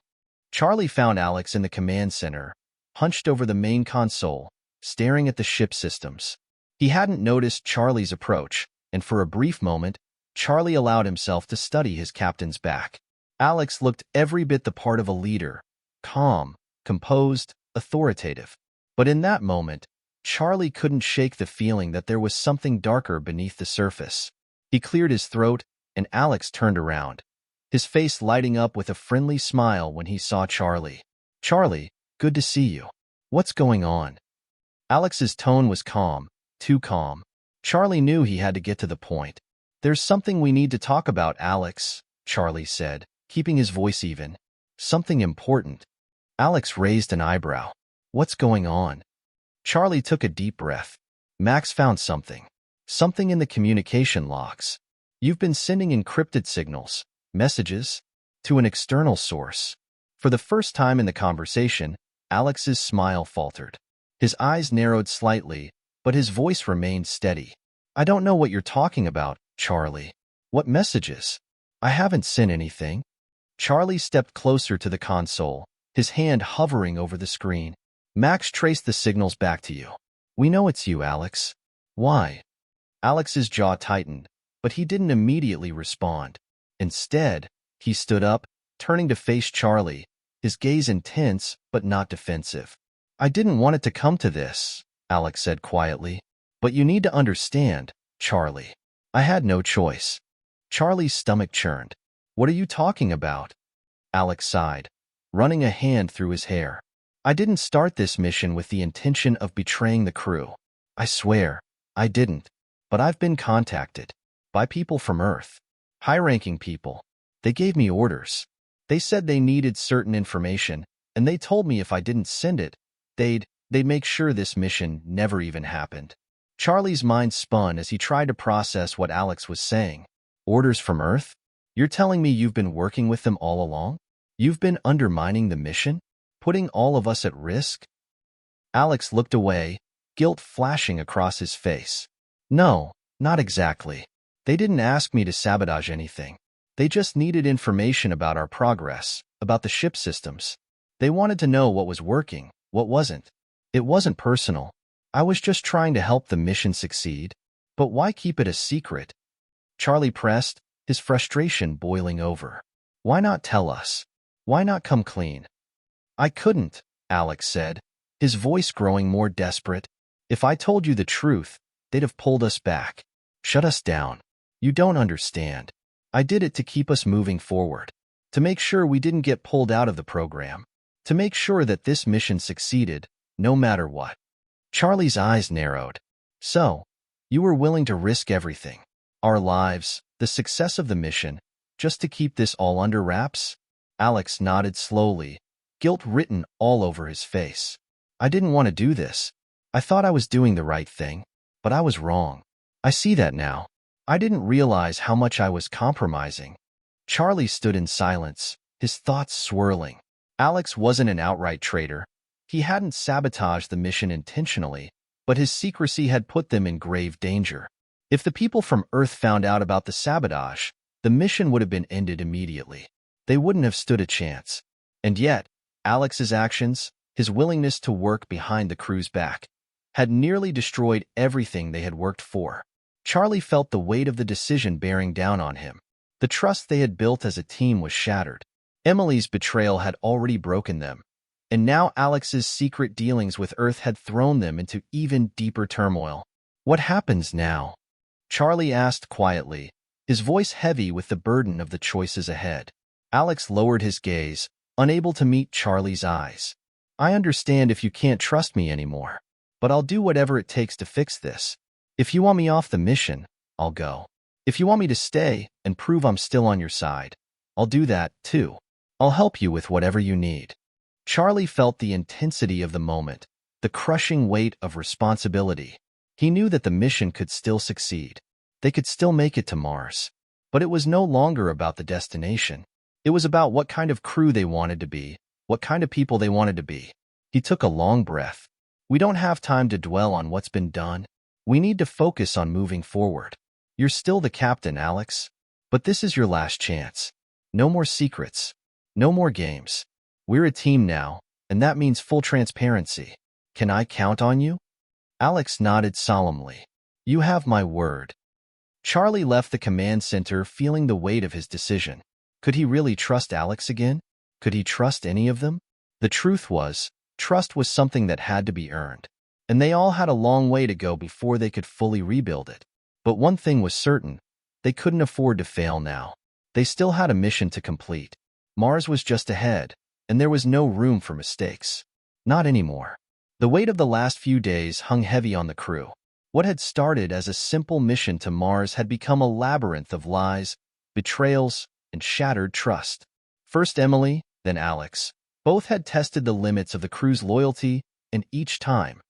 Charlie found Alex in the command center, hunched over the main console, staring at the ship systems. He hadn't noticed Charlie's approach, and for a brief moment, Charlie allowed himself to study his captain's back. Alex looked every bit the part of a leader, calm, composed, authoritative. But in that moment, Charlie couldn't shake the feeling that there was something darker beneath the surface. He cleared his throat, and Alex turned around, his face lighting up with a friendly smile when he saw Charlie. Charlie, good to see you. What's going on? Alex's tone was calm, too calm. Charlie knew he had to get to the point. There's something we need to talk about, Alex, Charlie said, keeping his voice even. Something important. Alex raised an eyebrow. What's going on? Charlie took a deep breath. Max found something. Something in the communication logs. You've been sending encrypted signals, messages, to an external source. For the first time in the conversation, Alex's smile faltered. His eyes narrowed slightly, but his voice remained steady. I don't know what you're talking about, Charlie. What messages? I haven't sent anything. Charlie stepped closer to the console, his hand hovering over the screen. Max traced the signals back to you. We know it's you, Alex. Why? Alex's jaw tightened, but he didn't immediately respond. Instead, he stood up, turning to face Charlie, his gaze intense but not defensive. I didn't want it to come to this, Alex said quietly. But you need to understand, Charlie. I had no choice. Charlie's stomach churned. What are you talking about? Alex sighed, running a hand through his hair. I didn't start this mission with the intention of betraying the crew. I swear, I didn't. But I've been contacted. By people from Earth. High-ranking people. They gave me orders. They said they needed certain information, and they told me if I didn't send it, they'd make sure this mission never even happened. Charlie's mind spun as he tried to process what Alex was saying. Orders from Earth? You're telling me you've been working with them all along? You've been undermining the mission? Putting all of us at risk? Alex looked away, guilt flashing across his face. No, not exactly. They didn't ask me to sabotage anything. They just needed information about our progress, about the ship systems. They wanted to know what was working, what wasn't. It wasn't personal. I was just trying to help the mission succeed. But why keep it a secret? Charlie pressed, his frustration boiling over. Why not tell us? Why not come clean? I couldn't, Alex said, his voice growing more desperate. If I told you the truth, they'd have pulled us back, shut us down. You don't understand. I did it to keep us moving forward, to make sure we didn't get pulled out of the program, to make sure that this mission succeeded, no matter what. Charlie's eyes narrowed. So, you were willing to risk everything, our lives, the success of the mission, just to keep this all under wraps? Alex nodded slowly, guilt written all over his face. I didn't want to do this. I thought I was doing the right thing, but I was wrong. I see that now. I didn't realize how much I was compromising. Charlie stood in silence, his thoughts swirling. Alex wasn't an outright traitor. He hadn't sabotaged the mission intentionally, but his secrecy had put them in grave danger. If the people from Earth found out about the sabotage, the mission would have been ended immediately. They wouldn't have stood a chance. And yet, Alex's actions, his willingness to work behind the crew's back, had nearly destroyed everything they had worked for. Charlie felt the weight of the decision bearing down on him. The trust they had built as a team was shattered. Emily's betrayal had already broken them, and now Alex's secret dealings with Earth had thrown them into even deeper turmoil. What happens now? Charlie asked quietly, his voice heavy with the burden of the choices ahead. Alex lowered his gaze, unable to meet Charlie's eyes. I understand if you can't trust me anymore, but I'll do whatever it takes to fix this. If you want me off the mission, I'll go. If you want me to stay and prove I'm still on your side, I'll do that too. I'll help you with whatever you need. Charlie felt the intensity of the moment, the crushing weight of responsibility. He knew that the mission could still succeed. They could still make it to Mars. But it was no longer about the destination. It was about what kind of crew they wanted to be, what kind of people they wanted to be. He took a long breath. We don't have time to dwell on what's been done. We need to focus on moving forward. You're still the captain, Alex. But this is your last chance. No more secrets. No more games. We're a team now, and that means full transparency. Can I count on you? Alex nodded solemnly. You have my word. Charlie left the command center feeling the weight of his decision. Could he really trust Alex again? Could he trust any of them? The truth was, trust was something that had to be earned, and they all had a long way to go before they could fully rebuild it. But one thing was certain, they couldn't afford to fail now. They still had a mission to complete. Mars was just ahead, and there was no room for mistakes. Not anymore. The weight of the last few days hung heavy on the crew. What had started as a simple mission to Mars had become a labyrinth of lies, betrayals, and shattered trust. First Emily, then Alex. Both had tested the limits of the crew's loyalty, and each time,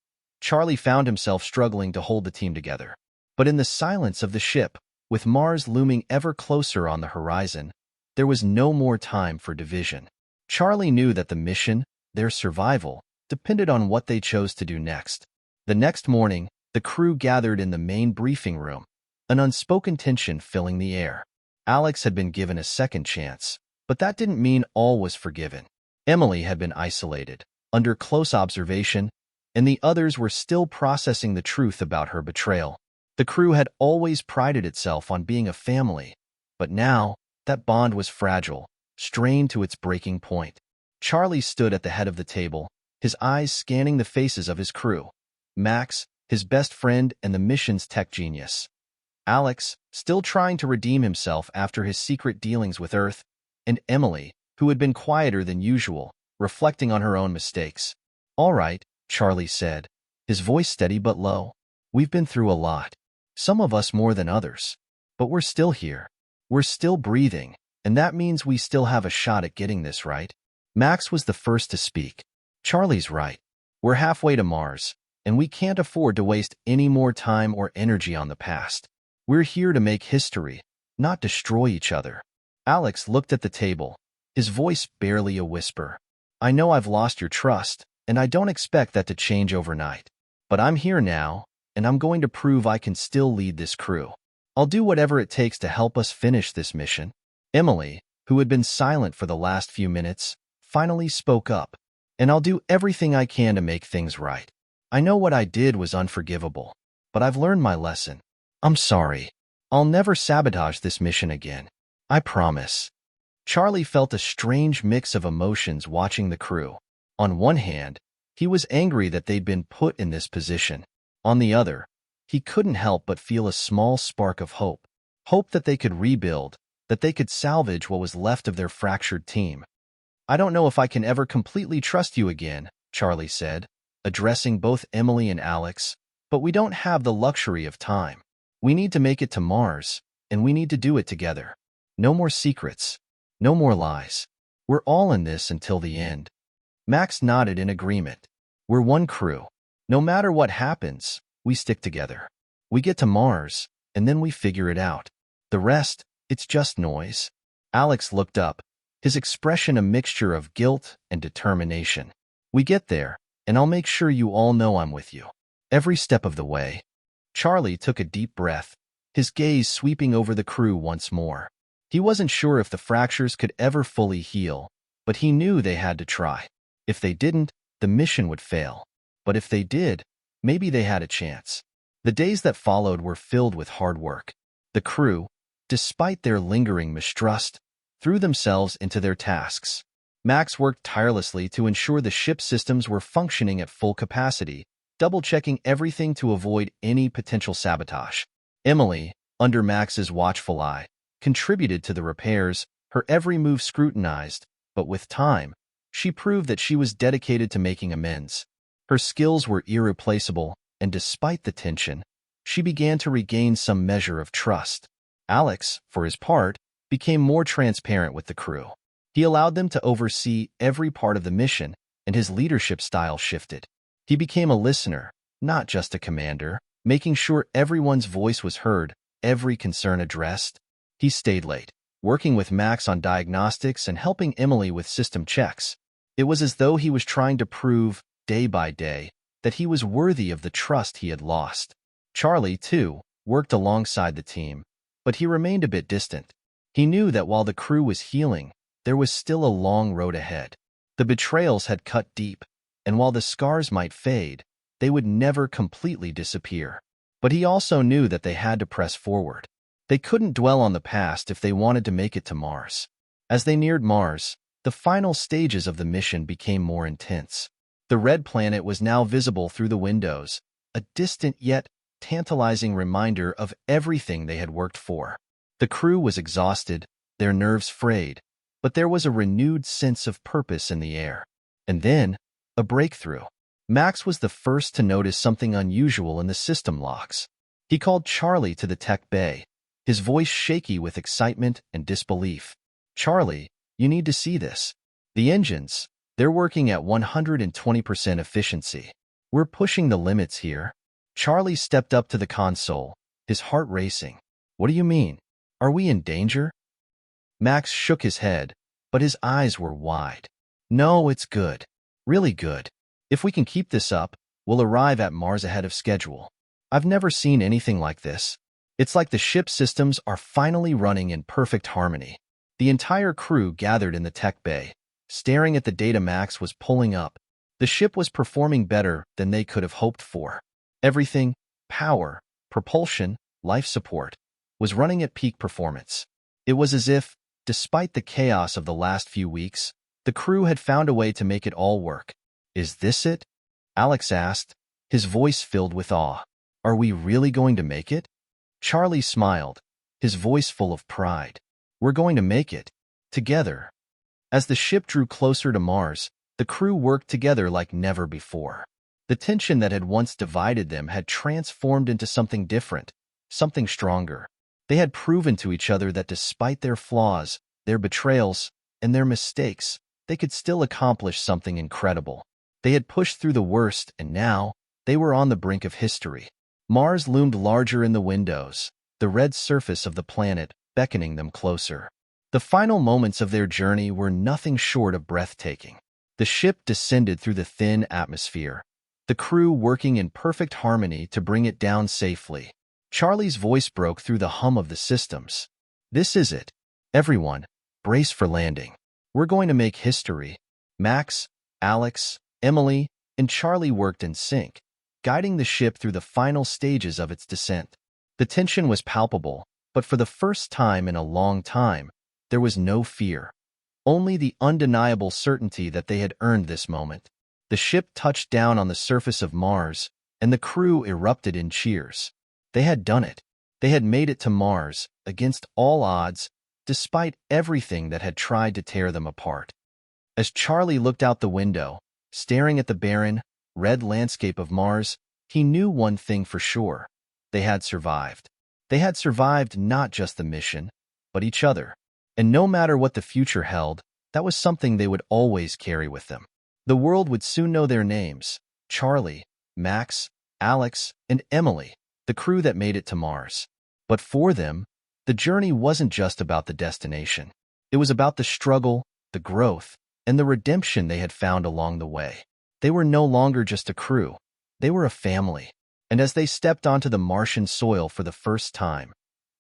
Charlie found himself struggling to hold the team together. But in the silence of the ship, with Mars looming ever closer on the horizon, there was no more time for division. Charlie knew that the mission, their survival, depended on what they chose to do next. The next morning, the crew gathered in the main briefing room, an unspoken tension filling the air. Alex had been given a second chance, but that didn't mean all was forgiven. Emily had been isolated, under close observation, and the others were still processing the truth about her betrayal. The crew had always prided itself on being a family, but now, that bond was fragile, strained to its breaking point. Charlie stood at the head of the table, his eyes scanning the faces of his crew. Max, his best friend and the mission's tech genius. Alex, still trying to redeem himself after his secret dealings with Earth, and Emily, who had been quieter than usual, reflecting on her own mistakes. All right, Charlie said, his voice steady but low. We've been through a lot. Some of us more than others. But we're still here. We're still breathing, and that means we still have a shot at getting this right. Max was the first to speak. Charlie's right. We're halfway to Mars, and we can't afford to waste any more time or energy on the past. We're here to make history, not destroy each other. Alex looked at the table, his voice barely a whisper. I know I've lost your trust, and I don't expect that to change overnight. But I'm here now, and I'm going to prove I can still lead this crew. I'll do whatever it takes to help us finish this mission. Emily, who had been silent for the last few minutes, finally spoke up. And I'll do everything I can to make things right. I know what I did was unforgivable, but I've learned my lesson. I'm sorry. I'll never sabotage this mission again. I promise. Charlie felt a strange mix of emotions watching the crew. On one hand, he was angry that they'd been put in this position. On the other, he couldn't help but feel a small spark of hope. Hope that they could rebuild, that they could salvage what was left of their fractured team. "I don't know if I can ever completely trust you again," Charlie said, addressing both Emily and Alex, "but we don't have the luxury of time. We need to make it to Mars, and we need to do it together. No more secrets. No more lies. We're all in this until the end." Max nodded in agreement. "We're one crew. No matter what happens, we stick together. We get to Mars, and then we figure it out. The rest, it's just noise." Alex looked up, his expression a mixture of guilt and determination. "We get there, and I'll make sure you all know I'm with you. Every step of the way." Charlie took a deep breath, his gaze sweeping over the crew once more. He wasn't sure if the fractures could ever fully heal, but he knew they had to try. If they didn't, the mission would fail. But if they did, maybe they had a chance. The days that followed were filled with hard work. The crew, despite their lingering mistrust, threw themselves into their tasks. Max worked tirelessly to ensure the ship systems were functioning at full capacity, double-checking everything to avoid any potential sabotage. Emily, under Max's watchful eye, contributed to the repairs, her every move scrutinized, but with time, she proved that she was dedicated to making amends. Her skills were irreplaceable, and despite the tension, she began to regain some measure of trust. Alex, for his part, became more transparent with the crew. He allowed them to oversee every part of the mission, and his leadership style shifted. He became a listener, not just a commander, making sure everyone's voice was heard, every concern addressed. He stayed late, working with Max on diagnostics and helping Emily with system checks. It was as though he was trying to prove, day by day, that he was worthy of the trust he had lost. Charlie, too, worked alongside the team, but he remained a bit distant. He knew that while the crew was healing, there was still a long road ahead. The betrayals had cut deep, and while the scars might fade, they would never completely disappear. But he also knew that they had to press forward. They couldn't dwell on the past if they wanted to make it to Mars. As they neared Mars, the final stages of the mission became more intense. The red planet was now visible through the windows, a distant yet tantalizing reminder of everything they had worked for. The crew was exhausted, their nerves frayed, but there was a renewed sense of purpose in the air. And then, a breakthrough. Max was the first to notice something unusual in the system logs. He called Charlie to the tech bay, his voice shaky with excitement and disbelief. "Charlie, you need to see this. The engines, they're working at 120% efficiency. We're pushing the limits here." Charlie stepped up to the console, his heart racing. "What do you mean? Are we in danger?" Max shook his head, but his eyes were wide. "No, it's good. Really good. If we can keep this up, we'll arrive at Mars ahead of schedule. I've never seen anything like this. It's like the ship systems are finally running in perfect harmony." The entire crew gathered in the tech bay, staring at the data Max was pulling up. The ship was performing better than they could have hoped for. Everything, power, propulsion, life support, was running at peak performance. It was as if, despite the chaos of the last few weeks, the crew had found a way to make it all work. "Is this it?" Alex asked, his voice filled with awe. "Are we really going to make it?" Charlie smiled, his voice full of pride. "We're going to make it. Together." As the ship drew closer to Mars, the crew worked together like never before. The tension that had once divided them had transformed into something different, something stronger. They had proven to each other that despite their flaws, their betrayals, and their mistakes, they could still accomplish something incredible. They had pushed through the worst, and now, they were on the brink of history. Mars loomed larger in the windows, the red surface of the planet beckoning them closer. The final moments of their journey were nothing short of breathtaking. The ship descended through the thin atmosphere, the crew working in perfect harmony to bring it down safely. Charlie's voice broke through the hum of the systems. "This is it. Everyone, brace for landing. We're going to make history." Max, Alex, Emily, and Charlie worked in sync, guiding the ship through the final stages of its descent. The tension was palpable, but for the first time in a long time, there was no fear, only the undeniable certainty that they had earned this moment. The ship touched down on the surface of Mars, and the crew erupted in cheers. They had done it. They had made it to Mars, against all odds, despite everything that had tried to tear them apart. As Charlie looked out the window, staring at the barren, red landscape of Mars, he knew one thing for sure. They had survived. They had survived not just the mission, but each other. And no matter what the future held, that was something they would always carry with them. The world would soon know their names: Charlie, Max, Alex, and Emily, the crew that made it to Mars. But for them, the journey wasn't just about the destination. It was about the struggle, the growth, and the redemption they had found along the way. They were no longer just a crew. They were a family. And as they stepped onto the Martian soil for the first time,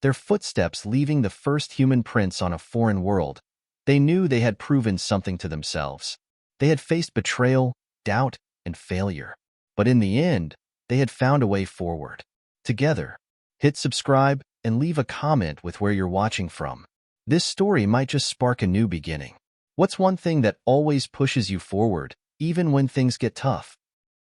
their footsteps leaving the first human prints on a foreign world, they knew they had proven something to themselves. They had faced betrayal, doubt, and failure. But in the end, they had found a way forward. Together, hit subscribe and leave a comment with where you're watching from. This story might just spark a new beginning. What's one thing that always pushes you forward, even when things get tough?